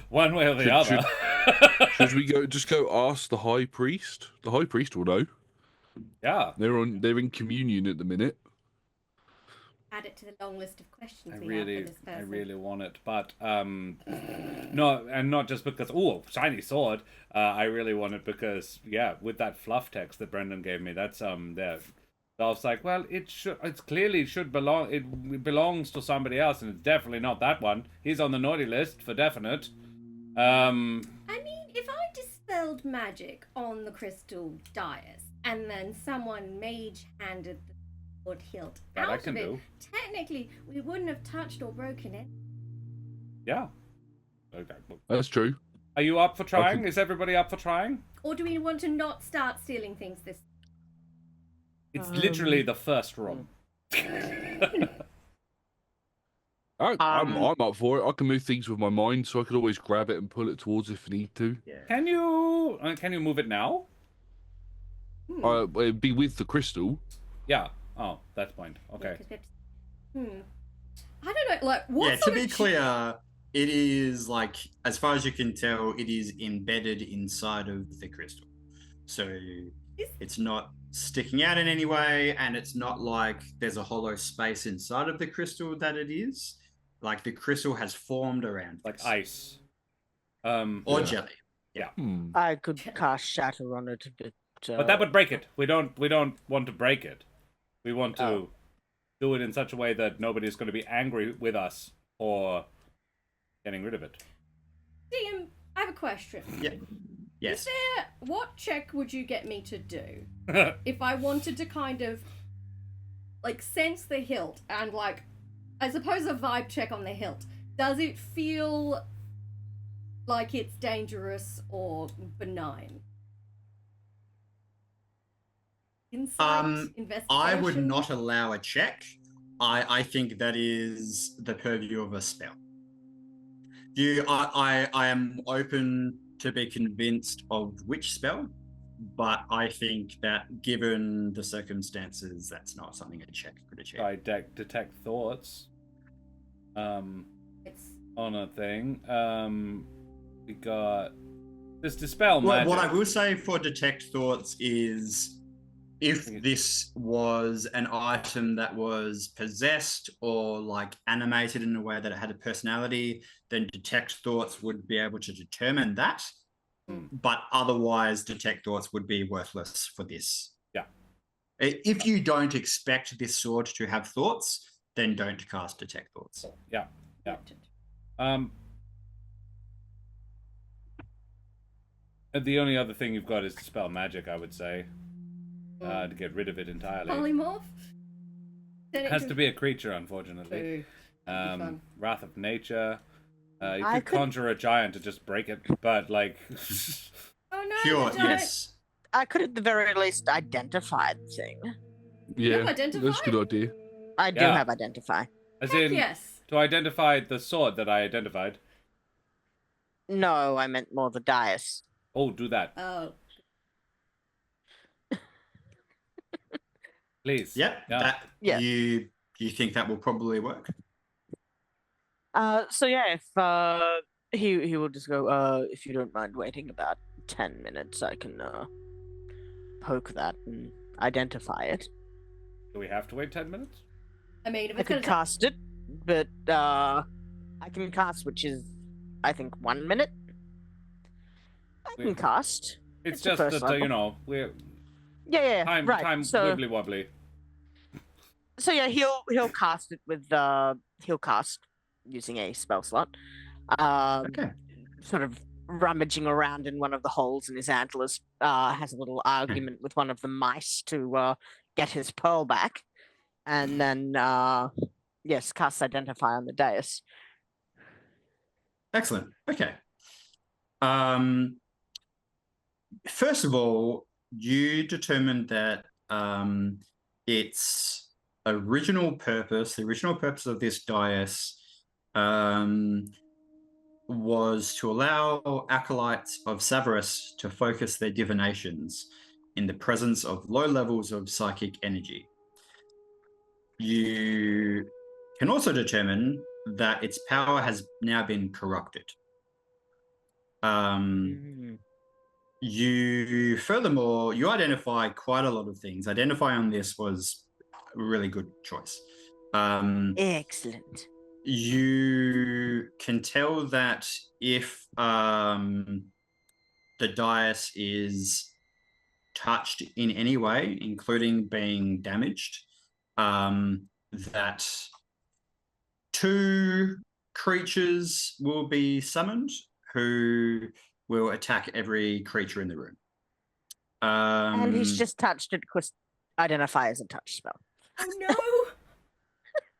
One way or the Should- other. Should we just go ask the high priest? The high priest will know. Yeah. They're in communion at the minute. Add it to the long list of questions I we have really, for this person. I really want it, but no, and not just because shiny sword. I really want it because with that fluff text that Brendan gave me, that's there. Dolph's like, well, it clearly should belong. It belongs to somebody else, and it's definitely not that one. He's on the naughty list for definite. I mean, if I dispelled magic on the crystal dais, and then someone mage-handed the sword hilt That I out can of it, do. technically we wouldn't have touched or broken it. Yeah. Okay. That's true. Are you up for trying? Is everybody up for trying? Or do we want to not start stealing things this? It's literally the first room. I'm up for it. I can move things with my mind, so I could always grab it and pull it towards if I need to. Yeah. Can you move it now? It'd be with the crystal. Yeah. Oh, that's point. Okay. I don't know. Like, what Yeah, to sort be of clear, it is like, as far as you can tell, it is embedded inside of the crystal. So it's not sticking out in any way, and it's not like there's a hollow space inside of the crystal that it is. Like the crystal has formed around Like this. ice. Or jelly. I could cast Shatter on it, But that would break it. We don't want to break it. We want to do it in such a way that nobody's going to be angry with us for getting rid of it. DM, I have a question. Yeah. Yes. What check would you get me to do if I wanted to kind of like sense the hilt and like, I suppose a vibe check on the hilt? Does it feel like it's dangerous or benign? Insight, investigation. I would not allow a check. I think that is the purview of a spell. I am open to be convinced of which spell, but I think that given the circumstances, that's not something a check could achieve. I detect thoughts. It's On a thing. We got this dispel Well, magic. what I will say for detect thoughts is, if this was an item that was possessed or like animated in a way that it had a personality, then detect thoughts would be able to determine that. But otherwise, detect thoughts would be worthless for this. Yeah. If you don't expect this sword to have thoughts, then don't cast detect thoughts. Yeah. The only other thing you've got is dispel magic, I would say. To get rid of it entirely. polymorph. It has to be a creature, unfortunately. fun. Wrath of Nature. You I could could- conjure a giant to just break it, but like, Oh no! Sure, the giant- yes. I could at the very least identify the thing. Yeah, have that's a identified? good idea. I do Yeah. have identify. as Heck in yes. to identify the sword that I identified. No, I meant more the dais. Oh, do that, Oh, please. Yep. Yeah. That Yeah. you think that will probably work? So yeah, if he will just go, if you don't mind waiting about 10 minutes, I can poke that and identify it. Do we have to wait 10 minutes? I mean, if I it's could gonna cast it, but I can cast, which is I think 1 minute. I can Wait. cast. It's It's the just first that level. we're Yeah, right. time so wibbly wobbly. So yeah, he'll cast it with he'll cast using a spell slot. Okay. Sort of rummaging around in one of the holes in his antlers, has a little argument with one of the mice to get his pearl back, and then yes, cast identify on the dais. Excellent. Okay. First of all, you determined that it's original purpose, the original purpose of this dais was to allow acolytes of Severus to focus their divinations in the presence of low levels of psychic energy. You can also determine that its power has now been corrupted. You furthermore, you identify quite a lot of things. Identify on this was a really good choice. Excellent. You can tell that if the dais is touched in any way, including being damaged, that 2 creatures will be summoned who will attack every creature in the room. And he's just touched it because identify as a touch spell. Oh no!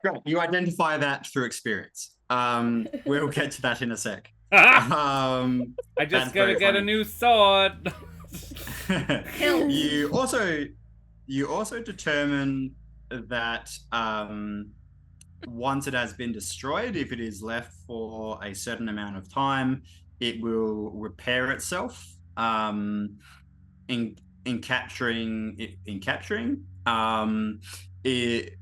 Great. You identify that through experience. We'll get to that in a sec. I just gotta get a new sword. You also determine that once it has been destroyed, if it is left for a certain amount of time, it will repair itself. In capturing it,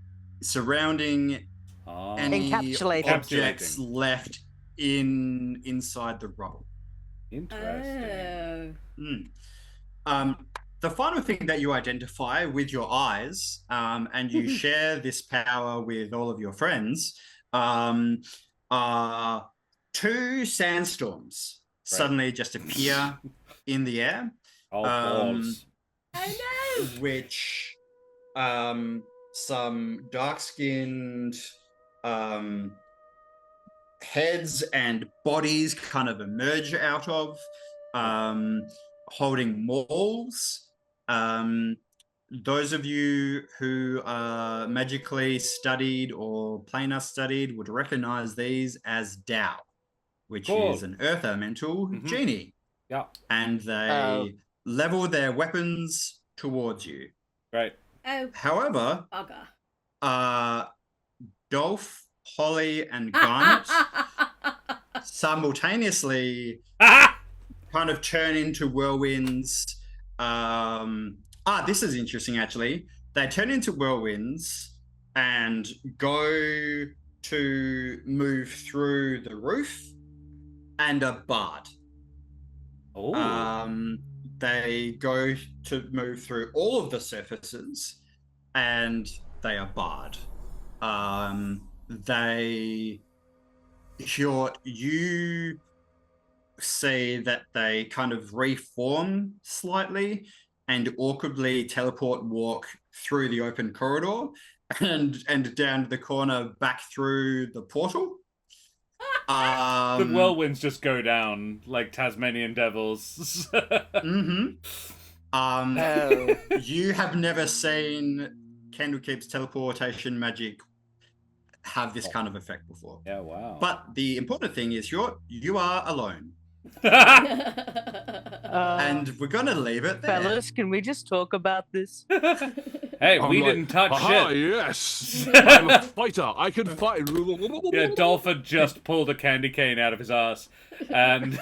surrounding any objects left inside the roll. Interesting. The final thing that you identify with your eyes, and you share this power with all of your friends, are 2 sandstorms suddenly just appear in the air. Which some dark-skinned heads and bodies kind of emerge out of, holding mauls. Those of you who are magically studied or planar studied would recognize these as Dao, which is an earth elemental genie. Yeah. And they level their weapons towards you. Right. However, Dolph, Holly, and Garnott simultaneously kind of turn into whirlwinds. This is interesting, actually. They turn into whirlwinds and go to move through the roof and are barred. They go to move through all of the surfaces and they are barred. Hjort, you see that they kind of reform slightly and awkwardly teleport walk through the open corridor and down the corner back through the portal. The whirlwinds just go down like Tasmanian devils. You have never seen Candlekeep's teleportation magic have this kind of effect before. Yeah, wow. But the important thing is you are alone. And we're going to leave it there. Fellas, can we just talk about this? Hey, we didn't touch shit. Yes, I'm a fighter. I can fight. Yeah, Dolph had just pulled a candy cane out of his ass, and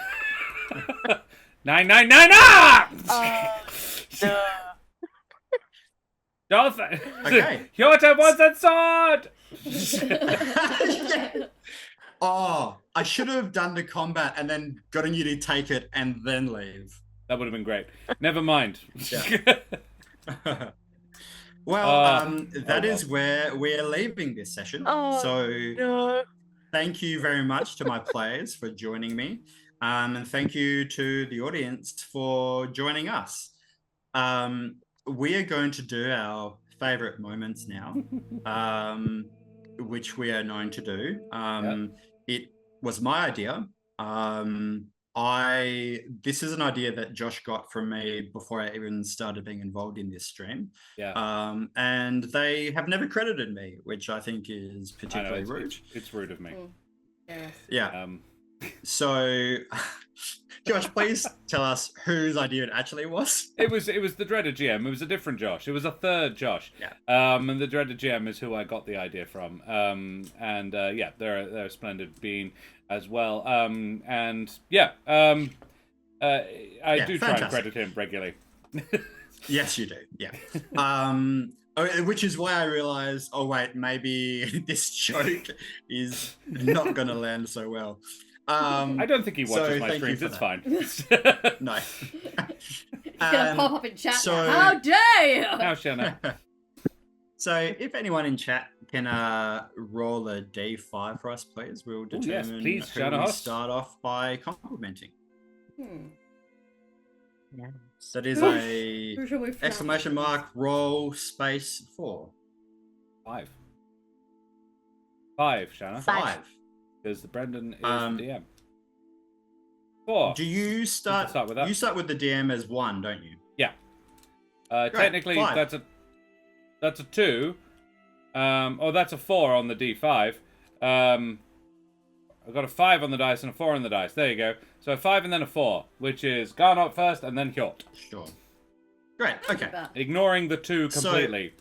999 Dolph, Okay. Hjort wants that sword. Oh, I should have done the combat and then gotten you to take it and then leave. That would have been great. Never mind. Well, that is where we're leaving this session. Thank you very much to my players for joining me. And thank you to the audience for joining us. We are going to do our favorite moments now, which we are known to do. It was my idea. This is an idea that Josh got from me before I even started being involved in this stream. And they have never credited me, which I think is particularly rude. It's rude of me. Yeah. So, Josh, please tell us whose idea it actually was. It was the dreaded GM. It was a different Josh. It was a third Josh. Yeah. And the dreaded GM is who I got the idea from. Yeah, they're a splendid being as well. I do try and credit him regularly. Yes, you do. Yeah. Which is why I realized, oh wait, maybe this joke is not going to land so well. I don't think he watches my thank you streams. for It's that. fine. No. It's gonna pop up in chat so- now. How dare you? How shall I? So if anyone in chat can roll a d5 for us, please, we'll determine yes, please, who Shanna we Hoss. start off by complimenting. Yeah. So that is a Who shall we frown? exclamation mark roll space 4. 5. 5, Shanna. 5. Because the Brendan is the Um, DM. 4. Do you start? start with that. You start with the DM as 1, don't you? Yeah. Technically, 5. that's a 2. That's a 4 on the D5. I've got a 5 on the dice and a 4 on the dice. There you go. So a 5 and then a 4, which is Garnott first and then Hjort. Sure. Great. Okay. Ignoring the 2 So- completely.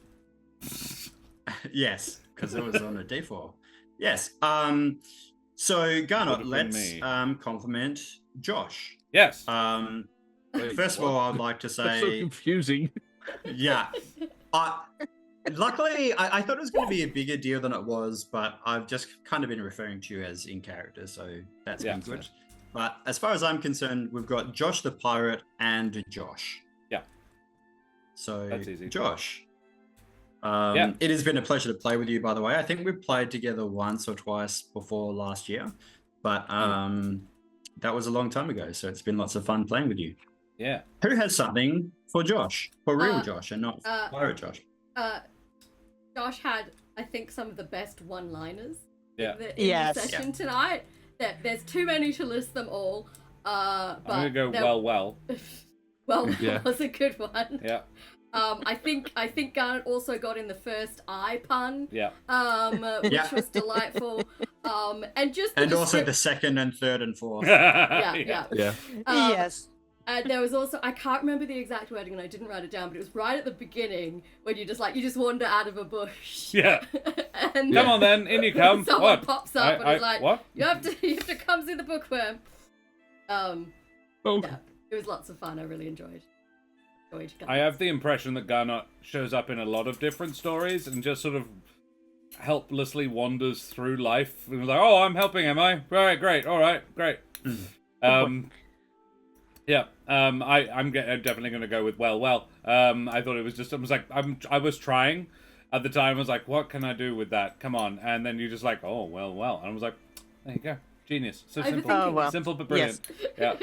Yes, because it was on a D4. Yes. So Garnott, Would've been let's me. compliment Josh. Yes. Wait, First of what? all, I'd like to That's so say, confusing. yeah. Luckily, I thought it was going to be a bigger deal than it was, but I've just kind of been referring to you as in character, so that's Yeah, been good. But as far as I'm concerned, we've got Josh the pirate and Josh. Yeah. So, That's easy. Josh. Yeah. It has been a pleasure to play with you, by the way. I think we've played together once or twice before last year, but that was a long time ago, so it's been lots of fun playing with you. Yeah. Who has something for Josh? For real Josh, and not pirate Josh. Josh had, I think, some of the best one-liners Yeah. in the Yes. session tonight. There's too many to list them all. But I'm going to go there- well. Well, Yeah. that was a good one. Yeah. I think Garnett also got in the first eye pun. Yeah. Which Yeah. was delightful. And just And also the descrip- second and third and fourth. yeah. Yeah. Yes. And there was also, I can't remember the exact wording and I didn't write it down, but it was right at the beginning when you just wander out of a bush. Yeah. And Come on then, in you come. someone What? pops up and is like, what? you have to come see the bookworm. Oh, Yeah, it was lots of fun. I really enjoyed. I have the impression that Garnott shows up in a lot of different stories and just sort of helplessly wanders through life and was like, "Oh, I'm helping, am I? Right, great, all right, great." Yeah, I'm definitely going to go with well. I thought it was just, I was trying at the time. I was like, what can I do with that? Come on, and then you just like, oh well, and I was like, there you go, genius, so simple, Overthinking. Oh, well. simple but brilliant. Yeah.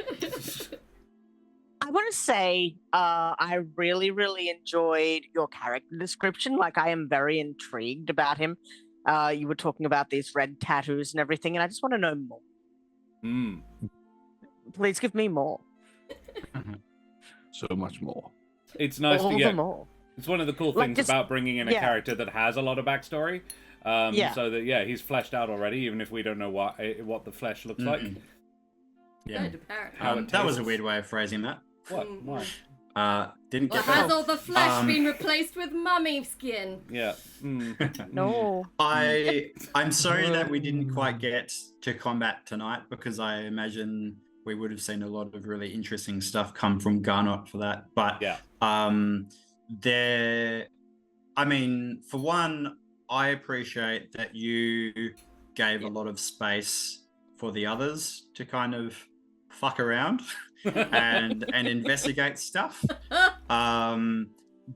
I want to say I really, really enjoyed your character description. Like, I am very intrigued about him. You were talking about these red tattoos and everything, and I just want to know more. Please give me more. so much more. It's nice All to the get. more. It's one of the cool Like, things just- about bringing in a yeah. character that has a lot of backstory. Yeah. So that he's fleshed out already, even if we don't know what the flesh looks like. Yeah. Good, apparently. How it That was a tastes. weird way of phrasing that. What? Why? Didn't Well, get has that. all the flesh been replaced with mummy skin? Yeah. No. I'm sorry that we didn't quite get to combat tonight because I imagine we would have seen a lot of really interesting stuff come from Garnott for that. But Yeah. For one, I appreciate that you gave a lot of space for the others to kind of fuck around and investigate stuff.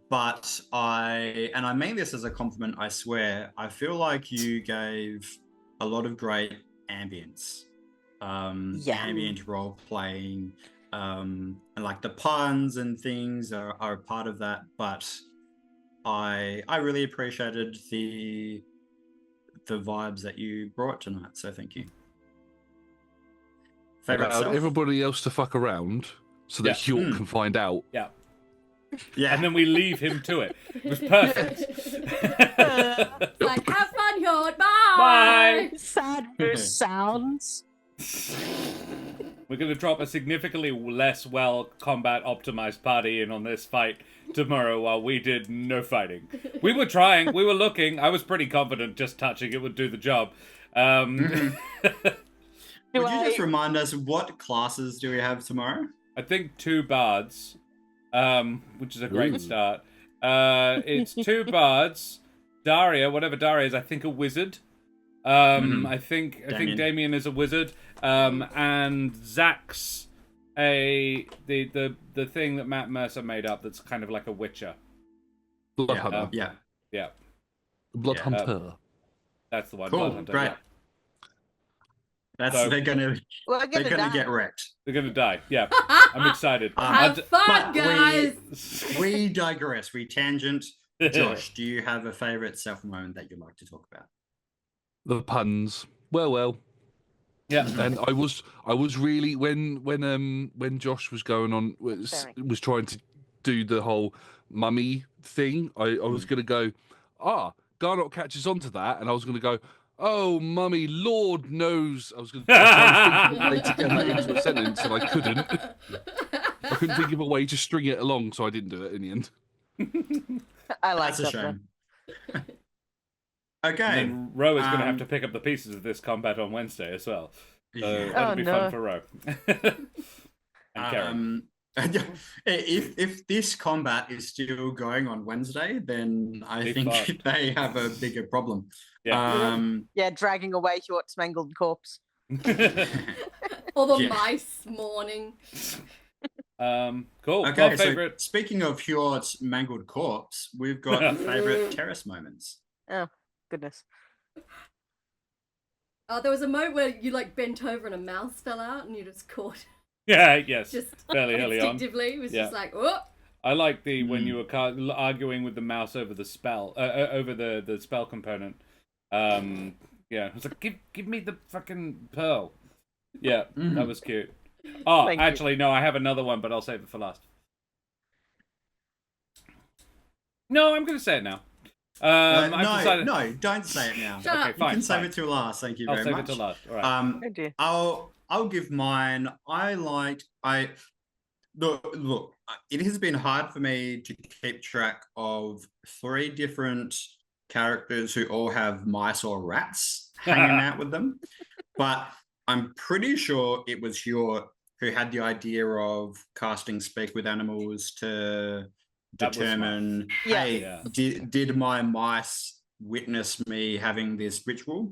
But I mean this as a compliment, I swear, I feel like you gave a lot of great ambience. Ambient role playing, and like the puns and things are a part of that, but I really appreciated the vibes that you brought tonight, so thank you. Favorite Allowed self? everybody else to fuck around so that Hjort can find out. Yeah. Yeah. And then we leave him to it. It was perfect. Like, have fun, Hjort. Bye. Bye. Sad verse sounds. We're going to drop a significantly less well combat optimized party in on this fight tomorrow while we did no fighting. We were trying, we were looking. I was pretty confident just touching it would do the job. Would you just remind us what classes do we have tomorrow? I think 2 bards, which is a great start. It's 2 bards. Daria, whatever Daria is, I think a wizard. I think Damien is a wizard. And Zach's the thing that Matt Mercer made up that's kind of like a witcher. Blood Hunter. Yeah. Blood Hunter. That's the one. Cool, Blood Hunter, great. yeah. They're gonna get wrecked. They're gonna die. Yeah, I'm excited. Have fun, guys. We digress. We tangent. Josh, do you have a favorite self moment that you'd like to talk about? The puns. Well. Yeah. And I was really when Josh was going on was trying to do the whole mummy thing. I was gonna go, Garnott catches on to that, and I was gonna go, oh, mummy, Lord knows. I was thinking of a way to get that into a sentence, and I couldn't. I couldn't think of a way to string it along, so I didn't do it in the end. I like That's a that. shame. Okay. And then Ro is going to have to pick up the pieces of this combat on Wednesday as well. So that'll be fun for Ro. And Keren. If this combat is still going on Wednesday, then I think they have a bigger problem. Yeah, dragging away Hjort's mangled corpse. Or the mice mourning. Cool. Okay, favorite. So speaking of Hjort's mangled corpse, we've got favorite Terris moments. Oh, goodness. There was a moment where you bent over and a mouse fell out and you just caught. Yes. Just fairly early on. Instinctively, it was just like, oh. I like the when you were arguing with the mouse over the spell, over the spell component. Yeah, I was like, give me the fucking pearl. Yeah, that was cute. Oh, actually, no, I have another one, but I'll save it for last. No, I'm going to say it now. No, don't say it now. Shut up. You can save it till last. Thank you very much. I'll save it till last. All right. I'll give mine. Look. It has been hard for me to keep track of 3 different characters who all have mice or rats hanging out with them, but I'm pretty sure it was Hjort who had the idea of casting Speak with Animals to determine, did my mice witness me having this ritual?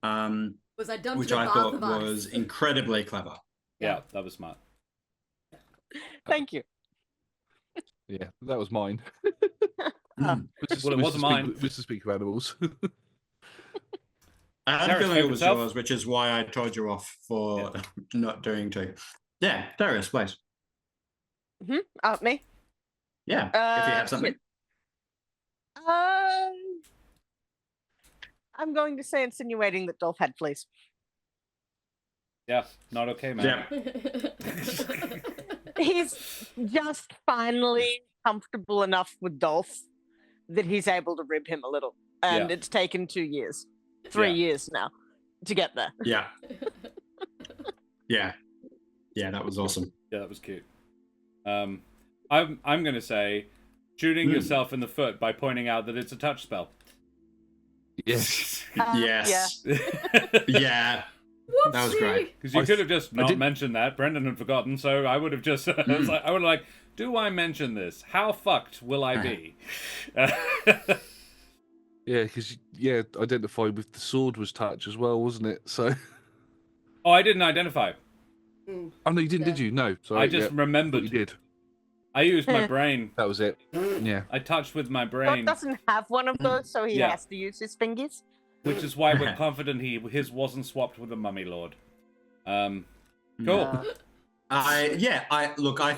Was I done which to the I bath thought of ice? was incredibly clever. Yeah, that was smart. Thank you. Yeah, that was mine. Well, it wasn't mine. With the Speak of Animals. I had a Terris, feeling it was yourself? yours, which is why I told you off for not doing 2. Yeah, Terris, please. Me? Yeah, if you have something. I'm going to say insinuating that Dolph had fleas. Yeah, not okay, man. Yeah. He's just finally comfortable enough with Dolph that he's able to rib him a little. And it's taken 2 years, 3 years now to get there. Yeah. Yeah, that was awesome. Yeah, that was cute. I'm going to say shooting yourself in the foot by pointing out that it's a touch spell. Yes. Yes. Yeah. Whoopsie. That was great. Because you could have just not mentioned that. Brendan had forgotten, so I would have just... I would have do I mention this? How fucked will I be? Yeah, because identified with the sword was touch as well, wasn't it? So. Oh, I didn't identify. Oh no, you didn't, did you? No, sorry. I just remembered. You did. I used my brain. That was it. Yeah. I touched with my Dolph brain, doesn't have one of those, so he has to use his fingers. which is why we're confident his wasn't swapped with a mummy lord. Cool. I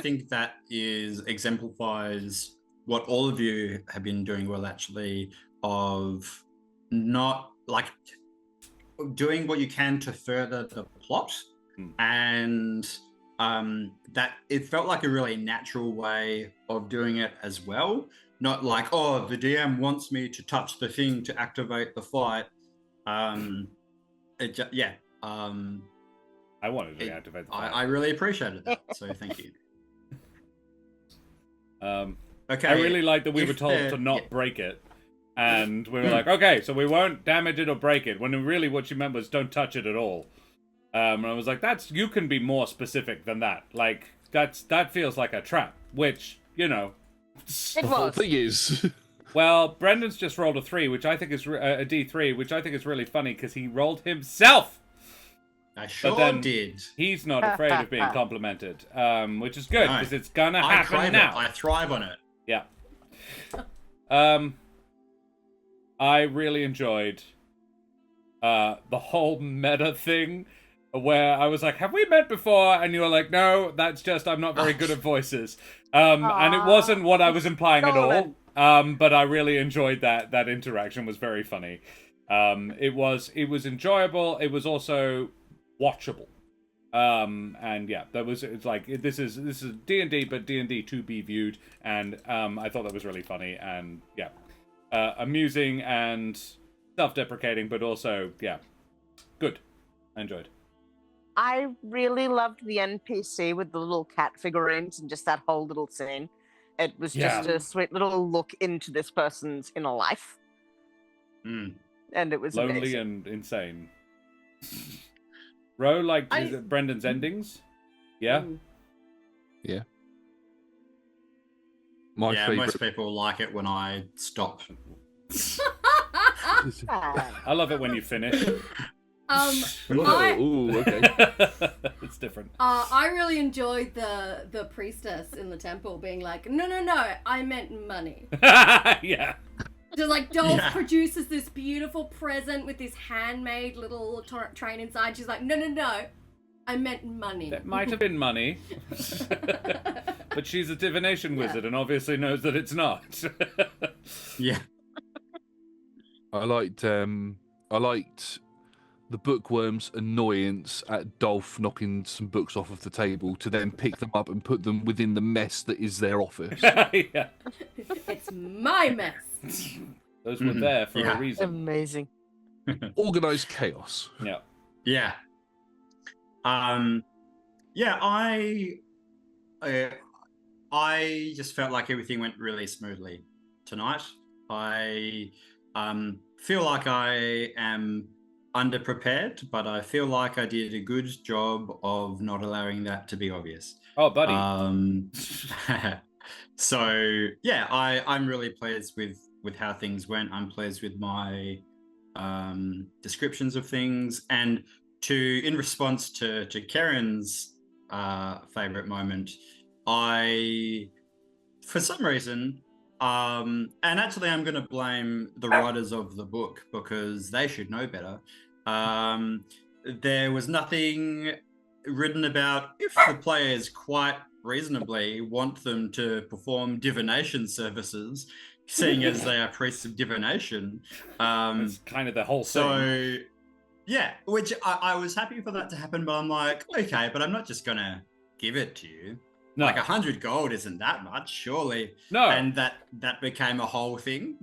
think that exemplifies what all of you have been doing well, actually, of not doing what you can to further the plot, and that it felt like a really natural way of doing it as well. Not like, oh, the DM wants me to touch the thing to activate the fight. I wanted to reactivate the fire. I really appreciated that, so thank you. Okay. I really like that we were told to not break it. And we were like, okay, so we won't damage it or break it. When really what she meant was don't touch it at all. And I was like, you can be more specific than that. Like, that feels like a trap. Which, you know. It The whole was. thing is, Well, Brendan's just rolled a 3, which I think is a D3, which I think is really funny because he rolled himself. I sure then did. He's not afraid of being complimented, which is good because it's gonna happen now. I thrive on it. Yeah. I really enjoyed the whole meta thing where I was like, have we met before? And you were like, no, that's just I'm not very good at voices. And it wasn't what I was implying at all. But I really enjoyed that. That interaction was very funny. It was enjoyable. It was also watchable. And yeah, it's like this is D&D, but D&D to be viewed, and I thought that was really funny and yeah, amusing and self-deprecating, but also yeah, good. I enjoyed. I really loved the NPC with the little cat figurines and just that whole little scene. It was just a sweet little look into this person's inner life. Mm. And it was Lonely amazing. and insane. Ro liked Brendan's endings. Yeah. yeah. My Yeah, favorite. most people like it when I stop. I love it when you finish. Ooh, okay. It's different. I really enjoyed the priestess in the temple being like, no, I meant money. Yeah. Just like Dolph produces this beautiful present with this handmade little train inside. She's like, no, I meant money. That might have been money. But she's a divination wizard and obviously knows that it's not. Yeah. I liked the Bookworms' annoyance at Dolph knocking some books off of the table to then pick them up and put them within the mess that is their office. Yeah. It's my mess. Those were there for a reason. Amazing. Organized chaos. Yeah. Yeah. Yeah, I just felt like everything went really smoothly tonight. I feel like I am underprepared, but I feel like I did a good job of not allowing that to be obvious. Oh, buddy. So yeah, I'm really pleased with how things went. I'm pleased with my descriptions of things, and in response to Keren's favorite moment, for some reason, and actually I'm going to blame the writers of the book because they should know better. There was nothing written about if the players quite reasonably want them to perform divination services, seeing as they are priests of divination. It's kind of the whole thing. So, yeah, which I was happy for that to happen, but I'm like, okay, but I'm not just going to give it to you. No. Like 100 gold isn't that much, surely. No. And that became a whole thing.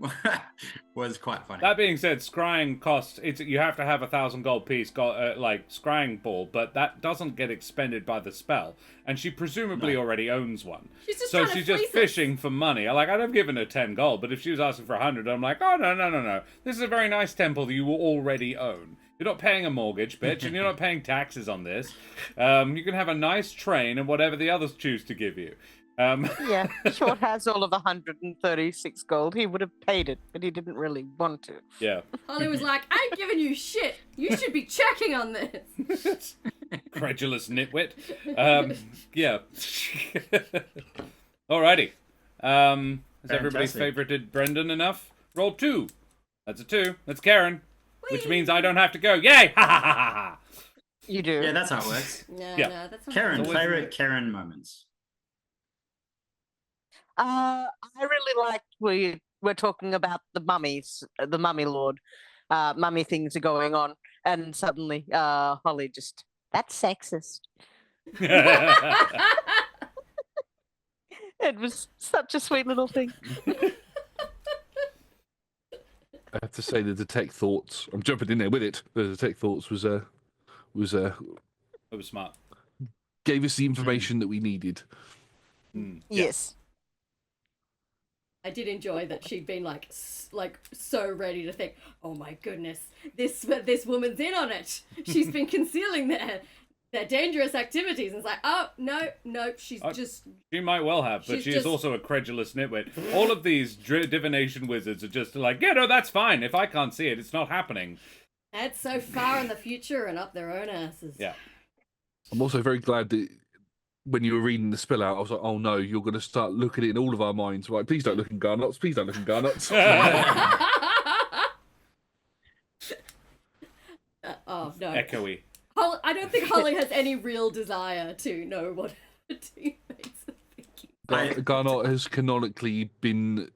Was quite funny. That being said, scrying costs. You have to have 1,000 gold piece, like scrying ball, but that doesn't get expended by the spell, and she presumably already owns one. She's just fishing for money. Like, I'd have given her 10 gold, but if she was asking for 100, I'm like, oh no. This is a very nice temple that you already own. You're not paying a mortgage, bitch, and you're not paying taxes on this. You can have a nice train and whatever the others choose to give you. Yeah, Hjort has all of 136 gold. He would have paid it, but he didn't really want to. Yeah. Holly was like, I ain't giving you shit. You should be checking on this. Credulous nitwit. Yeah. Alrighty. Has everybody's favorited Brendan enough? Roll 2. That's a 2. That's Keren. Which means I don't have to go. Yay! Ha ha ha ha! You do. Yeah, that's how it works. No, that's not Keren, Always favorite Keren moments. I really liked we're talking about the mummies, the mummy lord, mummy things are going on, and suddenly Holly just, that's sexist. It was such a sweet little thing. I have to say the detect thoughts. I'm jumping in there with it. The detect thoughts was It was smart. Gave us the information that we needed. Yes. I did enjoy that she'd been like so ready to think, oh my goodness, this woman's in on it. She's been concealing their dangerous activities. And it's like, oh no, she's just. She might well have, but she is also a credulous nitwit. All of these divination wizards are just like, yeah, no, that's fine. If I can't see it, it's not happening. That's so far in the future and up their own asses. Yeah. I'm also very glad that when you were reading the spell out, I was like, oh no, you're going to start looking at it in all of our minds. Right, please don't look in Garnott's. Please don't look in Garnott's. Oh, no. Echoey. I don't think Holly has any real desire to know what her teammates are thinking. Garnott has canonically been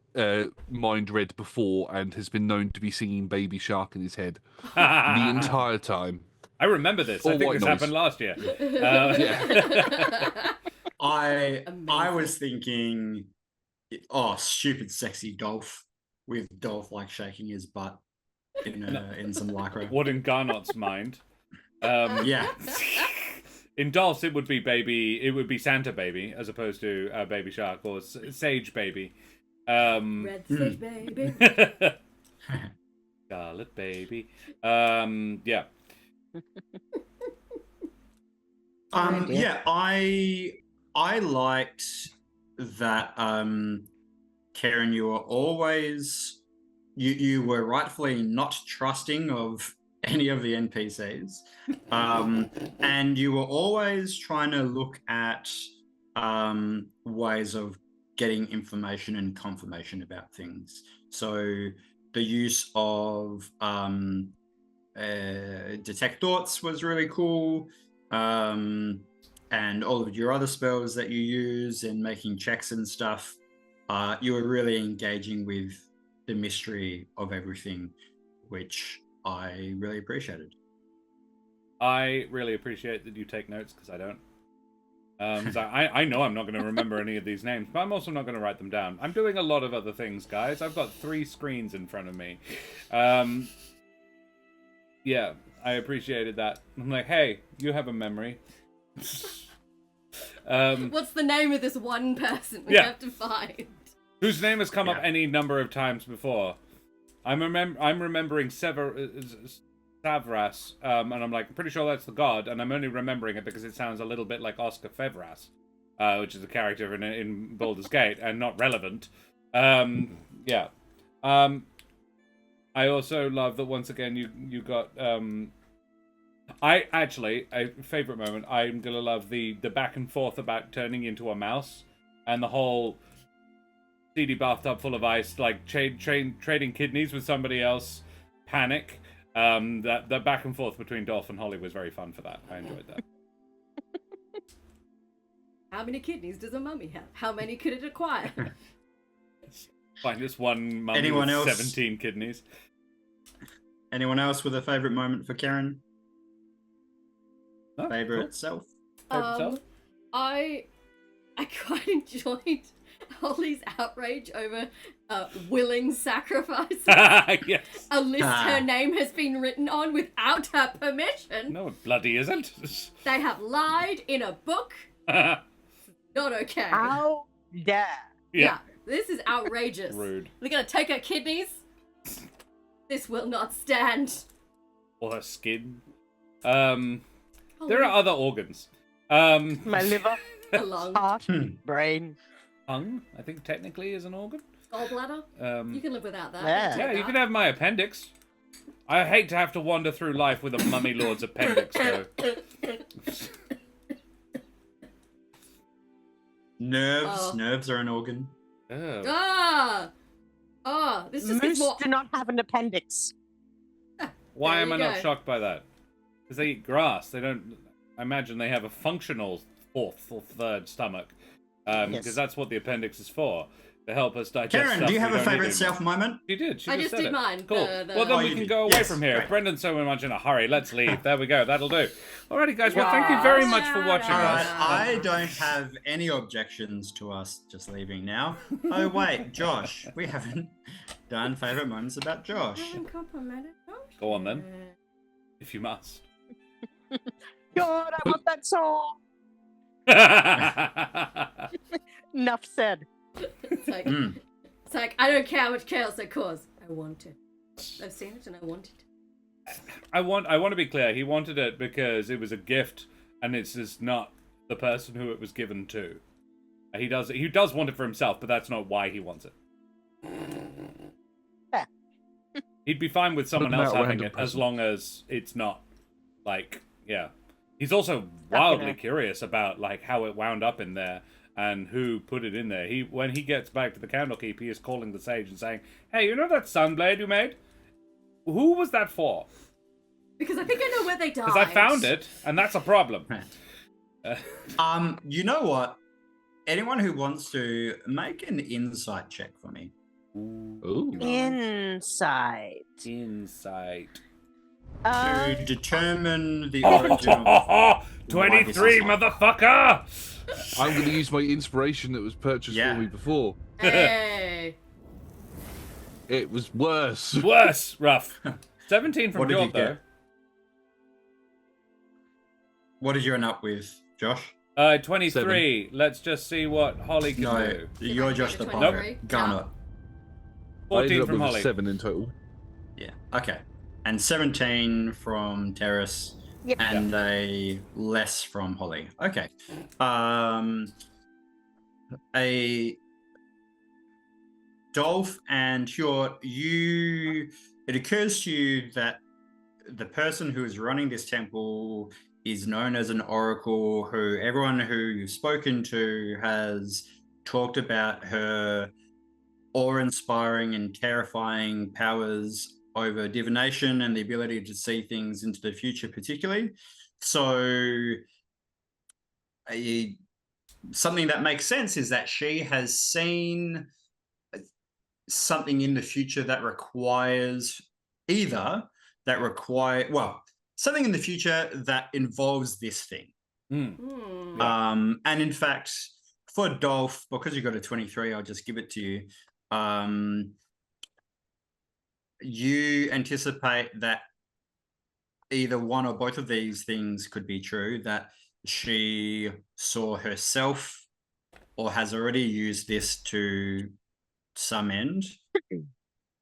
mind read before and has been known to be singing Baby Shark in his head the entire time. I remember this. I think this happened last year. I was thinking, oh, stupid, sexy Dolph, with Dolph like shaking his butt in some lycra. What in Garnott's mind? Yeah. In Dolph's, it would be Santa Baby as opposed to Baby Shark or Sage Baby. Red Sage Baby. Scarlet Baby. Yeah. Yeah, I liked that Keren, you were always you were rightfully not trusting of any of the NPCs. And you were always trying to look at ways of getting information and confirmation about things. So the use of detect thoughts was really cool, and all of your other spells that you use and making checks and stuff, you were really engaging with the mystery of everything, which I really appreciated. I really appreciate that you take notes, because I don't. So I know I'm not going to remember any of these names, but I'm also not going to write them down. I'm doing a lot of other things, guys. I've got 3 screens in front of me. Yeah, I appreciated that. I'm like, hey, you have a memory. What's the name of this one person we have to find? Whose name has come up any number of times before. I'm remembering Savras, and I'm like, I'm pretty sure that's the god, and I'm only remembering it because it sounds a little bit like Oscar Fevras, which is a character in Baldur's Gate, and not relevant. Yeah. I also love that once again you got a favorite moment. I'm gonna love the back and forth about turning into a mouse and the whole seedy bathtub full of ice, like trading kidneys with somebody else, panic. That back and forth between Dolph and Holly was very fun for that. I enjoyed that. How many kidneys does a mummy have? How many could it acquire? Find this one mummy with 17 kidneys. Anyone else with a favourite moment for Keren? Oh, favourite cool. itself? I quite enjoyed Holly's outrage over willing sacrifices. Yes. A list her name has been written on without her permission. No, it bloody isn't. They have lied in a book. Not okay. How dare. Yeah, this is outrageous. Rude. They're gonna take her kidneys. This will not stand. Or her skin. There are other organs. My liver, A lung. heart, brain. Tongue, I think technically is an organ. Gallbladder. You can live without that. Yeah. Yeah, you can have my appendix. I hate to have to wander through life with a mummy lord's appendix, though. Nerves are an organ. Oh. This just Moose gets more. do not have an appendix. Why There am you I not go. shocked by that? Because they eat grass. They don't. I imagine they have a functional fourth or third stomach. Because that's what the appendix is for. To help us digest Keren, stuff do you have we a don't need favourite anymore. self moment? She did. She I just just said did it. mine. Cool. The- Well, then Oh, we you can did. go away Yes, from here. great. Brendan's so much in a hurry. Let's leave. There we go. That'll do. Alrighty, guys. Well, thank you very much for watching Alright, us. I don't have any objections to us just leaving now. Oh wait, Josh. We haven't done favourite moments about Josh. Complimented. Go on, then. If you must. God, I want that song. Enough said. It's like, Mm. it's like, I don't care how much chaos it causes. I want it. I've seen it and I want it. I want to be clear. He wanted it because it was a gift, and it's just not the person who it was given to. He does want it for himself, but that's not why he wants it. Yeah. He'd be fine with someone Doesn't else matter, having random it as person. long as it's not like, yeah. He's also wildly gonna- curious about like how it wound up in there and who put it in there. When he gets back to the Candlekeep, he is calling the sage and saying, "Hey, you know that sunblade you made? Who was that for? Because I think I know where they died. Because I found it, and that's a problem." You know what? Anyone who wants to make an insight check for me. Ooh. Insight. Insight. To determine the origin of 23, motherfucker! I'm going to use my inspiration that was purchased Yeah. for me before. Hey. It was worse. Worse, rough. 17 from What did you Hjort, though. get? What did you end up with, Josh? 23. Let's just see what Holly can No, do. you're Josh the 23. pirate. Garnott. I ended 14 up from with a Holly. 7 in total. Yeah. Okay. And 17 from Terris. Yep. And a less from Holly. Okay. A Dolph and Hjort, it occurs to you that the person who is running this temple is known as an oracle who everyone who you've spoken to has talked about her awe-inspiring and terrifying powers over divination and the ability to see things into the future particularly. So something that makes sense is that she has seen something in the future that requires something in the future that involves this thing. Hmm. And in fact, for Dolph, because you got a 23, I'll just give it to you. You anticipate that either one or both of these things could be true, that she saw herself or has already used this to some end,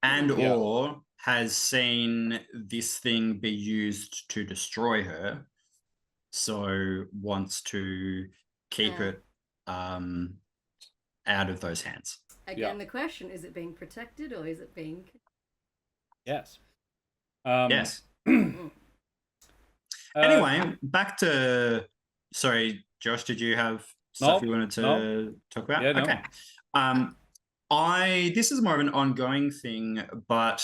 and Yeah. or has seen this thing be used to destroy her, so wants to keep Yeah. it out of those hands. Again, the question, is it being protected or is it being... Yes. Yes. Anyway, back to... Sorry, Josh, did you have stuff you wanted to talk about? Yeah, no. Okay. This is more of an ongoing thing, but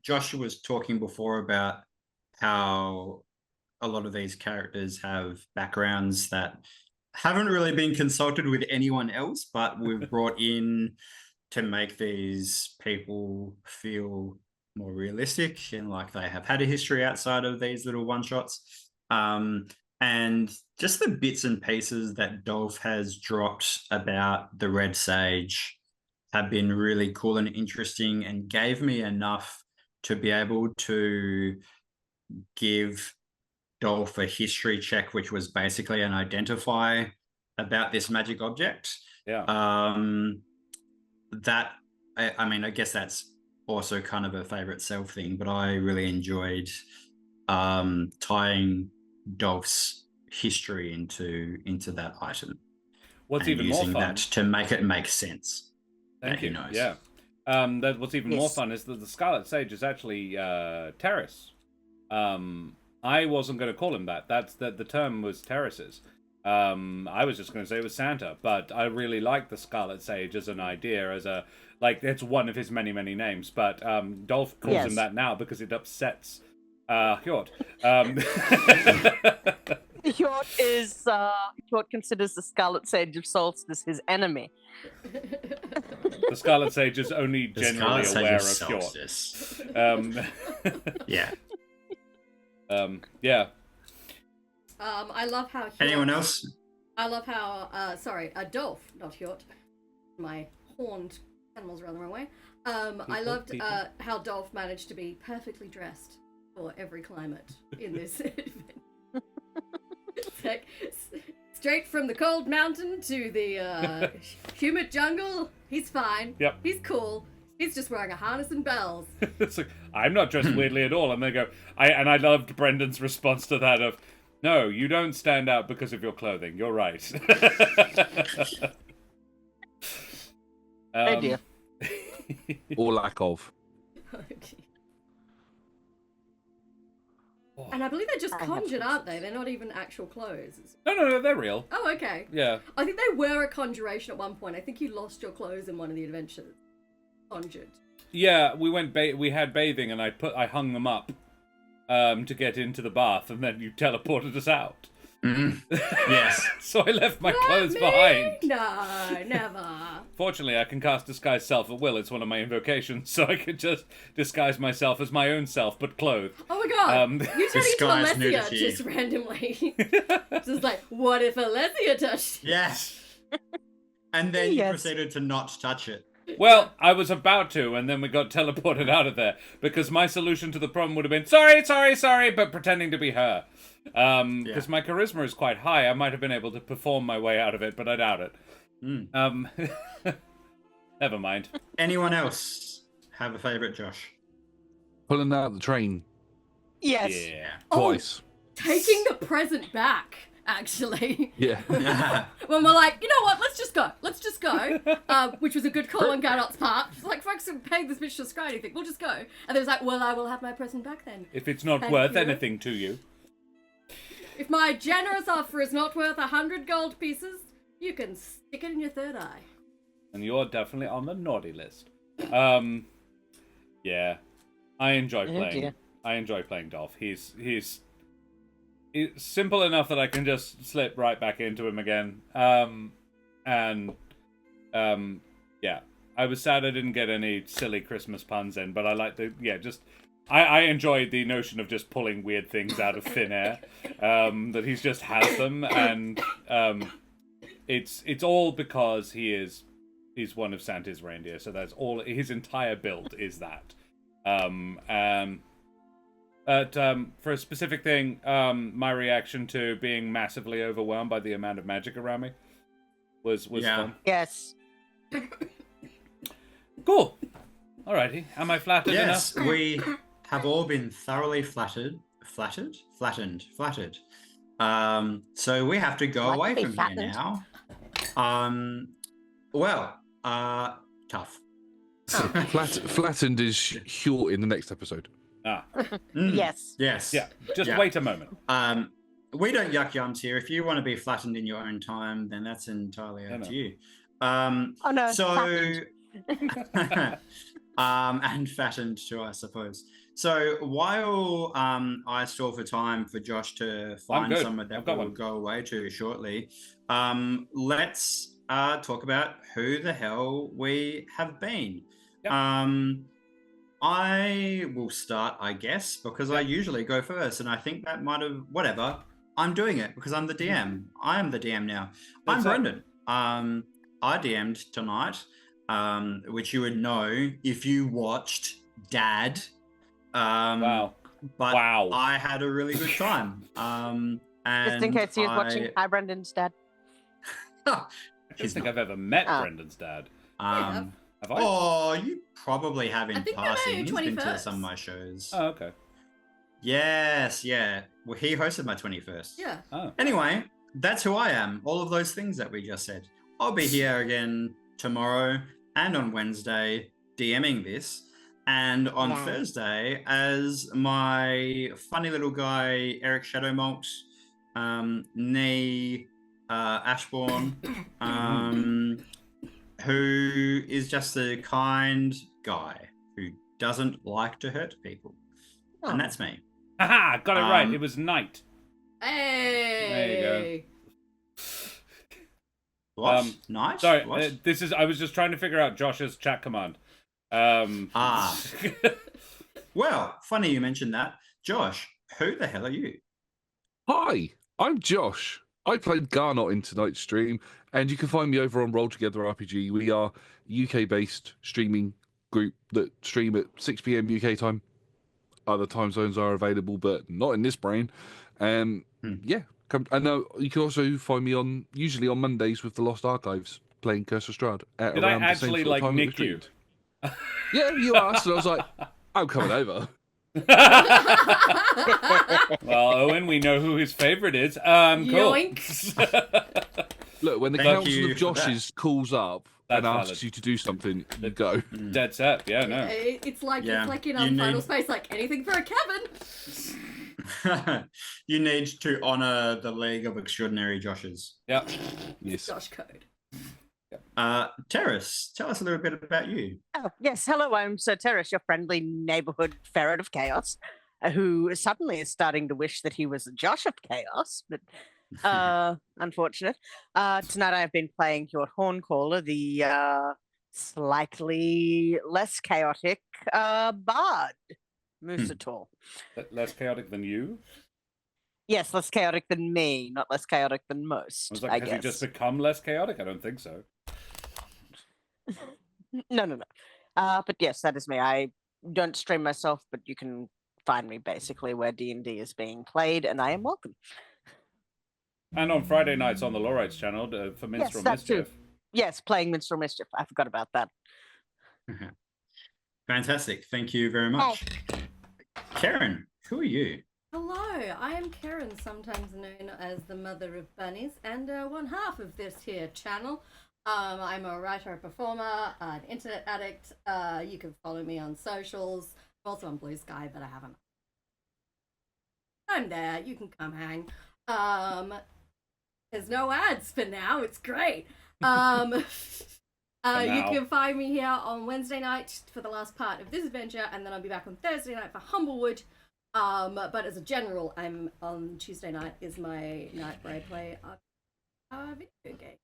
Josh was talking before about how a lot of these characters have backgrounds that haven't really been consulted with anyone else, but we've brought in to make these people feel more realistic and like they have had a history outside of these little one-shots. And just the bits and pieces that Dolph has dropped about the Red Sage have been really cool and interesting and gave me enough to be able to give Dolph a history check, which was basically an identify about this magic object. Yeah. I guess that's also kind of a favorite self thing, but I really enjoyed tying Dolph's history into that item. What's and even more using fun? that to make it make sense. Thank that he you. knows. Yeah. What's even more Yes. fun is that the Scarlet Sage is actually Terris. I wasn't going to call him that. The term was Terris's. I was just going to say it was Santa, but I really like the Scarlet Sage as an idea, it's one of his many, many names. But Dolph calls him Yes. that now because it upsets Hjort. Hjort considers the Scarlet Sage of Solstice his enemy. The Scarlet Sage is only The generally Scarlet aware of Sage Hjort. Solstice. Yeah. Yeah. I love how... Anyone else? I love how... Dolph, not Hjort. My horned animals ran the wrong way. I loved people. how Dolph managed to be perfectly dressed for every climate in this event. It's like straight from the cold mountain to the humid jungle. He's fine. Yep. He's cool. He's just wearing a harness and bells. It's like, I'm not dressed weirdly at all. And they go, I loved Brendan's response to that of, no, you don't stand out because of your clothing. You're right. Oh dear. Or lack of. And I believe they're just conjured, aren't they? They're not even actual clothes. No, they're real. Oh, okay. Yeah. I think they were a conjuration at one point. I think you lost your clothes in one of the adventures. Conjured. Yeah, we went. We had bathing, and I hung them up, to get into the bath, and then you teleported us out. Yes. So I left my clothes Me? behind. No, never. Fortunately, I can cast Disguise Self at will. It's one of my invocations, so I could just disguise myself as my own self, but clothed. Oh my god, you turning into Disguise Alessia nudity. just randomly. Just like, what if Alessia touched you? Yes. And then you Yes. proceeded to not touch it. Well, I was about to, and then we got teleported out of there, because my solution to the problem would have been, sorry, but pretending to be her. Because my charisma is quite high, I might have been able to perform my way out of it, but I doubt it. Never mind. Anyone else have a favourite, Josh? Pulling out the train Yes. Yeah. twice. Taking the present back, actually. Yeah. When we're like, you know what, let's just go. Which was a good call on Garnott's part. It's like, folks are paying this bitch to scry anything, we'll just go. And they was like, well, I will have my present back then. If it's not Thank worth you. anything to you. If my generous offer is not worth 100 gold pieces, you can stick it in your third eye. And you're definitely on the naughty list. Yeah. I enjoy playing. dear. I enjoy playing Dolph. He's simple enough that I can just slip right back into him again. Yeah. I was sad I didn't get any silly Christmas puns in, but I like I enjoyed the notion of just pulling weird things out of thin air. That he just has them, and it's all because he's one of Santa's reindeer, so that's all. His entire build is that. But for a specific thing, my reaction to being massively overwhelmed by the amount of magic around me was fun. Yes. Cool. Alrighty. Am I flattered Yes, enough? we have all been thoroughly flattened. So we have to go Like away to be from flattened. here now. Tough. Flattened is Hjort in the next episode. Ah. Yes. Yes. Yeah. Just Yeah. wait a moment. We don't yuck yums here. If you want to be flattened in your own time, then that's entirely up No. to you. Oh no. So, flattened. and fattened too, I suppose. So while I stall for time for Josh to find good. somewhere I've that got we'll one. go away to shortly, let's talk about who the hell we have been. Yep. I will start, I guess, because I usually go first, and I think that might have whatever. I'm doing it because I'm the DM. I am the DM now. I'm That's it. Brendan. I DM'd tonight, which you would know if you watched Dad. Wow. But Wow. I had a really good time. And Just in case he was watching I- Hi Brendan's dad. I don't He's think not. I've ever met Oh. Brendan's dad. Um, Have I? oh, you probably have in I think they met passing. your He's been to 21st. some of my shows. Oh, okay. Yes, yeah. Well, he hosted my 21st. Yeah. Oh. Anyway, that's who I am. All of those things that we just said. I'll be here again tomorrow and on Wednesday DMing this. And on Yeah. Thursday, as my funny little guy, Eric Shadowmalt, nee Ashbourne, who is just a kind guy who doesn't like to hurt people. Oh. And that's me. Haha, got it right. Um, It was night. Hey. What? Um, Nice? Sorry, What? I was just trying to figure out Josh's chat command. Ah. Well, funny you mentioned that. Josh, who the hell are you? Hi, I'm Josh. I played Garnott in tonight's stream, and you can find me over on Roll Together RPG. We are a UK-based streaming group that stream at 6 p.m. UK time. other time zones are available, but not in this brain. Yeah, come. I know you can also find me usually on Mondays with the Lost Archives playing Curse of Strahd at Did I around the same actually sort of time that we nick you? streamed. Yeah, you asked, and I was like, I'm coming over. Well, Owen, we know who his favourite is. Cool. Yoink. Look, when the Thank Council you of for that. Joshes calls up That's and asks valid. you to do something, you go. Dead set. Yeah, no. It's like Yeah, it's like in you Final need- Space, like anything for a Kevin. You need to honour the League of Extraordinary Joshes. Yeah. Yes. Josh code. Terris, tell us a little bit about you. Oh, yes, hello, I'm Sir Terris, your friendly neighborhood ferret of chaos, who suddenly is starting to wish that he was a Josh of chaos, but unfortunate. Tonight I've been playing Hjort Horncaller, the slightly less chaotic bard, Moosator. Less chaotic than you? Yes, less chaotic than me, not less chaotic than most, I was like, I has guess. he just become less chaotic? I don't think so. No. But yes, that is me. I don't stream myself, but you can find me basically where D&D is being played, and I am welcome. And on Friday nights on the Lorites channel for Minstrel that too. Mischief. Yes, playing Minstrel Mischief. I forgot about that. Fantastic. Thank you very much. Keren, who are you? Hello, I am Keren, sometimes known as the mother of bunnies, and one half of this here channel. I'm a writer, a performer, an internet addict. You can follow me on socials. I'm also on Blue Sky, but I haven't. I'm there. You can come hang. There's no ads for now. It's great. You can find me here on Wednesday night for the last part of this adventure, and then I'll be back on Thursday night for Humblewood. But as a general, I'm on Tuesday night is my night where I play a video game.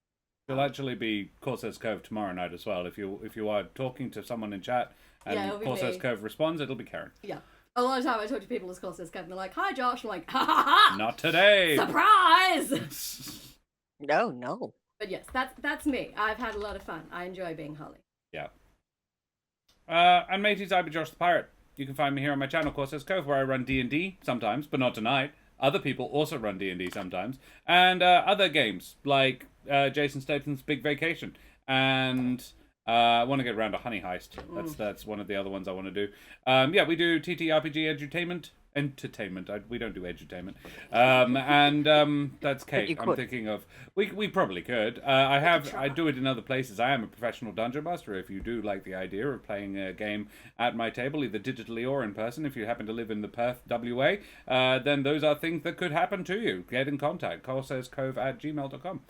There'll actually be Corsair's Cove tomorrow night as well. If you are talking to someone in chat and Yeah, it'll be Corsair's me. Cove responds, it'll be Keren. Yeah. A lot of time I talk to people as Corsair's Cove and they're like, "Hi Josh," I'm like, "Ha ha ha! Not today. Surprise!" No. But yes, that's me. I've had a lot of fun. I enjoy being Holly. Yeah. And mateys, I be Josh the Pirate. You can find me here on my channel, Corsair's Cove, where I run D&D sometimes, but not tonight. Other people also run D&D sometimes. And other games, like Jason Statham's Big Vacation. And I want to get around to Honey Heist. That's one of the other ones I want to do. Yeah, we do TTRPG edutainment. Entertainment. We don't do edutainment. That's Kate. I'm thinking of. We probably could. I do it in other places. I am a professional dungeon master. If you do like the idea of playing a game at my table, either digitally or in person, if you happen to live in the Perth, WA, then those are things that could happen to you. Get in contact. corsairscove@gmail.com.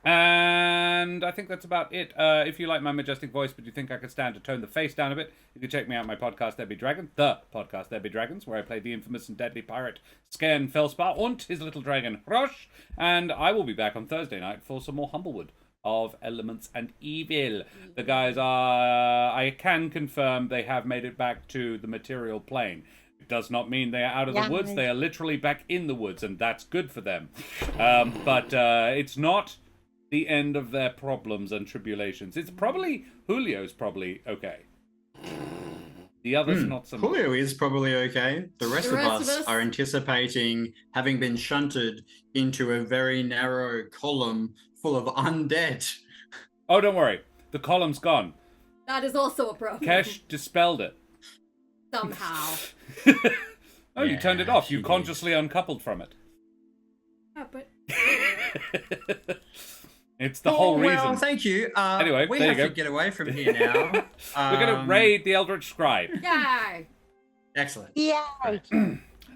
And I think that's about it. If you like my majestic voice, but you think I could stand to tone the face down a bit, you can check me out my podcast, There Be Dragon, the podcast There Be Dragons, where I play the infamous and deadly pirate Skern Felspar and his little dragon Rosh. And I will be back on Thursday night for some more Humblewood of Elements and Evil. The guys are, I can confirm, they have made it back to the material plane. It does not mean they are out of the woods. They are literally back in the woods, and that's good for them. But it's not the end of their problems and tribulations. It's probably Julio's probably okay. The others not so much. Julio is probably okay. The rest of us are anticipating having been shunted into a very narrow column full of undead. Oh, don't worry. The column's gone. That is also a problem. Kesh dispelled it. Somehow. Oh, you turned it off. You consciously uncoupled from it. Yeah, but It's the whole reason. Well, thank you. Anyway, we there have you to go. get away from here now. We're going to raid the Eldritch Scribe. yay! Excellent. Yay!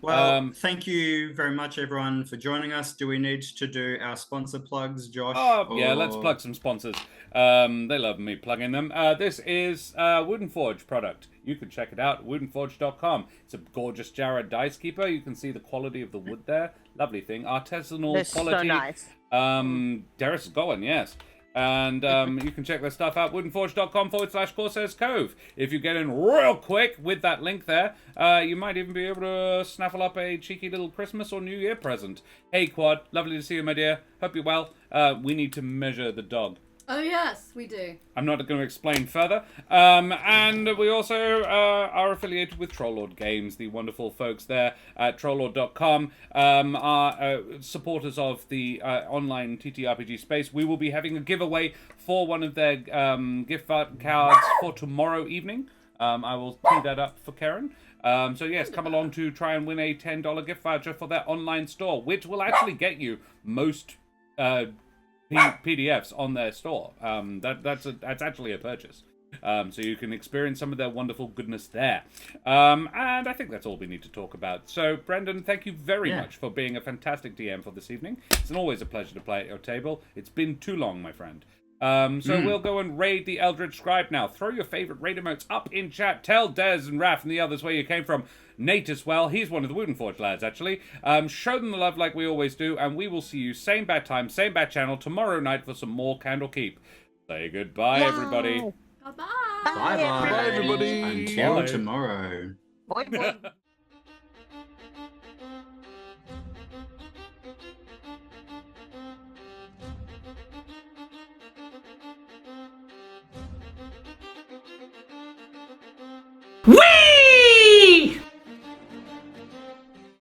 Well, thank you very much, everyone, for joining us. Do we need to do our sponsor plugs, Josh? Oh, yeah, or- let's plug some sponsors. They love me plugging them. This is Wooden Forge product. You can check it out at woodenforge.com. It's a gorgeous Jarrah dice keeper. You can see the quality of the wood there. Lovely thing. Artisanal They're quality. so nice. Terris has got one, yes. And you can check their stuff out, woodenforge.com/Corsairs Cove. If you get in real quick with that link there, you might even be able to snaffle up a cheeky little Christmas or New Year present. Hey, Quad, lovely to see you, my dear. Hope you're well. We need to measure the dog. Oh yes, we do. I'm not going to explain further. And we also are affiliated with Trollord Games, the wonderful folks there at trollord.com are supporters of the online TTRPG space. We will be having a giveaway for one of their gift cards for tomorrow evening. I will tee that up for Keren. So yes, come along to try and win a $10 gift voucher for their online store, which will actually get you most PDFs on their store. That's actually a purchase. So you can experience some of their wonderful goodness there. And I think that's all we need to talk about. So, Brendan, thank you very much for being a fantastic DM for this evening. It's always a pleasure to play at your table. It's been too long, my friend. We'll go and raid the Eldritch Scribe now. Throw your favorite raid emotes up in chat. Tell Dez and Raph and the others where you came from. Nate as well. He's one of the Woodenforge lads, actually. Show them the love like we always do, and we will see you same bad time, same bad channel tomorrow night for some more Candlekeep. Say goodbye, everybody. Bye-bye. Bye-bye. Bye, everybody. Until Bye. tomorrow. Boy, boy. Whee!